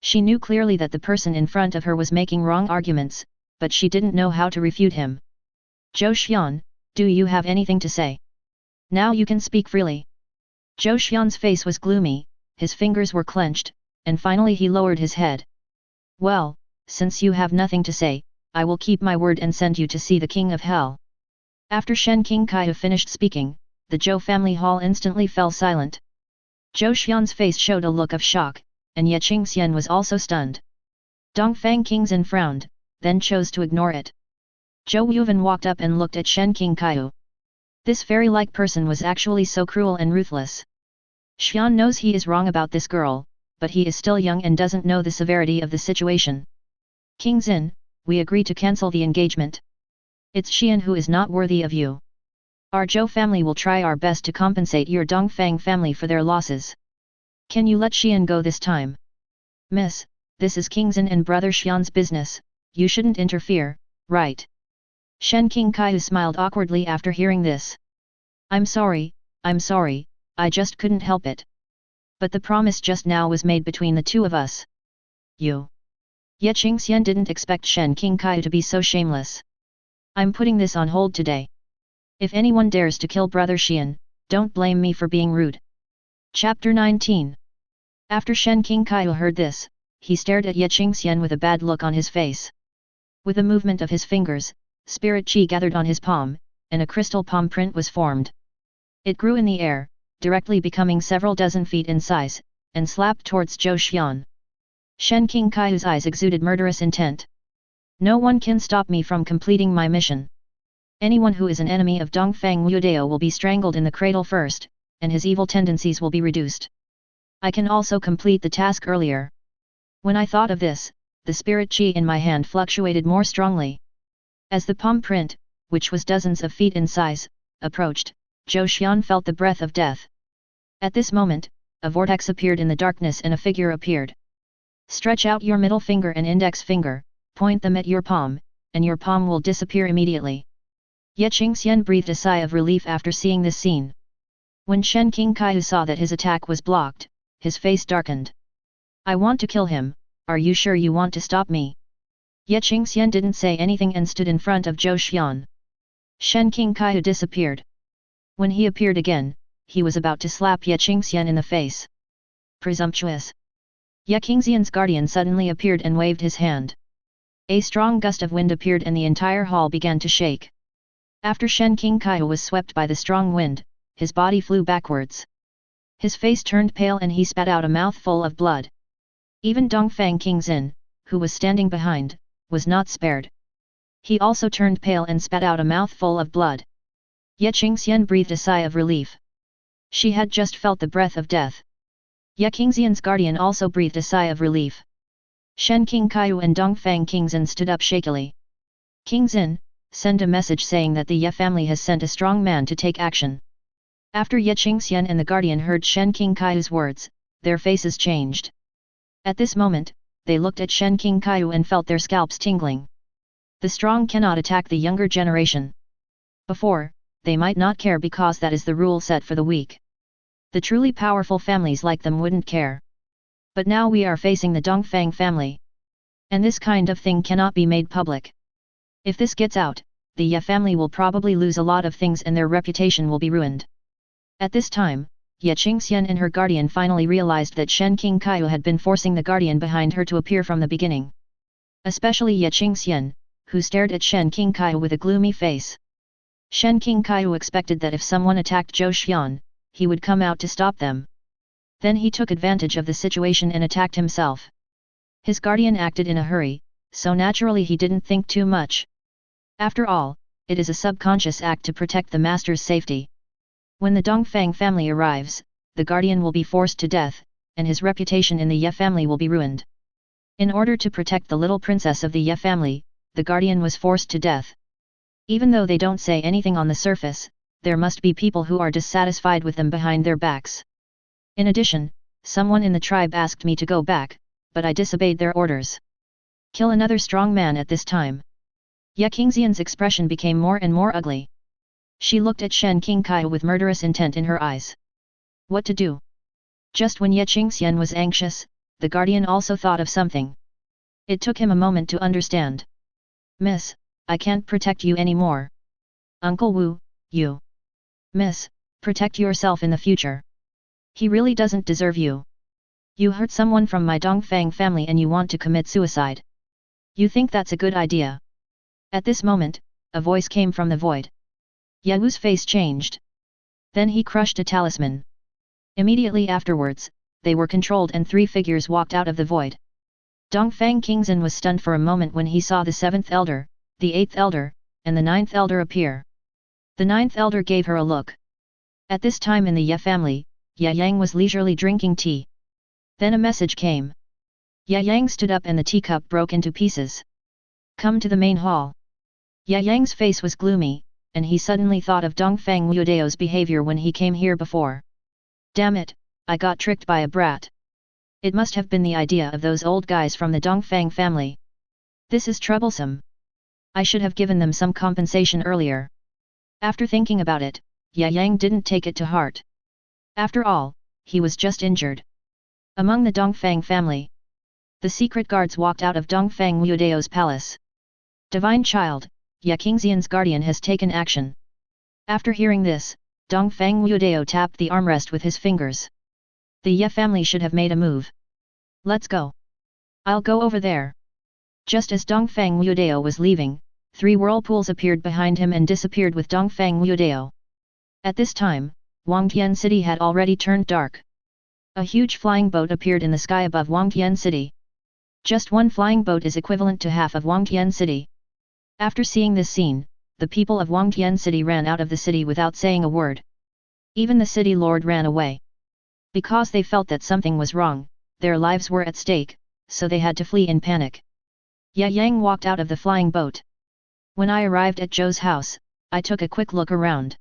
She knew clearly that the person in front of her was making wrong arguments, but she didn't know how to refute him. Zhou Xian, do you have anything to say? Now you can speak freely. Zhou Xian's face was gloomy, his fingers were clenched, and finally he lowered his head. Well, since you have nothing to say, I will keep my word and send you to see the King of Hell. After Shen King Kaihu finished speaking, the Zhou family hall instantly fell silent. Zhou Xian's face showed a look of shock, and Ye Qingxian was also stunned. Dongfang Qingxin frowned, then chose to ignore it. Zhou Yuvan walked up and looked at Shen King Kaihu. This fairy-like person was actually so cruel and ruthless. Xian knows he is wrong about this girl, but he is still young and doesn't know the severity of the situation. King Xin, we agree to cancel the engagement. It's Xian who is not worthy of you. Our Zhou family will try our best to compensate your Dongfang family for their losses. Can you let Xian go this time? Miss, this is King Zin and Brother Xian's business, you shouldn't interfere, right? Shen King Kaiu smiled awkwardly after hearing this. I'm sorry, I just couldn't help it. But the promise just now was made between the two of us. You. Ye Qingxian didn't expect Shen King Kaiu to be so shameless. I'm putting this on hold today. If anyone dares to kill Brother Xian, don't blame me for being rude. Chapter 19. After Shen King Kaiu heard this, he stared at Ye Qingxian with a bad look on his face. With a movement of his fingers, spirit chi gathered on his palm, and a crystal palm print was formed. It grew in the air, directly becoming several dozen feet in size, and slapped towards Zhou Xian. Shen King Kaiu's eyes exuded murderous intent. No one can stop me from completing my mission. Anyone who is an enemy of Dongfang Wudao will be strangled in the cradle first, and his evil tendencies will be reduced. I can also complete the task earlier. When I thought of this, the spirit chi in my hand fluctuated more strongly. As the palm print, which was dozens of feet in size, approached, Zhou Xian felt the breath of death. At this moment, a vortex appeared in the darkness and a figure appeared. Stretch out your middle finger and index finger, point them at your palm, and your palm will disappear immediately. Ye Qingxian breathed a sigh of relief after seeing this scene. When Shen King Kaiu saw that his attack was blocked, his face darkened. I want to kill him, are you sure you want to stop me? Ye Qingxian didn't say anything and stood in front of Zhou Xian. Shen King Kaiu disappeared. When he appeared again, he was about to slap Ye Qingxian in the face. Presumptuous! Ye Qingxian's guardian suddenly appeared and waved his hand. A strong gust of wind appeared and the entire hall began to shake. After Shen King Kaiu was swept by the strong wind, his body flew backwards. His face turned pale and he spat out a mouthful of blood. Even Dongfang King Zin, who was standing behind, was not spared. He also turned pale and spat out a mouthful of blood. Ye Qingxian breathed a sigh of relief. She had just felt the breath of death. Ye Qingxian's guardian also breathed a sigh of relief. Shen King Kaiu and Dongfang King Zin stood up shakily. King Zin, send a message saying that the Ye family has sent a strong man to take action. After Ye Qingxian and the guardian heard Shen King Kaiu's words, their faces changed. At this moment, they looked at Shen King Kaiu and felt their scalps tingling. The strong cannot attack the younger generation. Before, they might not care because that is the rule set for the weak. The truly powerful families like them wouldn't care. But now we are facing the Dongfang family. And this kind of thing cannot be made public. If this gets out, the Ye family will probably lose a lot of things and their reputation will be ruined. At this time, Ye Qingxian and her guardian finally realized that Shen King Kaiu had been forcing the guardian behind her to appear from the beginning. Especially Ye Qingxian, who stared at Shen King Kaiu with a gloomy face. Shen King Kaiu expected that if someone attacked Zhou Xian, he would come out to stop them. Then he took advantage of the situation and attacked himself. His guardian acted in a hurry, so naturally he didn't think too much. After all, it is a subconscious act to protect the master's safety. When the Dongfang family arrives, the guardian will be forced to death, and his reputation in the Ye family will be ruined. In order to protect the little princess of the Ye family, the guardian was forced to death. Even though they don't say anything on the surface, there must be people who are dissatisfied with them behind their backs. In addition, someone in the tribe asked me to go back, but I disobeyed their orders. Kill another strong man at this time. Ye Qingxian's expression became more and more ugly. She looked at Shen King Kaiu with murderous intent in her eyes. What to do? Just when Ye Qingxian was anxious, the guardian also thought of something. It took him a moment to understand. Miss, I can't protect you anymore. Uncle Wu, you. Miss, protect yourself in the future. He really doesn't deserve you. You hurt someone from my Dongfang family and you want to commit suicide. You think that's a good idea? At this moment, a voice came from the void. Ye Wu's face changed. Then he crushed a talisman. Immediately afterwards, they were controlled and three figures walked out of the void. Dongfang King Zin was stunned for a moment when he saw the 7th elder, the 8th elder, and the 9th elder appear. The 9th elder gave her a look. At this time in the Ye family, Ye Yang was leisurely drinking tea. Then a message came. Ye Yang stood up and the teacup broke into pieces. Come to the main hall. Ye Yang's face was gloomy, and he suddenly thought of Dongfang Wudao's behavior when he came here before. Damn it, I got tricked by a brat. It must have been the idea of those old guys from the Dongfang family. This is troublesome. I should have given them some compensation earlier. After thinking about it, Ya Yang didn't take it to heart. After all, he was just injured. Among the Dongfang family, the secret guards walked out of Dongfang Wudao's palace. Divine Child, Ya Qingxian's guardian has taken action. After hearing this, Dongfang Wudao tapped the armrest with his fingers. The Ye family should have made a move. Let's go. I'll go over there. Just as Dongfang Wudao was leaving, 3 whirlpools appeared behind him and disappeared with Dongfang Wudao. At this time, Wangtian City had already turned dark. A huge flying boat appeared in the sky above Wangtian City. Just one flying boat is equivalent to half of Wangtian City. After seeing this scene, the people of Wangtian City ran out of the city without saying a word. Even the city lord ran away. Because they felt that something was wrong, their lives were at stake, so they had to flee in panic. Ya Yang walked out of the flying boat. When I arrived at Zhou's house, I took a quick look around.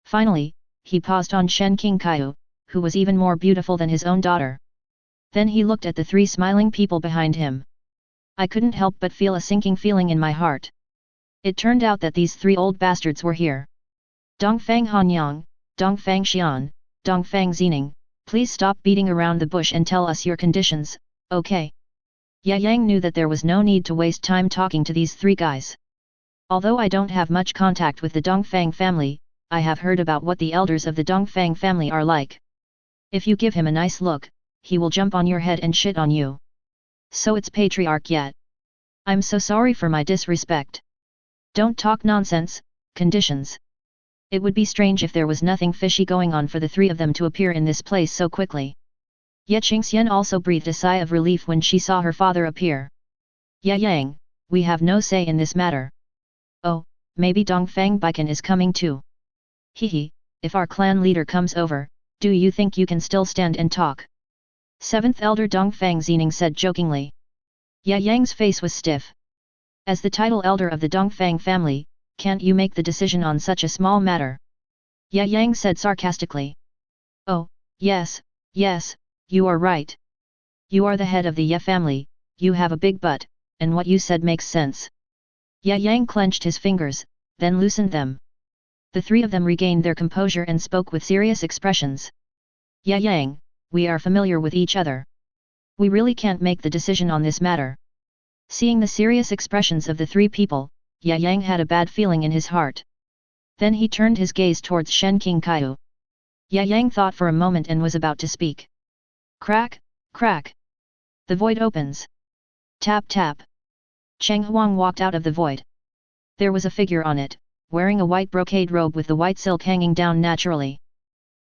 Finally, he paused on Shen Qingqiu, who was even more beautiful than his own daughter. Then he looked at the 3 smiling people behind him. I couldn't help but feel a sinking feeling in my heart. It turned out that these 3 old bastards were here. Dongfang Hanyang, Dongfang Xian, Dongfang Zining, please stop beating around the bush and tell us your conditions, okay? Ya Yang knew that there was no need to waste time talking to these 3 guys. Although I don't have much contact with the Dongfang family, I have heard about what the elders of the Dongfang family are like. If you give him a nice look, he will jump on your head and shit on you. So it's patriarch yet. I'm so sorry for my disrespect. Don't talk nonsense, conditions. It would be strange if there was nothing fishy going on for the 3 of them to appear in this place so quickly. Ye Qingxian also breathed a sigh of relief when she saw her father appear. Ya Yang, we have no say in this matter. Oh, maybe Dongfang Baikan is coming too. Hehe, if our clan leader comes over, do you think you can still stand and talk? 7th Elder Dongfang Zining said jokingly. Ya Yang's face was stiff. As the title elder of the Dongfang family, can't you make the decision on such a small matter? Ya Yang said sarcastically. Oh, yes, you are right. You are the head of the Ye family, you have a big butt, and what you said makes sense. Ya Yang clenched his fingers, then loosened them. The 3 of them regained their composure and spoke with serious expressions. Ya Yang, we are familiar with each other. We really can't make the decision on this matter. Seeing the serious expressions of the 3 people, Ya Yang had a bad feeling in his heart. Then he turned his gaze towards Shen Qingqiu. Ya Yang thought for a moment and was about to speak. Crack, crack. The void opens. Tap tap. Cheng Huang walked out of the void. There was a figure on it, wearing a white brocade robe with the white silk hanging down naturally.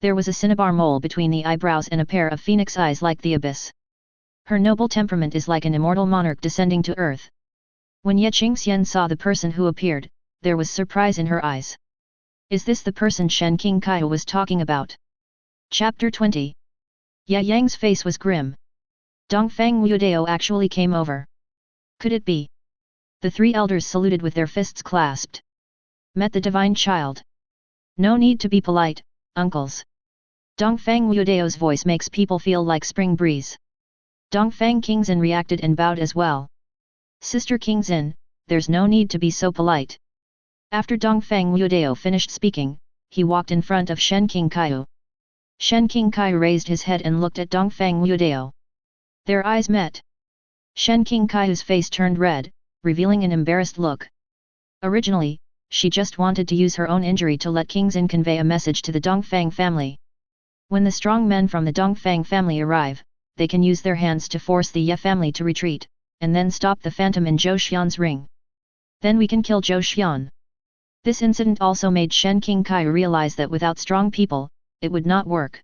There was a cinnabar mole between the eyebrows and a pair of phoenix eyes like the abyss. Her noble temperament is like an immortal monarch descending to earth. When Ye Qingxian saw the person who appeared, there was surprise in her eyes. Is this the person Shen Qingqiu was talking about? Chapter 20. Ya Yang's face was grim. Dongfang Wudao actually came over. Could it be? The 3 elders saluted with their fists clasped. Met the divine child. No need to be polite, uncles. Dongfang Wudao's voice makes people feel like spring breeze. Dongfang Qingxin reacted and bowed as well. Sister Qingxin, there's no need to be so polite. After Dongfang Wudao finished speaking, he walked in front of Shen Qingqiu. Shen Qingqiu raised his head and looked at Dongfang Wudao. Their eyes met. Shen Qingqiu's face turned red, revealing an embarrassed look. Originally, she just wanted to use her own injury to let Qingxin convey a message to the Dongfang family. When the strong men from the Dongfang family arrive, they can use their hands to force the Ye family to retreat, and then stop the phantom in Zhou Xian's ring. Then we can kill Zhou Xian. This incident also made Shen Qingqiu realize that without strong people, it would not work.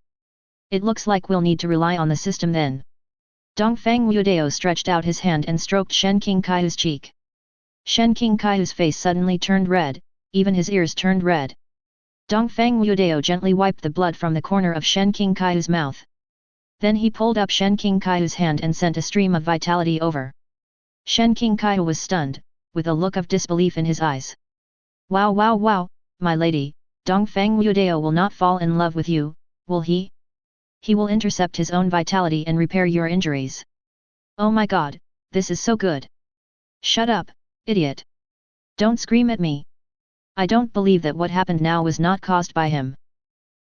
It looks like we'll need to rely on the system then. Dongfang Wudao stretched out his hand and stroked Shen Qingqiu's cheek. Shen Qingqiu's face suddenly turned red, even his ears turned red. Dongfang Wudao gently wiped the blood from the corner of Shen Qingqiu's mouth. Then he pulled up Shen Qingqiu's hand and sent a stream of vitality over. Shen Qingqiu was stunned, with a look of disbelief in his eyes. Wow, my lady, Dongfang Wudao will not fall in love with you, will he? He will intercept his own vitality and repair your injuries. Oh my god, this is so good. Shut up, idiot. Don't scream at me. I don't believe that what happened now was not caused by him.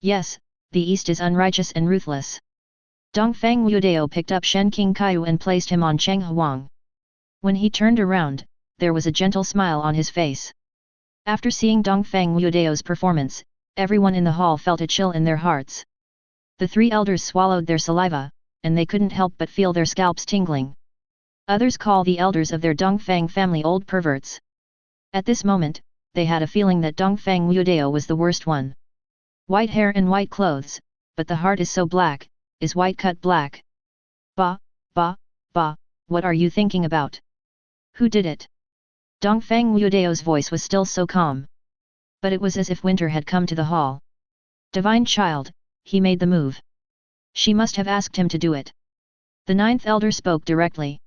Yes, the East is unrighteous and ruthless. Dongfang Wudao picked up Shen King Kaiu and placed him on Cheng Huang. When he turned around, there was a gentle smile on his face. After seeing Dongfang Wudao's performance, everyone in the hall felt a chill in their hearts. The three elders swallowed their saliva, and they couldn't help but feel their scalps tingling. Others call the elders of their Dongfang family old perverts. At this moment, they had a feeling that Dongfang Wudao was the worst one. White hair and white clothes, but the heart is so black, is white cut black. Bah, what are you thinking about? Who did it? Dongfang Wudao's voice was still so calm. But it was as if winter had come to the hall. Divine child, he made the move. She must have asked him to do it. The ninth elder spoke directly.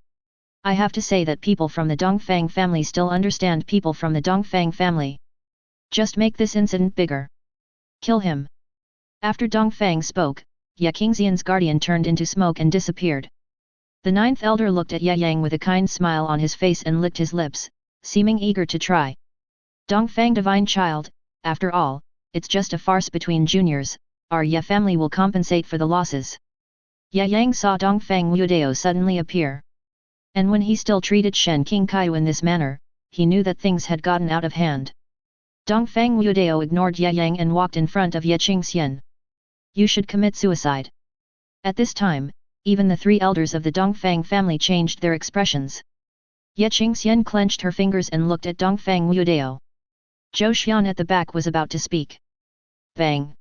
I have to say that people from the Dongfang family still understand people from the Dongfang family. Just make this incident bigger. Kill him. After Dongfang spoke, Ye Qingxian's guardian turned into smoke and disappeared. The ninth elder looked at Ye Yang with a kind smile on his face and licked his lips, seeming eager to try. Dongfang divine child, after all, it's just a farce between juniors, our Ye family will compensate for the losses. Ye Yang saw Dongfang Wudao suddenly appear. And when he still treated Shen King Kaiu in this manner, he knew that things had gotten out of hand. Dongfang Wudao ignored Ye Yang and walked in front of Ye Qingxian. You should commit suicide. At this time, even the three elders of the Dongfang family changed their expressions. Ye Qingxian clenched her fingers and looked at Dongfang Wudao. Zhou Xian at the back was about to speak. Bang!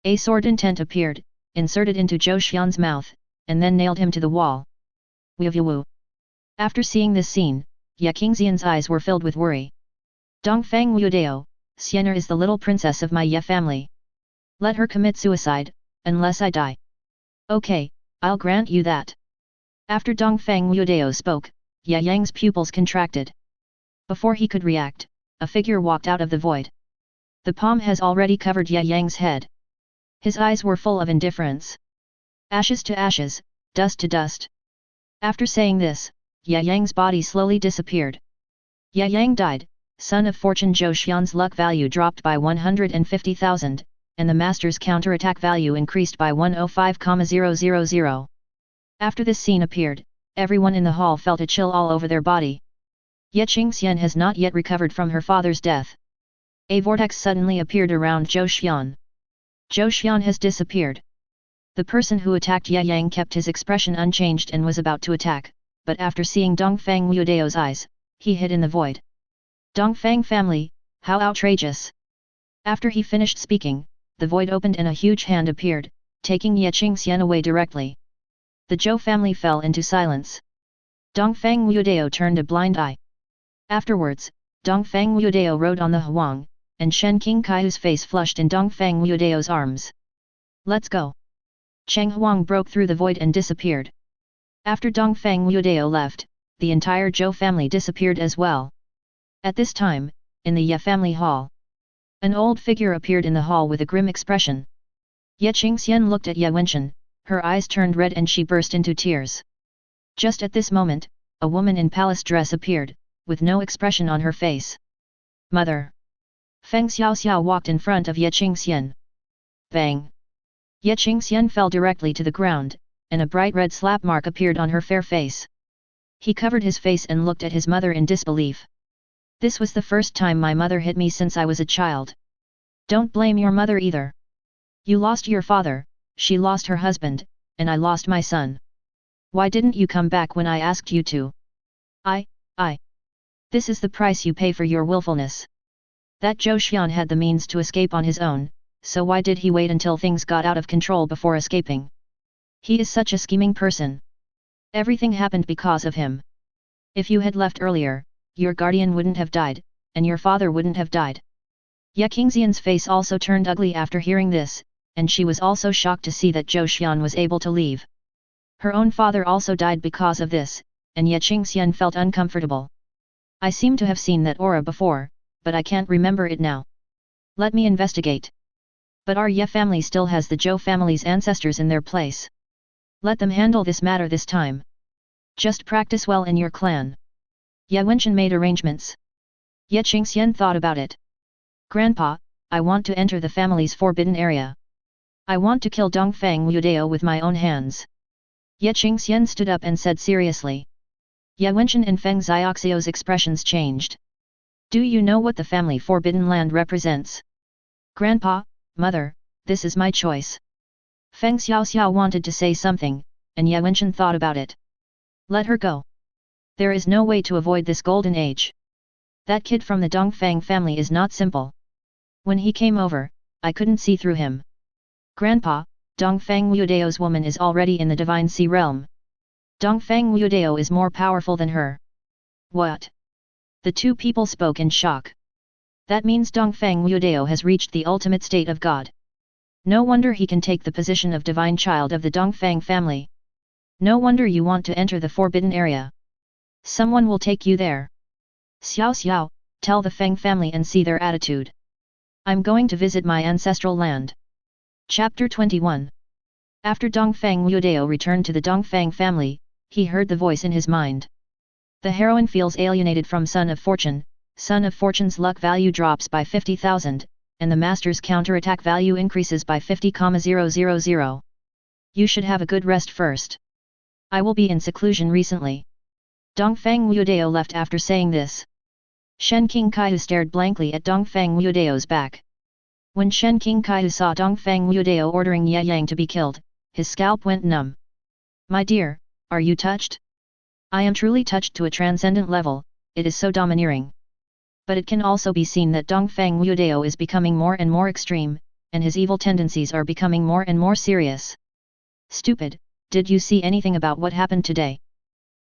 A sword intent appeared, inserted into Zhou Xian's mouth, and then nailed him to the wall. Woo! After seeing this scene, Ye Qingxian's eyes were filled with worry. Dongfang Wudao, Xianer is the little princess of my Ye family. Let her commit suicide, unless I die. Okay, I'll grant you that. After Dongfang Wudao spoke, Ye Yang's pupils contracted. Before he could react, a figure walked out of the void. The palm has already covered Ye Yang's head. His eyes were full of indifference. Ashes to ashes, dust to dust. After saying this, Ye Yang's body slowly disappeared. Ye Yang died, son of fortune. Zhou Xian's luck value dropped by 150,000, and the master's counterattack value increased by 105,000. After this scene appeared, everyone in the hall felt a chill all over their body. Ye Qingxian has not yet recovered from her father's death. A vortex suddenly appeared around Zhou Xian. Zhou Xian has disappeared. The person who attacked Ye Yang kept his expression unchanged and was about to attack, but after seeing Dongfang Wudao's eyes, he hid in the void. Dongfang family, how outrageous! After he finished speaking, the void opened and a huge hand appeared, taking Ye Qingxian away directly. The Zhou family fell into silence. Dongfang Wudao turned a blind eye. Afterwards, Dongfang Wudao rode on the Huang, and Shen King Kaiu's face flushed in Dongfang Wudao's arms. Let's go! Cheng Huang broke through the void and disappeared. After Dongfang Wudao left, the entire Zhou family disappeared as well. At this time, in the Ye family hall, an old figure appeared in the hall with a grim expression. Ye Qingxian looked at Ye Wenchen, her eyes turned red and she burst into tears. Just at this moment, a woman in palace dress appeared, with no expression on her face. Mother! Feng Xiaoxiao walked in front of Ye Qingxian. Bang! Ye Qingxian fell directly to the ground, and a bright red slap mark appeared on her fair face. He covered his face and looked at his mother in disbelief. This was the first time my mother hit me since I was a child. Don't blame your mother either. You lost your father, she lost her husband, and I lost my son. Why didn't you come back when I asked you to? This is the price you pay for your willfulness. That Zhou Xian had the means to escape on his own, so why did he wait until things got out of control before escaping? He is such a scheming person. Everything happened because of him. If you had left earlier, your guardian wouldn't have died, and your father wouldn't have died. Ye Qingxian's face also turned ugly after hearing this, and she was also shocked to see that Zhou Xian was able to leave. Her own father also died because of this, and Ye Qingxian felt uncomfortable. I seem to have seen that aura before, but I can't remember it now. Let me investigate. But our Ye family still has the Zhou family's ancestors in their place. Let them handle this matter this time. Just practice well in your clan. Ye Wenchen made arrangements. Ye Qingxian thought about it. Grandpa, I want to enter the family's forbidden area. I want to kill Dongfang Wudao with my own hands. Ye Qingxian stood up and said seriously. Ye Wenchen and Feng Xiaoxio's expressions changed. Do you know what the family forbidden land represents? Grandpa, Mother, this is my choice. Feng Xiaoxiao wanted to say something, and Ye Wenchen thought about it. Let her go. There is no way to avoid this golden age. That kid from the Dongfang family is not simple. When he came over, I couldn't see through him. Grandpa, Dongfang Wudao's woman is already in the Divine Sea realm. Dongfang Wudao is more powerful than her. What? The two people spoke in shock. That means Dongfang Wudao has reached the ultimate state of God. No wonder he can take the position of divine child of the Dongfang family. No wonder you want to enter the forbidden area. Someone will take you there. Xiao Xiao, tell the Feng family and see their attitude. I'm going to visit my ancestral land. Chapter 21. After Dongfang Wudao returned to the Dongfang family, he heard the voice in his mind. The heroine feels alienated from Son of Fortune. Son of Fortune's luck value drops by 50,000, and the Master's counterattack value increases by 50,000. You should have a good rest first. I will be in seclusion recently. Dongfang Wudao left after saying this. Shen King Kaihu stared blankly at Dongfang Wudao's back. When Shen King Kaihu saw Dongfang Wudao ordering Ye Yang to be killed, his scalp went numb. My dear, are you touched? I am truly touched to a transcendent level, it is so domineering. But it can also be seen that Dongfang Wudao is becoming more and more extreme, and his evil tendencies are becoming more and more serious. Stupid, did you see anything about what happened today?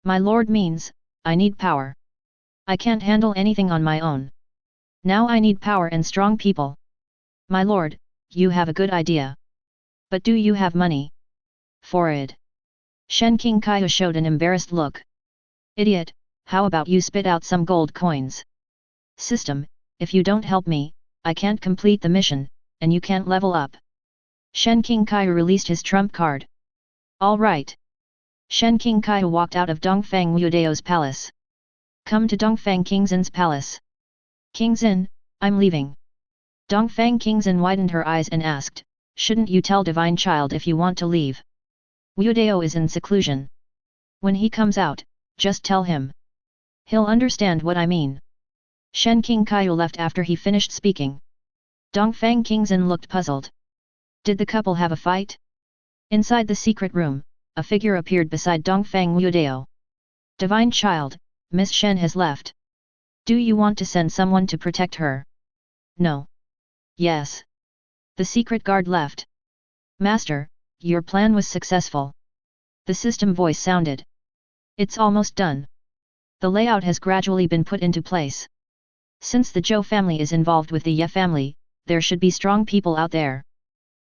My lord means, I need power. I can't handle anything on my own. Now I need power and strong people. My lord, you have a good idea. But do you have money? Forward. Shen King Kaihu showed an embarrassed look. Idiot, how about you spit out some gold coins? System, if you don't help me, I can't complete the mission, and you can't level up. Shen King Kaihu released his trump card. All right. Shen King Kaihu walked out of Dongfang Wudao's palace. Come to Dongfang Kingzhen's palace. Kingzhen, I'm leaving. Dongfang Kingzhen widened her eyes and asked, shouldn't you tell Divine Child if you want to leave? Wudao is in seclusion. When he comes out, just tell him. He'll understand what I mean. Shen King Kaihu left after he finished speaking. Dongfang Kingzhen looked puzzled. Did the couple have a fight? Inside the secret room, a figure appeared beside Dongfang Wudao. Divine Child, Miss Shen has left. Do you want to send someone to protect her? No. Yes. The secret guard left. Master, your plan was successful. The system voice sounded. It's almost done. The layout has gradually been put into place. Since the Zhou family is involved with the Ye family, there should be strong people out there.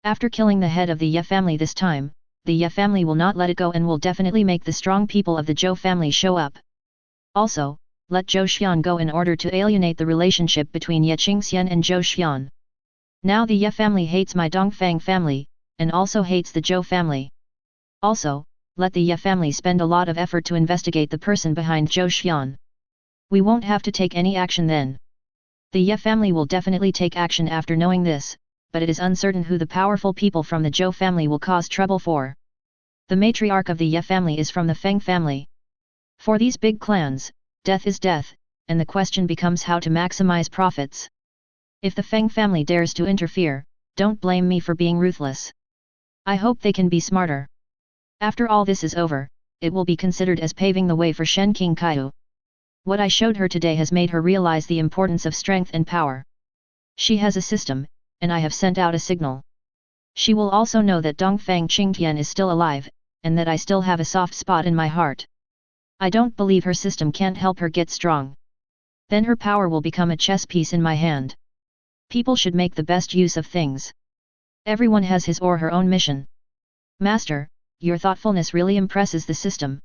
After killing the head of the Ye family this time, the Ye family will not let it go and will definitely make the strong people of the Zhou family show up. Also, let Zhou Xian go in order to alienate the relationship between Ye Qingxian and Zhou Xian. Now the Ye family hates my Dongfang family, and also hates the Zhou family. Also, let the Ye family spend a lot of effort to investigate the person behind Zhou Xian. We won't have to take any action then. The Ye family will definitely take action after knowing this, but it is uncertain who the powerful people from the Zhou family will cause trouble for. The matriarch of the Ye family is from the Feng family. For these big clans, death is death, and the question becomes how to maximize profits. If the Feng family dares to interfere, don't blame me for being ruthless. I hope they can be smarter. After all this is over, it will be considered as paving the way for Shen King Kaihu. What I showed her today has made her realize the importance of strength and power. She has a system, and I have sent out a signal. She will also know that Dongfang Qingtian is still alive, and that I still have a soft spot in my heart. I don't believe her system can't help her get strong. Then her power will become a chess piece in my hand. People should make the best use of things. Everyone has his or her own mission. Master, your thoughtfulness really impresses the system.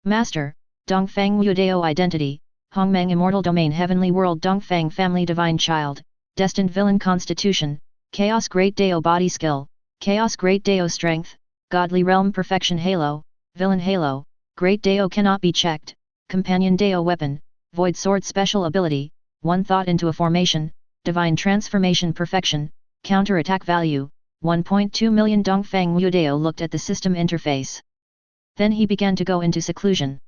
Master, Dongfang Wudao Identity, Hongmeng Immortal Domain Heavenly World Dongfang Family Divine Child, destined villain constitution, chaos great Dao body skill, chaos great Dao strength, godly realm perfection halo, villain halo, great Dao cannot be checked, companion Dao weapon, void sword special ability, one thought into a formation, divine transformation perfection, counter-attack value, 1.2 million. Dongfang Wudao looked at the system interface. Then he began to go into seclusion.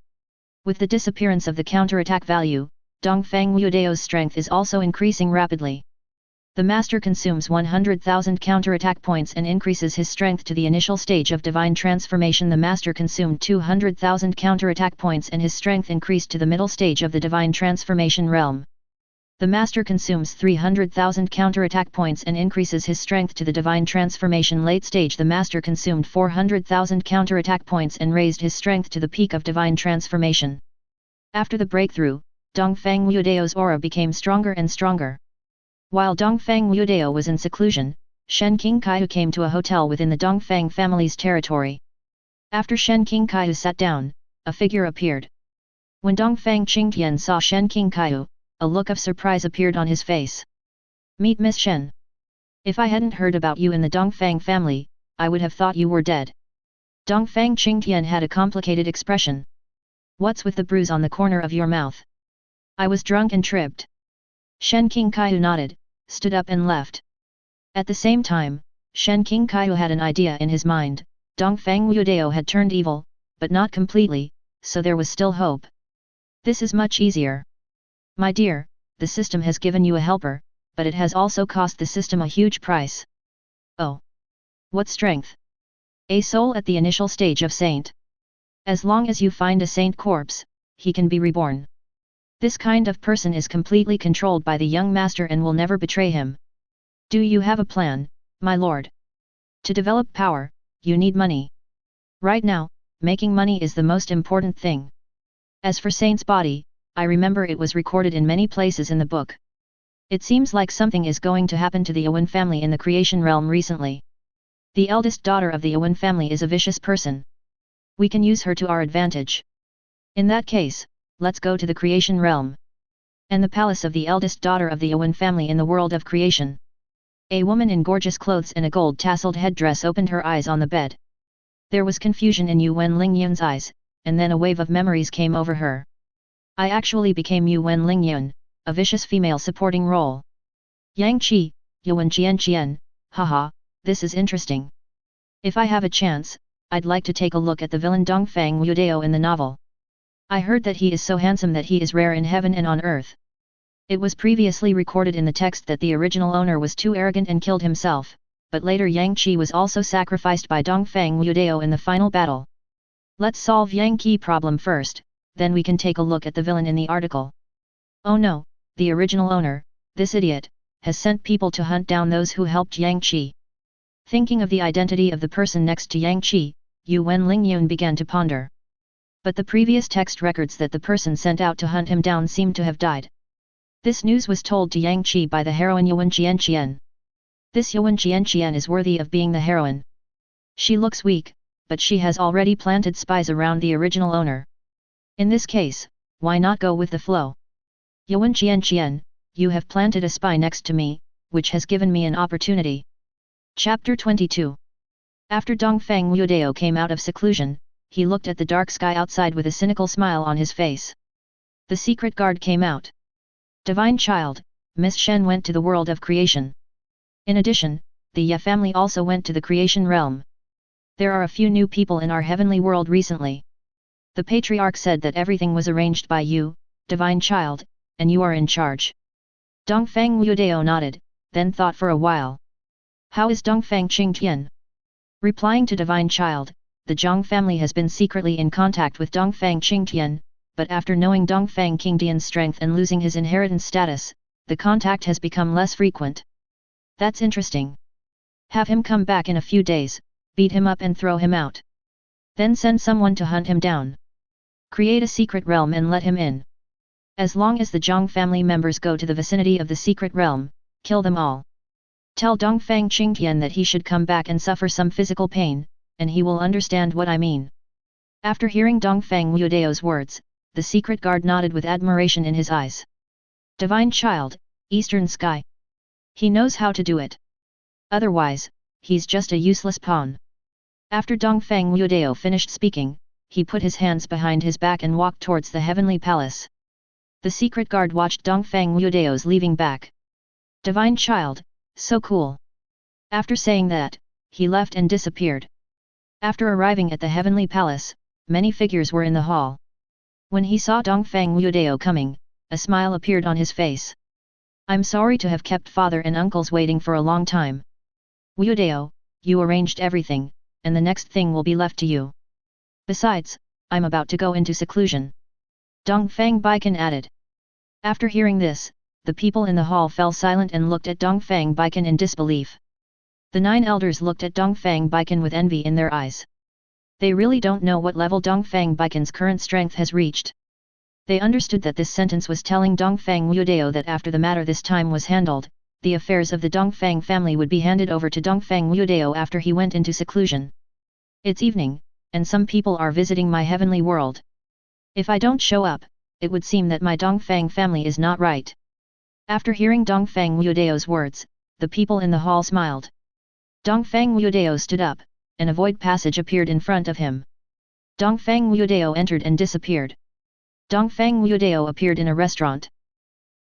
With the disappearance of the counter-attack value, Dongfang Wudao's strength is also increasing rapidly. The master consumes 100,000 counter-attack points and increases his strength to the initial stage of divine transformation. The master consumed 200,000 counter-attack points and his strength increased to the middle stage of the divine transformation realm. The master consumes 300,000 counter-attack points and increases his strength to the divine transformation late stage. The master consumed 400,000 counter-attack points and raised his strength to the peak of divine transformation. After the breakthrough, Dongfang Wudao's aura became stronger and stronger. While Dongfang Wudao was in seclusion, Shen Qingkaihu came to a hotel within the Dongfang family's territory. After Shen Qingkaihu sat down, a figure appeared. When Dongfang Qingtian saw Shen Qingkaihu, a look of surprise appeared on his face. "Meet Miss Shen. If I hadn't heard about you in the Dongfang family, I would have thought you were dead." Dongfang Qingtian had a complicated expression. "What's with the bruise on the corner of your mouth?" "I was drunk and tripped." Shen Qingkaihu nodded, stood up and left. At the same time, Shen Qingkaihu had an idea in his mind. Dongfang Wudao had turned evil, but not completely, so there was still hope. "This is much easier. My dear, the system has given you a helper, but it has also cost the system a huge price." "Oh. What strength?" "A soul at the initial stage of saint. As long as you find a saint corpse, he can be reborn. This kind of person is completely controlled by the young master and will never betray him. Do you have a plan, my lord? To develop power, you need money. Right now, making money is the most important thing. As for saint's body, I remember it was recorded in many places in the book. It seems like something is going to happen to the Owen family in the creation realm recently. The eldest daughter of the Owen family is a vicious person. We can use her to our advantage. In that case, let's go to the creation realm. And the palace of the eldest daughter of the Owen family in the world of creation." A woman in gorgeous clothes and a gold tasseled headdress opened her eyes on the bed. There was confusion in Yu Wen Lingyun's eyes, and then a wave of memories came over her. "I actually became Yu Wen Lingyun, a vicious female supporting role. Yang Qi, Yuan Qian, haha, this is interesting. If I have a chance, I'd like to take a look at the villain Dongfang Wudao in the novel. I heard that he is so handsome that he is rare in heaven and on earth." It was previously recorded in the text that the original owner was too arrogant and killed himself, but later Yang Qi was also sacrificed by Dongfang Wudao in the final battle. Let's solve Yang Qi problem first, then we can take a look at the villain in the article. Oh no, the original owner, this idiot, has sent people to hunt down those who helped Yang Qi. Thinking of the identity of the person next to Yang Qi, Yu Wen Lingyun began to ponder. But the previous text records that the person sent out to hunt him down seemed to have died. This news was told to Yang Qi by the heroine Yuan Qian. This Yuan Qian is worthy of being the heroine. She looks weak, but she has already planted spies around the original owner. In this case, why not go with the flow? Yuan Qian, you have planted a spy next to me, which has given me an opportunity. Chapter 22. After Dongfang Wudao came out of seclusion, he looked at the dark sky outside with a cynical smile on his face. The secret guard came out. "Divine child, Miss Shen went to the world of creation. In addition, the Ye family also went to the creation realm. There are a few new people in our heavenly world recently. The patriarch said that everything was arranged by you, divine child, and you are in charge." Dongfang Wudao nodded, then thought for a while. "How is Dongfang Qingtian?" Replying to divine child, the Zhang family has been secretly in contact with Dongfang Qingtian, but after knowing Dongfang Qingtian's strength and losing his inheritance status, the contact has become less frequent. "That's interesting. Have him come back in a few days, beat him up and throw him out. Then send someone to hunt him down. Create a secret realm and let him in. As long as the Zhang family members go to the vicinity of the secret realm, kill them all. Tell Dongfang Qingtian that he should come back and suffer some physical pain, and he will understand what I mean." After hearing Dongfang Wudao's words, the secret guard nodded with admiration in his eyes. "Divine child, Eastern Sky. He knows how to do it. Otherwise, he's just a useless pawn. After Dongfang Wudao finished speaking, he put his hands behind his back and walked towards the heavenly palace. The secret guard watched Dongfang Wudao's leaving back. Divine child, so cool. After saying that, he left and disappeared. After arriving at the heavenly palace, many figures were in the hall. When he saw Dongfang Wudao coming, a smile appeared on his face. I'm sorry to have kept father and uncles waiting for a long time. Wudao, you arranged everything, and the next thing will be left to you. Besides, I'm about to go into seclusion. Dongfang Baikan added. After hearing this, the people in the hall fell silent and looked at Dongfang Baikan in disbelief. The 9 elders looked at Dongfang Baikan with envy in their eyes. They really don't know what level Dongfang Baikan's current strength has reached. They understood that this sentence was telling Dongfang Wudao that after the matter this time was handled, the affairs of the Dongfang family would be handed over to Dongfang Wudao after he went into seclusion. It's evening, and some people are visiting my heavenly world. If I don't show up, it would seem that my Dongfang family is not right. After hearing Dongfang Wudao's words, the people in the hall smiled. Dongfang Wudao stood up, and a void passage appeared in front of him. Dongfang Wudao entered and disappeared. Dongfang Wudao appeared in a restaurant.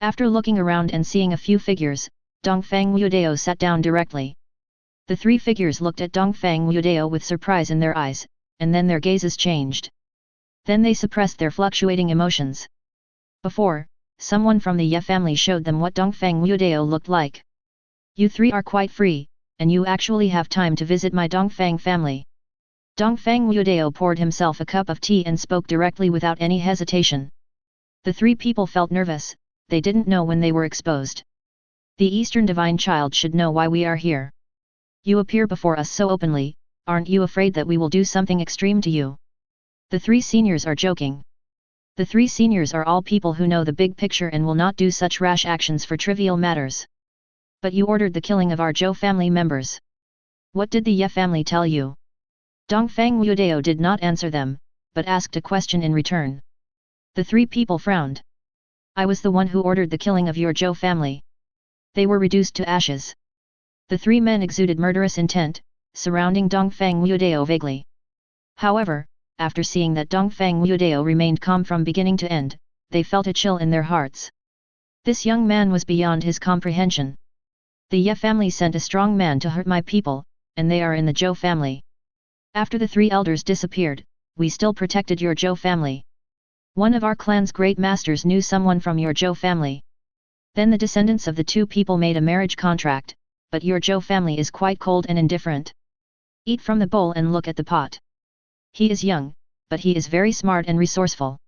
After looking around and seeing a few figures, Dongfang Wudao sat down directly. The 3 figures looked at Dongfang Wudao with surprise in their eyes, and then their gazes changed. Then they suppressed their fluctuating emotions. Before, someone from the Ye family showed them what Dongfang Wudao looked like. You 3 are quite free, and you actually have time to visit my Dongfang family. Dongfang Wudao poured himself a cup of tea and spoke directly without any hesitation. The 3 people felt nervous, they didn't know when they were exposed. The Eastern Divine Child should know why we are here. You appear before us so openly, aren't you afraid that we will do something extreme to you? The 3 seniors are joking. The 3 seniors are all people who know the big picture and will not do such rash actions for trivial matters. But you ordered the killing of our Zhou family members. What did the Ye family tell you? Dongfang Wudao did not answer them, but asked a question in return. The 3 people frowned. I was the one who ordered the killing of your Zhou family. They were reduced to ashes. The 3 men exuded murderous intent, surrounding Dongfang Wudao vaguely. However, after seeing that Dongfang Wudao remained calm from beginning to end, they felt a chill in their hearts. This young man was beyond his comprehension. The Ye family sent a strong man to hurt my people, and they are in the Zhou family. After the 3 elders disappeared, we still protected your Zhou family. One of our clan's great masters knew someone from your Zhou family. Then the descendants of the 2 people made a marriage contract, but your Zhou family is quite cold and indifferent. Eat from the bowl and look at the pot. He is young, but he is very smart and resourceful.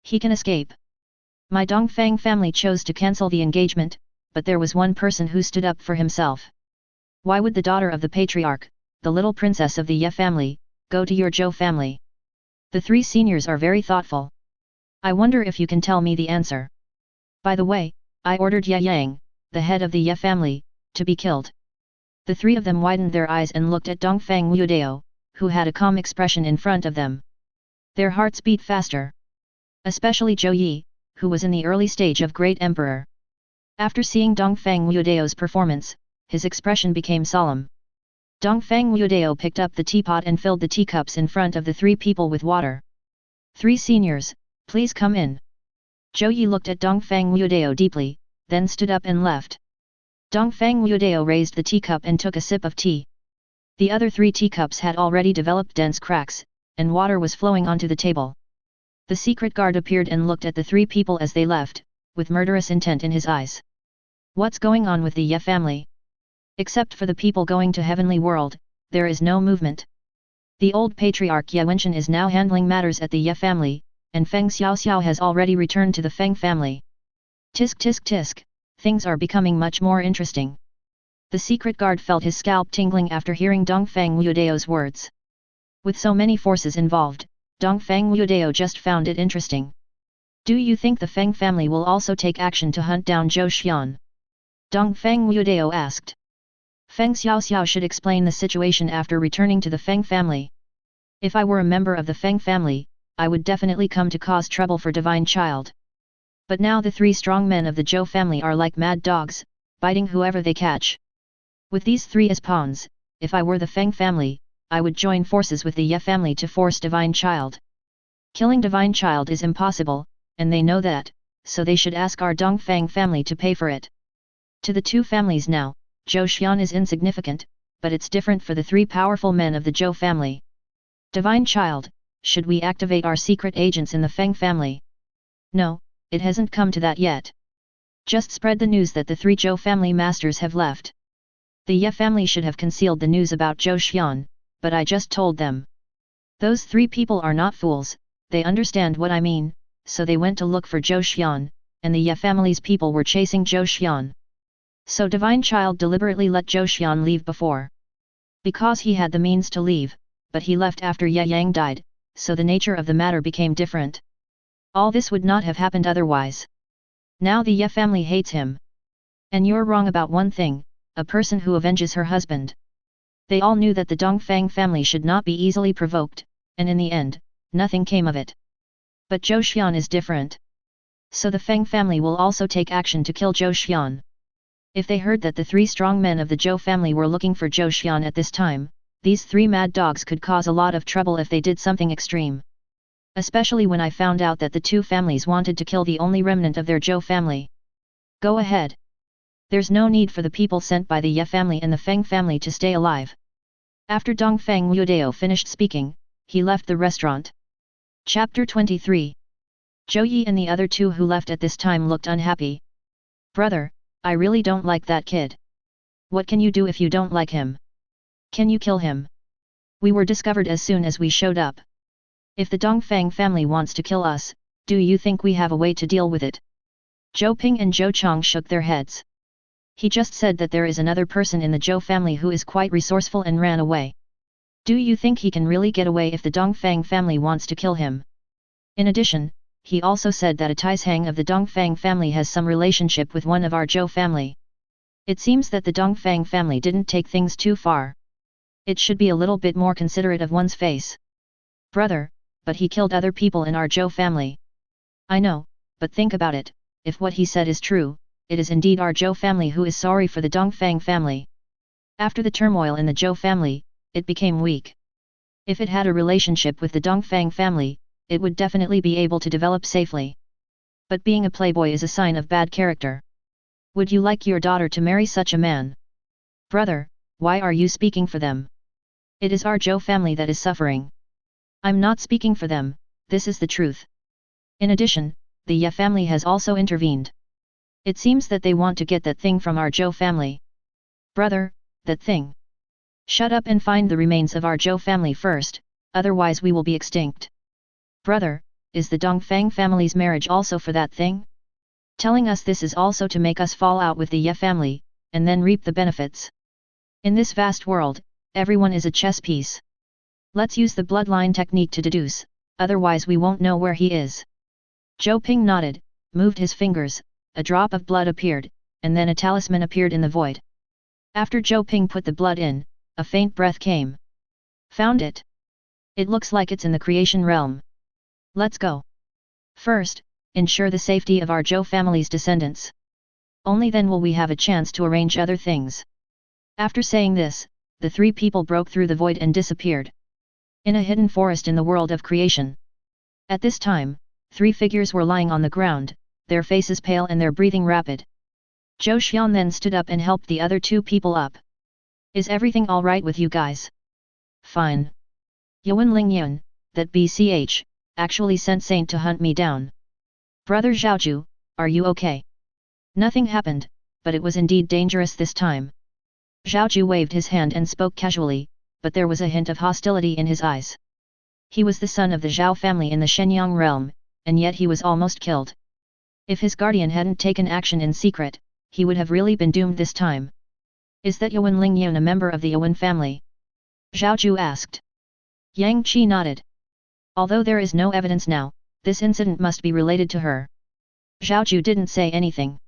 He can escape. My Dongfang family chose to cancel the engagement, but there was one person who stood up for himself. Why would the daughter of the patriarch, the little princess of the Ye family, go to your Zhou family? The 3 seniors are very thoughtful. I wonder if you can tell me the answer. By the way, I ordered Ye Yang, the head of the Ye family, to be killed. The 3 of them widened their eyes and looked at Dongfang Wudao, who had a calm expression in front of them. Their hearts beat faster. Especially Zhou Yi, who was in the early stage of Great Emperor. After seeing Dongfang Wudao's performance, his expression became solemn. Dongfang Wudao picked up the teapot and filled the teacups in front of the 3 people with water. 3 seniors, please come in. Zhou Yi looked at Dongfang Wudao deeply, then stood up and left. Dongfang Wudao raised the teacup and took a sip of tea. The other 3 teacups had already developed dense cracks, and water was flowing onto the table. The secret guard appeared and looked at the 3 people as they left, with murderous intent in his eyes. What's going on with the Ye family? Except for the people going to Heavenly World, there is no movement. The old patriarch Ye Wenchen is now handling matters at the Ye family, and Feng Xiaoxiao has already returned to the Feng family. Tisk tisk tisk, things are becoming much more interesting. The secret guard felt his scalp tingling after hearing Dongfang Wudao's words. With so many forces involved, Dongfang Wudao just found it interesting. Do you think the Feng family will also take action to hunt down Zhou Xian? Dongfang Wudao asked. Feng Xiaoxiao should explain the situation after returning to the Feng family. If I were a member of the Feng family, I would definitely come to cause trouble for Divine Child. But now the 3 strong men of the Zhou family are like mad dogs, biting whoever they catch. With these three as pawns, if I were the Feng family, I would join forces with the Ye family to force Divine Child. Killing Divine Child is impossible, and they know that, so they should ask our Dongfang family to pay for it. To the two families now, Zhou Xian is insignificant, but it's different for the three powerful men of the Zhou family. Divine Child, should we activate our secret agents in the Feng family? No, it hasn't come to that yet. Just spread the news that the three Zhou family masters have left. The Ye family should have concealed the news about Zhou Xian, but I just told them. Those three people are not fools, they understand what I mean, so they went to look for Zhou Xian, and the Ye family's people were chasing Zhou Xian. So Divine Child deliberately let Zhou Xian leave before. Because he had the means to leave, but he left after Ye Yang died, so the nature of the matter became different. All this would not have happened otherwise. Now the Ye family hates him. And you're wrong about one thing, a person who avenges her husband. They all knew that the Dongfang family should not be easily provoked, and in the end, nothing came of it. But Zhou Xian is different. So the Feng family will also take action to kill Zhou Xian. If they heard that the three strong men of the Zhou family were looking for Zhou Xian at this time, these three mad dogs could cause a lot of trouble if they did something extreme. Especially when I found out that the two families wanted to kill the only remnant of their Zhou family. Go ahead. There's no need for the people sent by the Ye family and the Feng family to stay alive. After Dongfang Wudao finished speaking, he left the restaurant. Chapter 23. Zhou Yi and the other two who left at this time looked unhappy. Brother, I really don't like that kid. What can you do if you don't like him? Can you kill him? We were discovered as soon as we showed up. If the Dongfang family wants to kill us, do you think we have a way to deal with it? Zhou Ping and Zhou Chong shook their heads. He just said that there is another person in the Zhou family who is quite resourceful and ran away. Do you think he can really get away if the Dongfang family wants to kill him? In addition, he also said that a Taishang of the Dongfang family has some relationship with one of our Zhou family. It seems that the Dongfang family didn't take things too far. It should be a little bit more considerate of one's face. Brother, but he killed other people in our Zhou family. I know, but think about it, if what he said is true, it is indeed our Zhou family who is sorry for the Dongfang family. After the turmoil in the Zhou family, it became weak. If it had a relationship with the Dongfang family, it would definitely be able to develop safely. But being a playboy is a sign of bad character. Would you like your daughter to marry such a man? Brother, why are you speaking for them? It is our Zhou family that is suffering. I'm not speaking for them, this is the truth. In addition, the Ye family has also intervened. It seems that they want to get that thing from our Zhou family. Brother, that thing. Shut up and find the remains of our Zhou family first, otherwise we will be extinct. Brother, is the Dongfang family's marriage also for that thing? Telling us this is also to make us fall out with the Ye family, and then reap the benefits. In this vast world, everyone is a chess piece. Let's use the bloodline technique to deduce, otherwise we won't know where he is. Zhou Ping nodded, moved his fingers, a drop of blood appeared, and then a talisman appeared in the void. After Zhou Ping put the blood in, a faint breath came. Found it. It looks like it's in the creation realm. Let's go. First, ensure the safety of our Zhou family's descendants. Only then will we have a chance to arrange other things. After saying this, the three people broke through the void and disappeared. In a hidden forest in the world of creation. At this time, three figures were lying on the ground, their faces pale and their breathing rapid. Zhou Xian then stood up and helped the other two people up. Is everything alright with you guys? Fine. Yuan Lingyun, that BCH, actually sent Saint to hunt me down. Brother Zhaoju, are you okay? Nothing happened, but it was indeed dangerous this time. Zhaoju waved his hand and spoke casually, but there was a hint of hostility in his eyes. He was the son of the Zhao family in the Shenyang realm, and yet he was almost killed. If his guardian hadn't taken action in secret, he would have really been doomed this time. Is that Yuan Lingyun a member of the Yuan family? Zhaoju asked. Yang Qi nodded. Although there is no evidence now, this incident must be related to her. Zhaoju didn't say anything.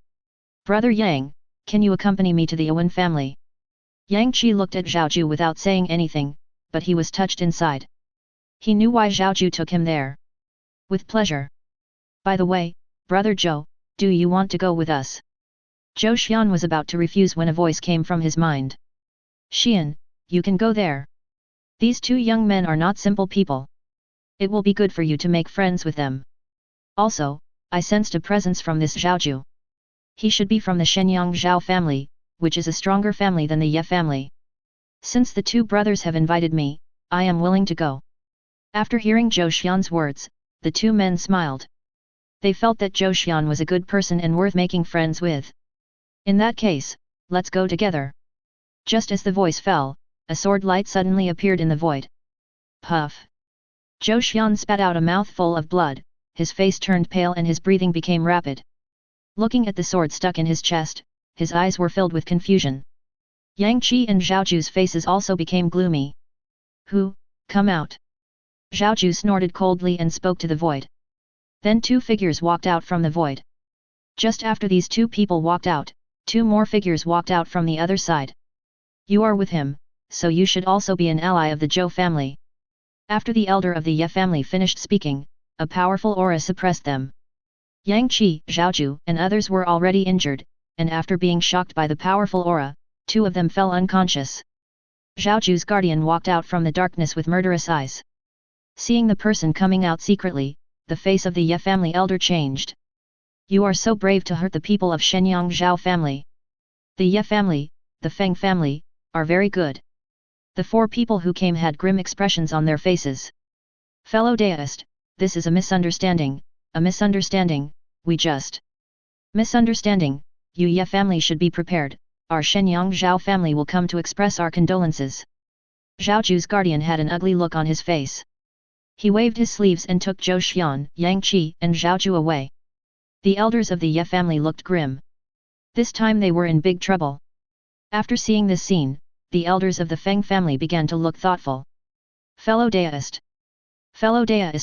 Brother Yang, can you accompany me to the Yuan family? Yang Qi looked at Zhaoju without saying anything, but he was touched inside. He knew why Zhaoju took him there. With pleasure. By the way, Brother Zhou, do you want to go with us? Zhou Xian was about to refuse when a voice came from his mind. Xian, you can go there. These two young men are not simple people. It will be good for you to make friends with them. Also, I sensed a presence from this Zhaoju. He should be from the Shenyang Zhao family, which is a stronger family than the Ye family. Since the two brothers have invited me, I am willing to go. After hearing Zhou Xian's words, the two men smiled. They felt that Zhou Xian was a good person and worth making friends with. In that case, let's go together. Just as the voice fell, a sword light suddenly appeared in the void. Puff! Zhou Xian spat out a mouthful of blood, his face turned pale and his breathing became rapid. Looking at the sword stuck in his chest, his eyes were filled with confusion. Yang Qi and Zhaoju's faces also became gloomy. Who, come out! Zhaoju snorted coldly and spoke to the void. Then two figures walked out from the void. Just after these two people walked out, two more figures walked out from the other side. You are with him, so you should also be an ally of the Zhou family. After the elder of the Ye family finished speaking, a powerful aura suppressed them. Yang Qi, Zhaoju, and others were already injured, and after being shocked by the powerful aura, two of them fell unconscious. Zhaoju's guardian walked out from the darkness with murderous eyes. Seeing the person coming out secretly, the face of the Ye family elder changed. You are so brave to hurt the people of Shenyang Zhao family. The Ye family, the Feng family, are very good. The four people who came had grim expressions on their faces. Fellow deist, this is a misunderstanding, we just... Misunderstanding, you Ye family should be prepared, our Shenyang Zhao family will come to express our condolences. Zhaoju's guardian had an ugly look on his face. He waved his sleeves and took Zhou Xian, Yang Qi and Zhaoju away. The elders of the Ye family looked grim. This time they were in big trouble. After seeing this scene, the elders of the Feng family began to look thoughtful. Fellow deist,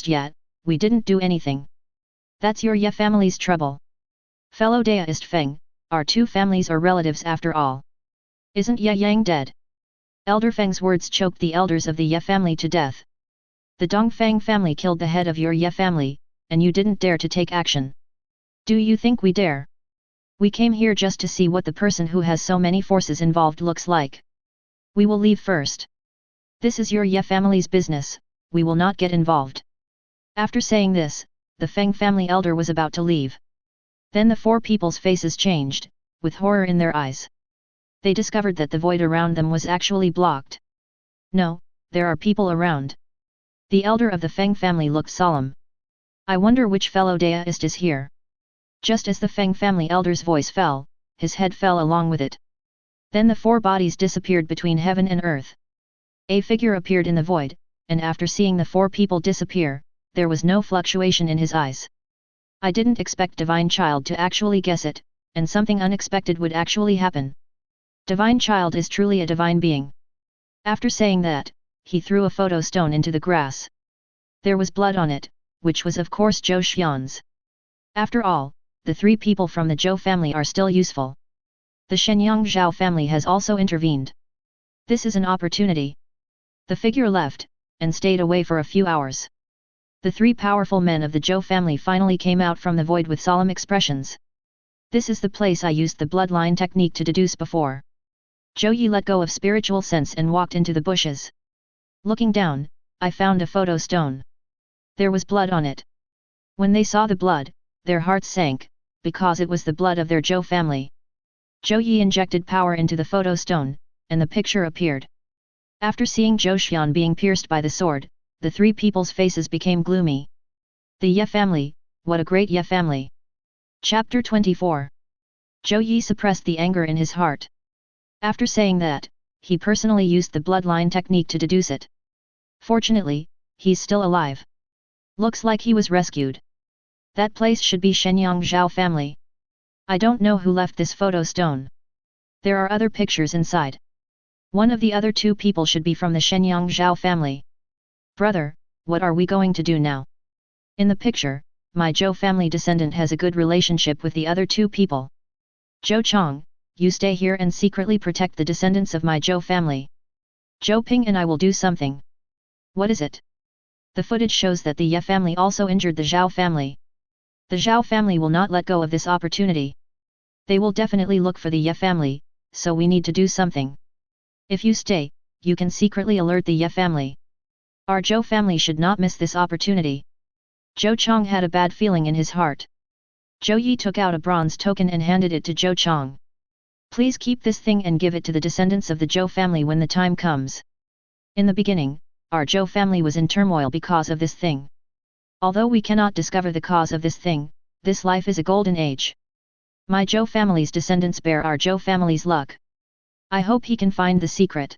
yet, we didn't do anything. That's your Ye family's trouble. Fellow deist Feng, our two families are relatives after all. Isn't Ye Yang dead? Elder Feng's words choked the elders of the Ye family to death. The Dongfang family killed the head of your Ye family, and you didn't dare to take action. Do you think we dare? We came here just to see what the person who has so many forces involved looks like. We will leave first. This is your Ye family's business, we will not get involved. After saying this, the Feng family elder was about to leave. Then the four people's faces changed, with horror in their eyes. They discovered that the void around them was actually blocked. No, there are people around. The elder of the Feng family looked solemn. I wonder which fellow deist is here. Just as the Feng family elder's voice fell, his head fell along with it. Then the four bodies disappeared between heaven and earth. A figure appeared in the void, and after seeing the four people disappear, there was no fluctuation in his eyes. I didn't expect Divine Child to actually guess it, and something unexpected would actually happen. Divine Child is truly a divine being. After saying that, he threw a photo stone into the grass. There was blood on it, which was of course Zhou Xian's. After all, the three people from the Zhou family are still useful. The Shenyang Zhao family has also intervened. This is an opportunity. The figure left, and stayed away for a few hours. The three powerful men of the Zhou family finally came out from the void with solemn expressions. This is the place I used the bloodline technique to deduce before. Zhou Yi let go of spiritual sense and walked into the bushes. Looking down, I found a photo stone. There was blood on it. When they saw the blood, their hearts sank, because it was the blood of their Zhou family. Zhou Yi injected power into the photo stone, and the picture appeared. After seeing Zhou Xian being pierced by the sword, the three people's faces became gloomy. The Ye family, what a great Ye family! Chapter 24. Zhou Yi suppressed the anger in his heart. After saying that, he personally used the bloodline technique to deduce it. Fortunately, he's still alive. Looks like he was rescued. That place should be Shenyang Zhao family. I don't know who left this photo stone. There are other pictures inside. One of the other two people should be from the Shenyang Zhao family. Brother, what are we going to do now? In the picture, my Zhou family descendant has a good relationship with the other two people. Zhou Chong, you stay here and secretly protect the descendants of my Zhou family. Zhou Ping and I will do something. What is it? The footage shows that the Ye family also injured the Zhao family. The Zhao family will not let go of this opportunity. They will definitely look for the Ye family, so we need to do something. If you stay, you can secretly alert the Ye family. Our Zhou family should not miss this opportunity. Zhou Chong had a bad feeling in his heart. Zhou Yi took out a bronze token and handed it to Zhou Chong. Please keep this thing and give it to the descendants of the Zhou family when the time comes. In the beginning, our Zhou family was in turmoil because of this thing. Although we cannot discover the cause of this thing, this life is a golden age. My Zhou family's descendants bear our Zhou family's luck. I hope he can find the secret.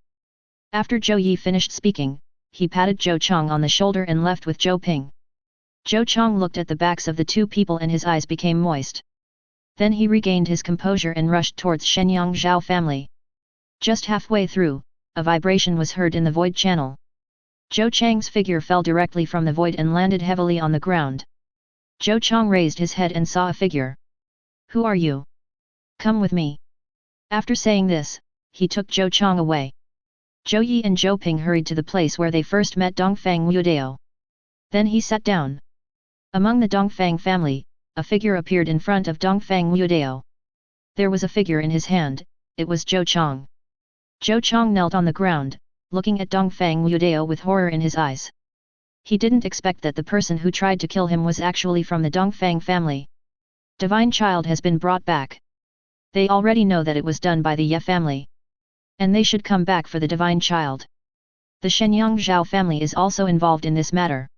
After Zhou Yi finished speaking, he patted Zhou Chong on the shoulder and left with Zhou Ping. Zhou Chong looked at the backs of the two people and his eyes became moist. Then he regained his composure and rushed towards Shenyang Zhao family. Just halfway through, a vibration was heard in the void channel. Zhou Chang's figure fell directly from the void and landed heavily on the ground. Zhou Chong raised his head and saw a figure. Who are you? Come with me. After saying this, he took Zhou Chong away. Zhou Yi and Zhou Ping hurried to the place where they first met Dongfang Wudao. Then he sat down. Among the Dongfang family, a figure appeared in front of Dongfang Wudao. There was a figure in his hand, it was Zhou Chong. Zhou Chong knelt on the ground, looking at Dongfang Wudao with horror in his eyes. He didn't expect that the person who tried to kill him was actually from the Dongfang family. Divine Child has been brought back. They already know that it was done by the Ye family. And they should come back for the Divine Child. The Shenyang Zhao family is also involved in this matter.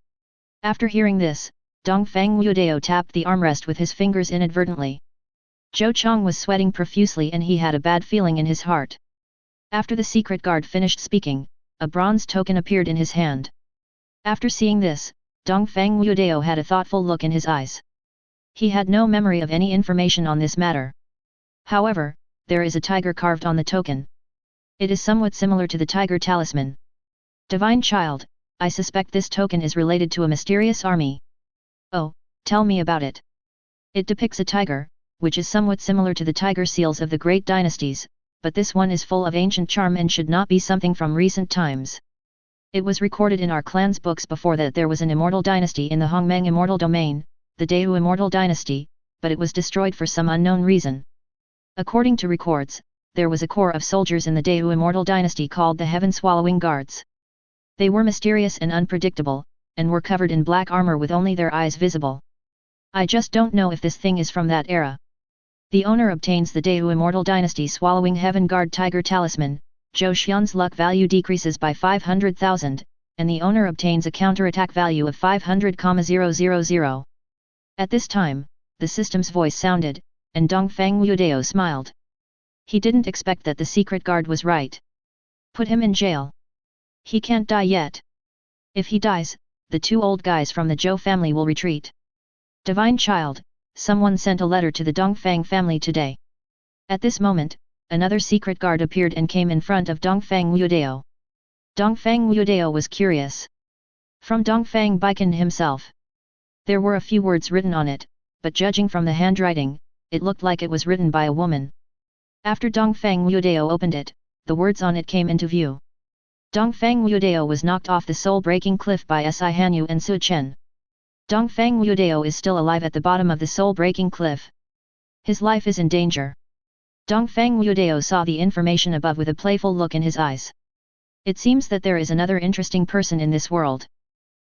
After hearing this, Dongfang Wudao tapped the armrest with his fingers inadvertently. Zhou Chong was sweating profusely and he had a bad feeling in his heart. After the secret guard finished speaking, a bronze token appeared in his hand. After seeing this, Dongfang Wudao had a thoughtful look in his eyes. He had no memory of any information on this matter. However, there is a tiger carved on the token. It is somewhat similar to the tiger talisman. Divine Child, I suspect this token is related to a mysterious army. Oh, tell me about it. It depicts a tiger, which is somewhat similar to the tiger seals of the great dynasties, but this one is full of ancient charm and should not be something from recent times. It was recorded in our clan's books before that there was an immortal dynasty in the Hongmeng immortal domain, the Devour immortal dynasty, but it was destroyed for some unknown reason. According to records, there was a corps of soldiers in the Devour immortal dynasty called the Heaven-Swallowing Guards. They were mysterious and unpredictable, and were covered in black armor with only their eyes visible. I just don't know if this thing is from that era. The owner obtains the Devour immortal dynasty Swallowing Heaven Guard Tiger Talisman, Zhou Xian's luck value decreases by 500,000, and the owner obtains a counterattack value of 500,000. At this time, the system's voice sounded, and Dongfang Wudao smiled. He didn't expect that the secret guard was right. Put him in jail. He can't die yet. If he dies, the two old guys from the Zhou family will retreat. Divine Child, someone sent a letter to the Dongfang family today. At this moment, another secret guard appeared and came in front of Dongfang Wudao. Dongfang Wudao was curious. From Dongfang Baikan himself. There were a few words written on it, but judging from the handwriting, it looked like it was written by a woman. After Dongfang Wudao opened it, the words on it came into view. Dongfang Wudao was knocked off the soul-breaking cliff by Si Hanyu and Su Chen. Dongfang Wudao is still alive at the bottom of the soul-breaking cliff. His life is in danger. Dongfang Wudao saw the information above with a playful look in his eyes. It seems that there is another interesting person in this world.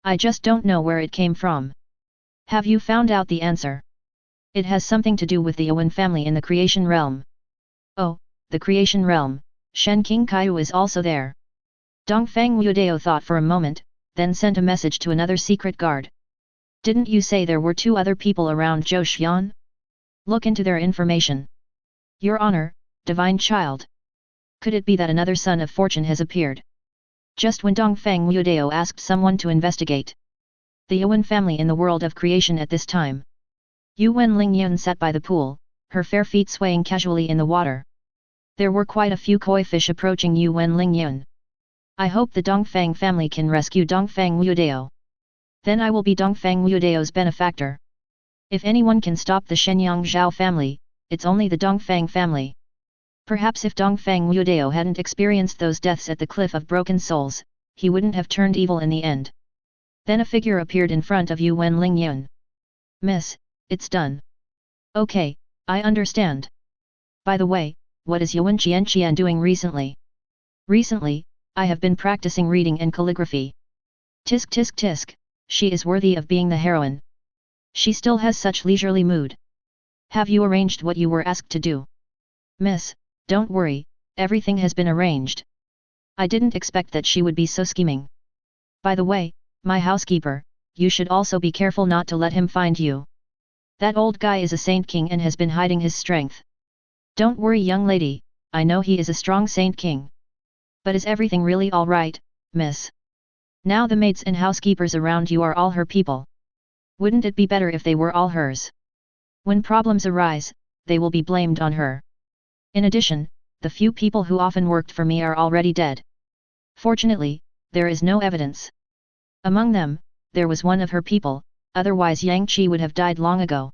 I just don't know where it came from. Have you found out the answer? It has something to do with the Owen family in the creation realm. Oh, the creation realm, Shen King Kaiyu is also there. Dongfang Wudao thought for a moment, then sent a message to another secret guard. Didn't you say there were two other people around Zhou Xian? Look into their information. Your Honor, Divine Child. Could it be that another son of fortune has appeared? Just when Dongfang Wudao asked someone to investigate. The Yuan family in the world of creation at this time. Yuan Lingyun sat by the pool, her fair feet swaying casually in the water. There were quite a few koi fish approaching Yuan Lingyun. I hope the Dongfang family can rescue Dongfang Wudao. Then I will be Dongfang Wudao's benefactor. If anyone can stop the Shenyang Zhao family, it's only the Dongfang family. Perhaps if Dongfang Wudao hadn't experienced those deaths at the Cliff of Broken Souls, he wouldn't have turned evil in the end. Then a figure appeared in front of Yuan Lingyun. Miss, it's done. Okay, I understand. By the way, what is Yuan Qian doing recently? Recently, I have been practicing reading and calligraphy. Tisk tisk tisk, she is worthy of being the heroine. She still has such leisurely mood. Have you arranged what you were asked to do? Miss, don't worry, everything has been arranged. I didn't expect that she would be so scheming. By the way, my housekeeper, you should also be careful not to let him find you. That old guy is a saint king and has been hiding his strength. Don't worry, young lady, I know he is a strong saint king. But is everything really all right, miss? Now the maids and housekeepers around you are all her people. Wouldn't it be better if they were all hers? When problems arise, they will be blamed on her. In addition, the few people who often worked for me are already dead. Fortunately, there is no evidence. Among them, there was one of her people, otherwise Yang Qi would have died long ago.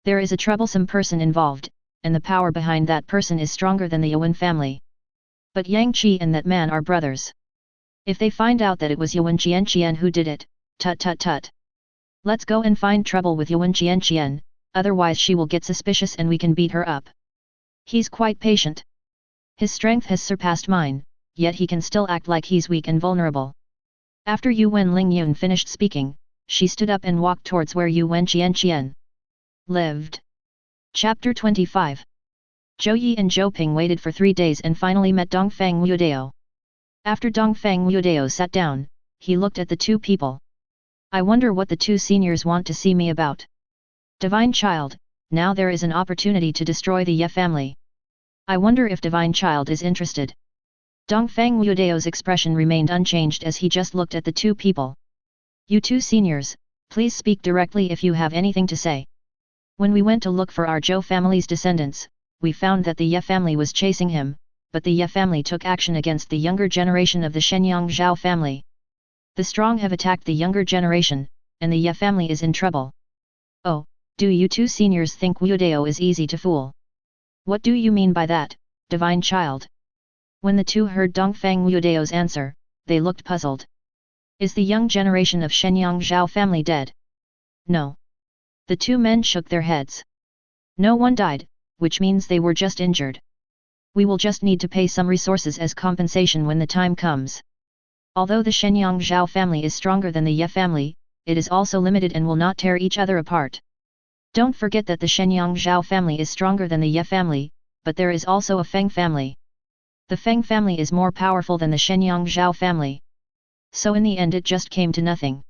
There is a troublesome person involved, and the power behind that person is stronger than the Yuan family. But Yang Qi and that man are brothers. If they find out that it was Yuan Qian who did it, tut tut tut. Let's go and find trouble with Yuan Qian, otherwise she will get suspicious and we can beat her up. He's quite patient. His strength has surpassed mine, yet he can still act like he's weak and vulnerable. After Yuan Lingyun finished speaking, she stood up and walked towards where Yuan Qian lived. Chapter 25. Zhou Yi and Zhou Ping waited for 3 days and finally met Dongfang Wudao. After Dongfang Wudao sat down, he looked at the two people. I wonder what the two seniors want to see me about. Divine Child, now there is an opportunity to destroy the Ye family. I wonder if Divine Child is interested. Dongfang Wudao's expression remained unchanged as he just looked at the two people. You two seniors, please speak directly if you have anything to say. When we went to look for our Zhou family's descendants, we found that the Ye family was chasing him, but the Ye family took action against the younger generation of the Shenyang Zhao family. The strong have attacked the younger generation, and the Ye family is in trouble. Oh, do you two seniors think Wudao is easy to fool? What do you mean by that, Divine Child? When the two heard Dongfang Wudao's answer, they looked puzzled. Is the young generation of Shenyang Zhao family dead? No. The two men shook their heads. No one died, which means they were just injured. We will just need to pay some resources as compensation when the time comes. Although the Shenyang Zhao family is stronger than the Ye family, it is also limited and will not tear each other apart. Don't forget that the Shenyang Zhao family is stronger than the Ye family, but there is also a Feng family. The Feng family is more powerful than the Shenyang Zhao family. So in the end it just came to nothing.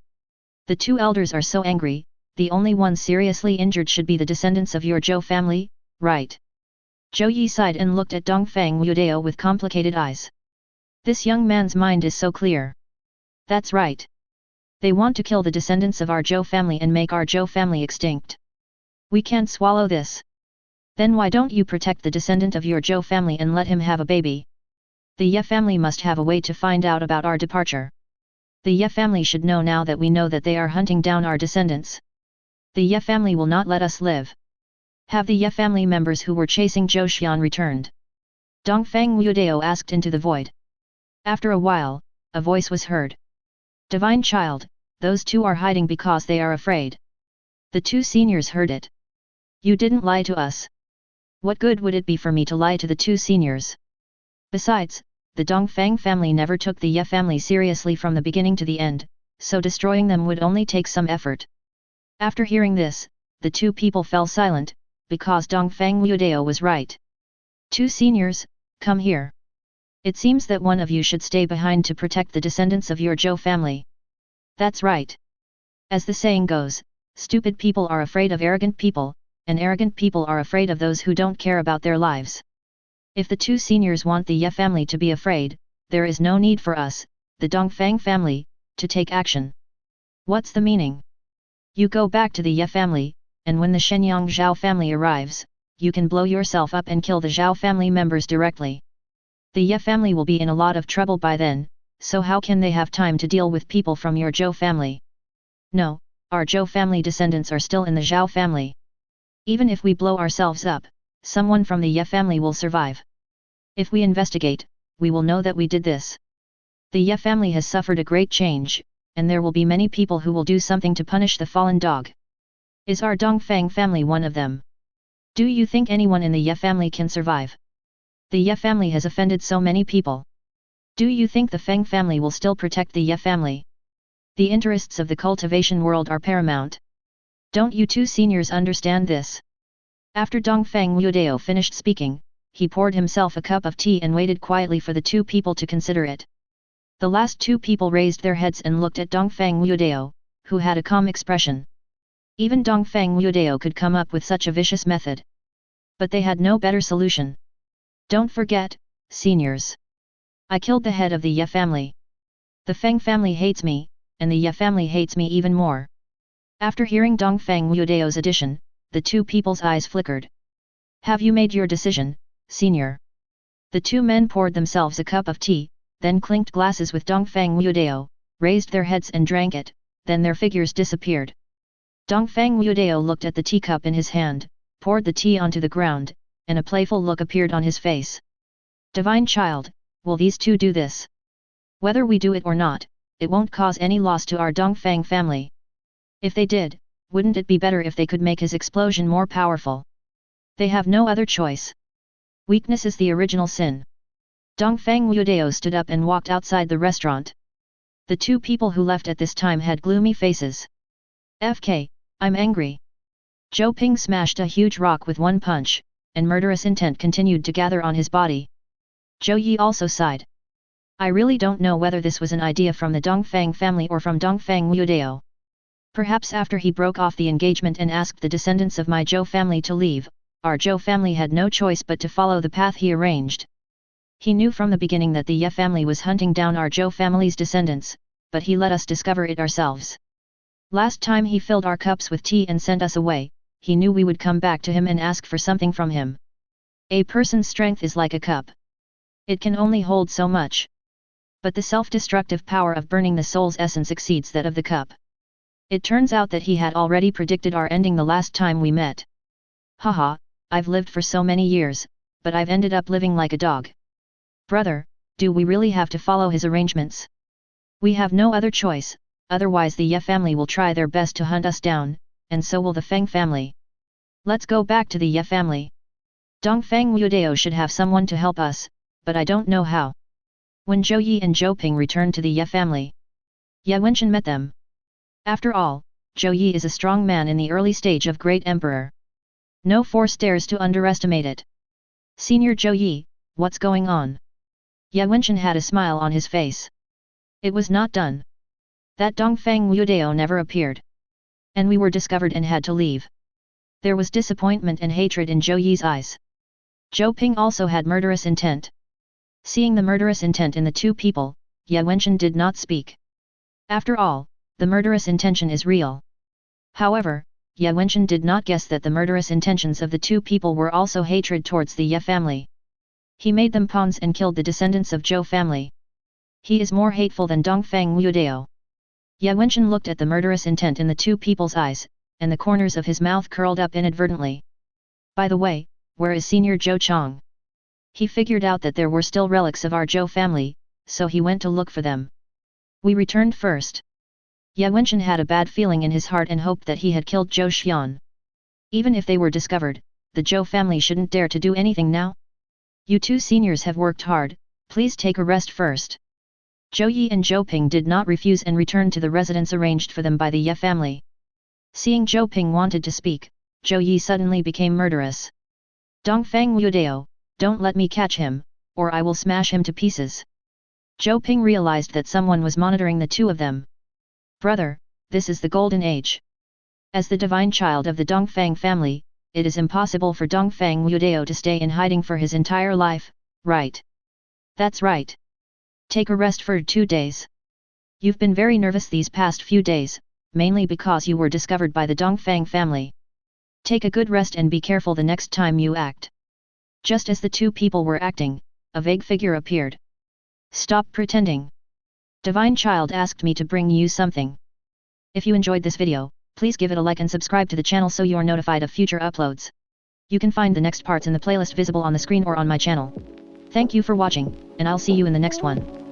The two elders are so angry, the only ones seriously injured should be the descendants of your Zhou family, right? Zhou Yi sighed and looked at Dongfang Wudao with complicated eyes. This young man's mind is so clear. That's right. They want to kill the descendants of our Zhou family and make our Zhou family extinct. We can't swallow this. Then why don't you protect the descendant of your Zhou family and let him have a baby? The Ye family must have a way to find out about our departure. The Ye family should know now that we know that they are hunting down our descendants. The Ye family will not let us live. Have the Ye family members who were chasing Zhou Xian returned? Dongfang Wudao asked into the void. After a while, a voice was heard. Divine Child, those two are hiding because they are afraid. The two seniors heard it. You didn't lie to us. What good would it be for me to lie to the two seniors? Besides, the Dongfang family never took the Ye family seriously from the beginning to the end, so destroying them would only take some effort. After hearing this, the two people fell silent, because Dongfang Wudao was right. Two seniors, come here. It seems that one of you should stay behind to protect the descendants of your Zhou family. That's right. As the saying goes, stupid people are afraid of arrogant people, and arrogant people are afraid of those who don't care about their lives. If the two seniors want the Ye family to be afraid, there is no need for us, the Dongfang family, to take action. What's the meaning? You go back to the Ye family, and when the Shenyang Zhao family arrives, you can blow yourself up and kill the Zhao family members directly. The Ye family will be in a lot of trouble by then, so how can they have time to deal with people from your Zhou family? No, our Zhou family descendants are still in the Zhao family. Even if we blow ourselves up, someone from the Ye family will survive. If we investigate, we will know that we did this. The Ye family has suffered a great change, and there will be many people who will do something to punish the fallen dog. Is our Dongfang family one of them? Do you think anyone in the Ye family can survive? The Ye family has offended so many people. Do you think the Feng family will still protect the Ye family? The interests of the cultivation world are paramount. Don't you two seniors understand this? After Dongfang Wudao finished speaking, he poured himself a cup of tea and waited quietly for the two people to consider it. The last two people raised their heads and looked at Dongfang Wudao, who had a calm expression. Even Dongfang Wudao could come up with such a vicious method. But they had no better solution. Don't forget, seniors. I killed the head of the Ye family. The Feng family hates me, and the Ye family hates me even more. After hearing Dongfang Wudao's addition, the two people's eyes flickered. Have you made your decision, senior? The two men poured themselves a cup of tea, then clinked glasses with Dongfang Wudao, raised their heads and drank it, then their figures disappeared. Dongfang Wudao looked at the teacup in his hand, poured the tea onto the ground, and a playful look appeared on his face. Divine child, will these two do this? Whether we do it or not, it won't cause any loss to our Dongfang family. If they did, wouldn't it be better if they could make his explosion more powerful? They have no other choice. Weakness is the original sin. Dongfang Wudao stood up and walked outside the restaurant. The two people who left at this time had gloomy faces. FK, I'm angry. Zhou Ping smashed a huge rock with one punch, and murderous intent continued to gather on his body. Zhou Yi also sighed. I really don't know whether this was an idea from the Dongfang family or from Dongfang Wudao. Perhaps after he broke off the engagement and asked the descendants of my Zhou family to leave, our Zhou family had no choice but to follow the path he arranged. He knew from the beginning that the Ye family was hunting down our Zhou family's descendants, but he let us discover it ourselves. Last time he filled our cups with tea and sent us away, he knew we would come back to him and ask for something from him. A person's strength is like a cup. It can only hold so much. But the self-destructive power of burning the soul's essence exceeds that of the cup. It turns out that he had already predicted our ending the last time we met. Haha, I've lived for so many years, but I've ended up living like a dog. Brother, do we really have to follow his arrangements? We have no other choice, otherwise the Ye family will try their best to hunt us down, and so will the Feng family. Let's go back to the Ye family. Dongfang Wudao should have someone to help us, but I don't know how. When Zhou Yi and Zhou Ping returned to the Ye family, Ye Wenchen met them. After all, Zhou Yi is a strong man in the early stage of Great Emperor. No force dares to underestimate it. Senior Zhou Yi, what's going on? Ye Wenchen had a smile on his face. It was not done. That Dongfang Wudao never appeared. And we were discovered and had to leave. There was disappointment and hatred in Zhou Yi's eyes. Zhou Ping also had murderous intent. Seeing the murderous intent in the two people, Ye Wenchen did not speak. After all, the murderous intention is real. However, Ye Wenchen did not guess that the murderous intentions of the two people were also hatred towards the Ye family. He made them pawns and killed the descendants of Zhou family. He is more hateful than Dongfang Wudao. Ye Wenchen looked at the murderous intent in the two people's eyes, and the corners of his mouth curled up inadvertently. By the way, where is Senior Zhou Chong? He figured out that there were still relics of our Zhou family, so he went to look for them. We returned first. Ye Wenchen had a bad feeling in his heart and hoped that he had killed Zhou Xian. Even if they were discovered, the Zhou family shouldn't dare to do anything now. You two seniors have worked hard, please take a rest first. Zhou Yi and Zhou Ping did not refuse and returned to the residence arranged for them by the Ye family. Seeing Zhou Ping wanted to speak, Zhou Yi suddenly became murderous. Dongfang Wudao, don't let me catch him, or I will smash him to pieces. Zhou Ping realized that someone was monitoring the two of them. Brother, this is the golden age. As the divine child of the Dongfang family, it is impossible for Dongfang Wudao to stay in hiding for his entire life, right? That's right. Take a rest for 2 days. You've been very nervous these past few days, mainly because you were discovered by the Dongfang family. Take a good rest and be careful the next time you act. Just as the two people were acting, a vague figure appeared. Stop pretending. Divine Child asked me to bring you something. If you enjoyed this video, please give it a like and subscribe to the channel so you're notified of future uploads. You can find the next parts in the playlist visible on the screen or on my channel. Thank you for watching, and I'll see you in the next one.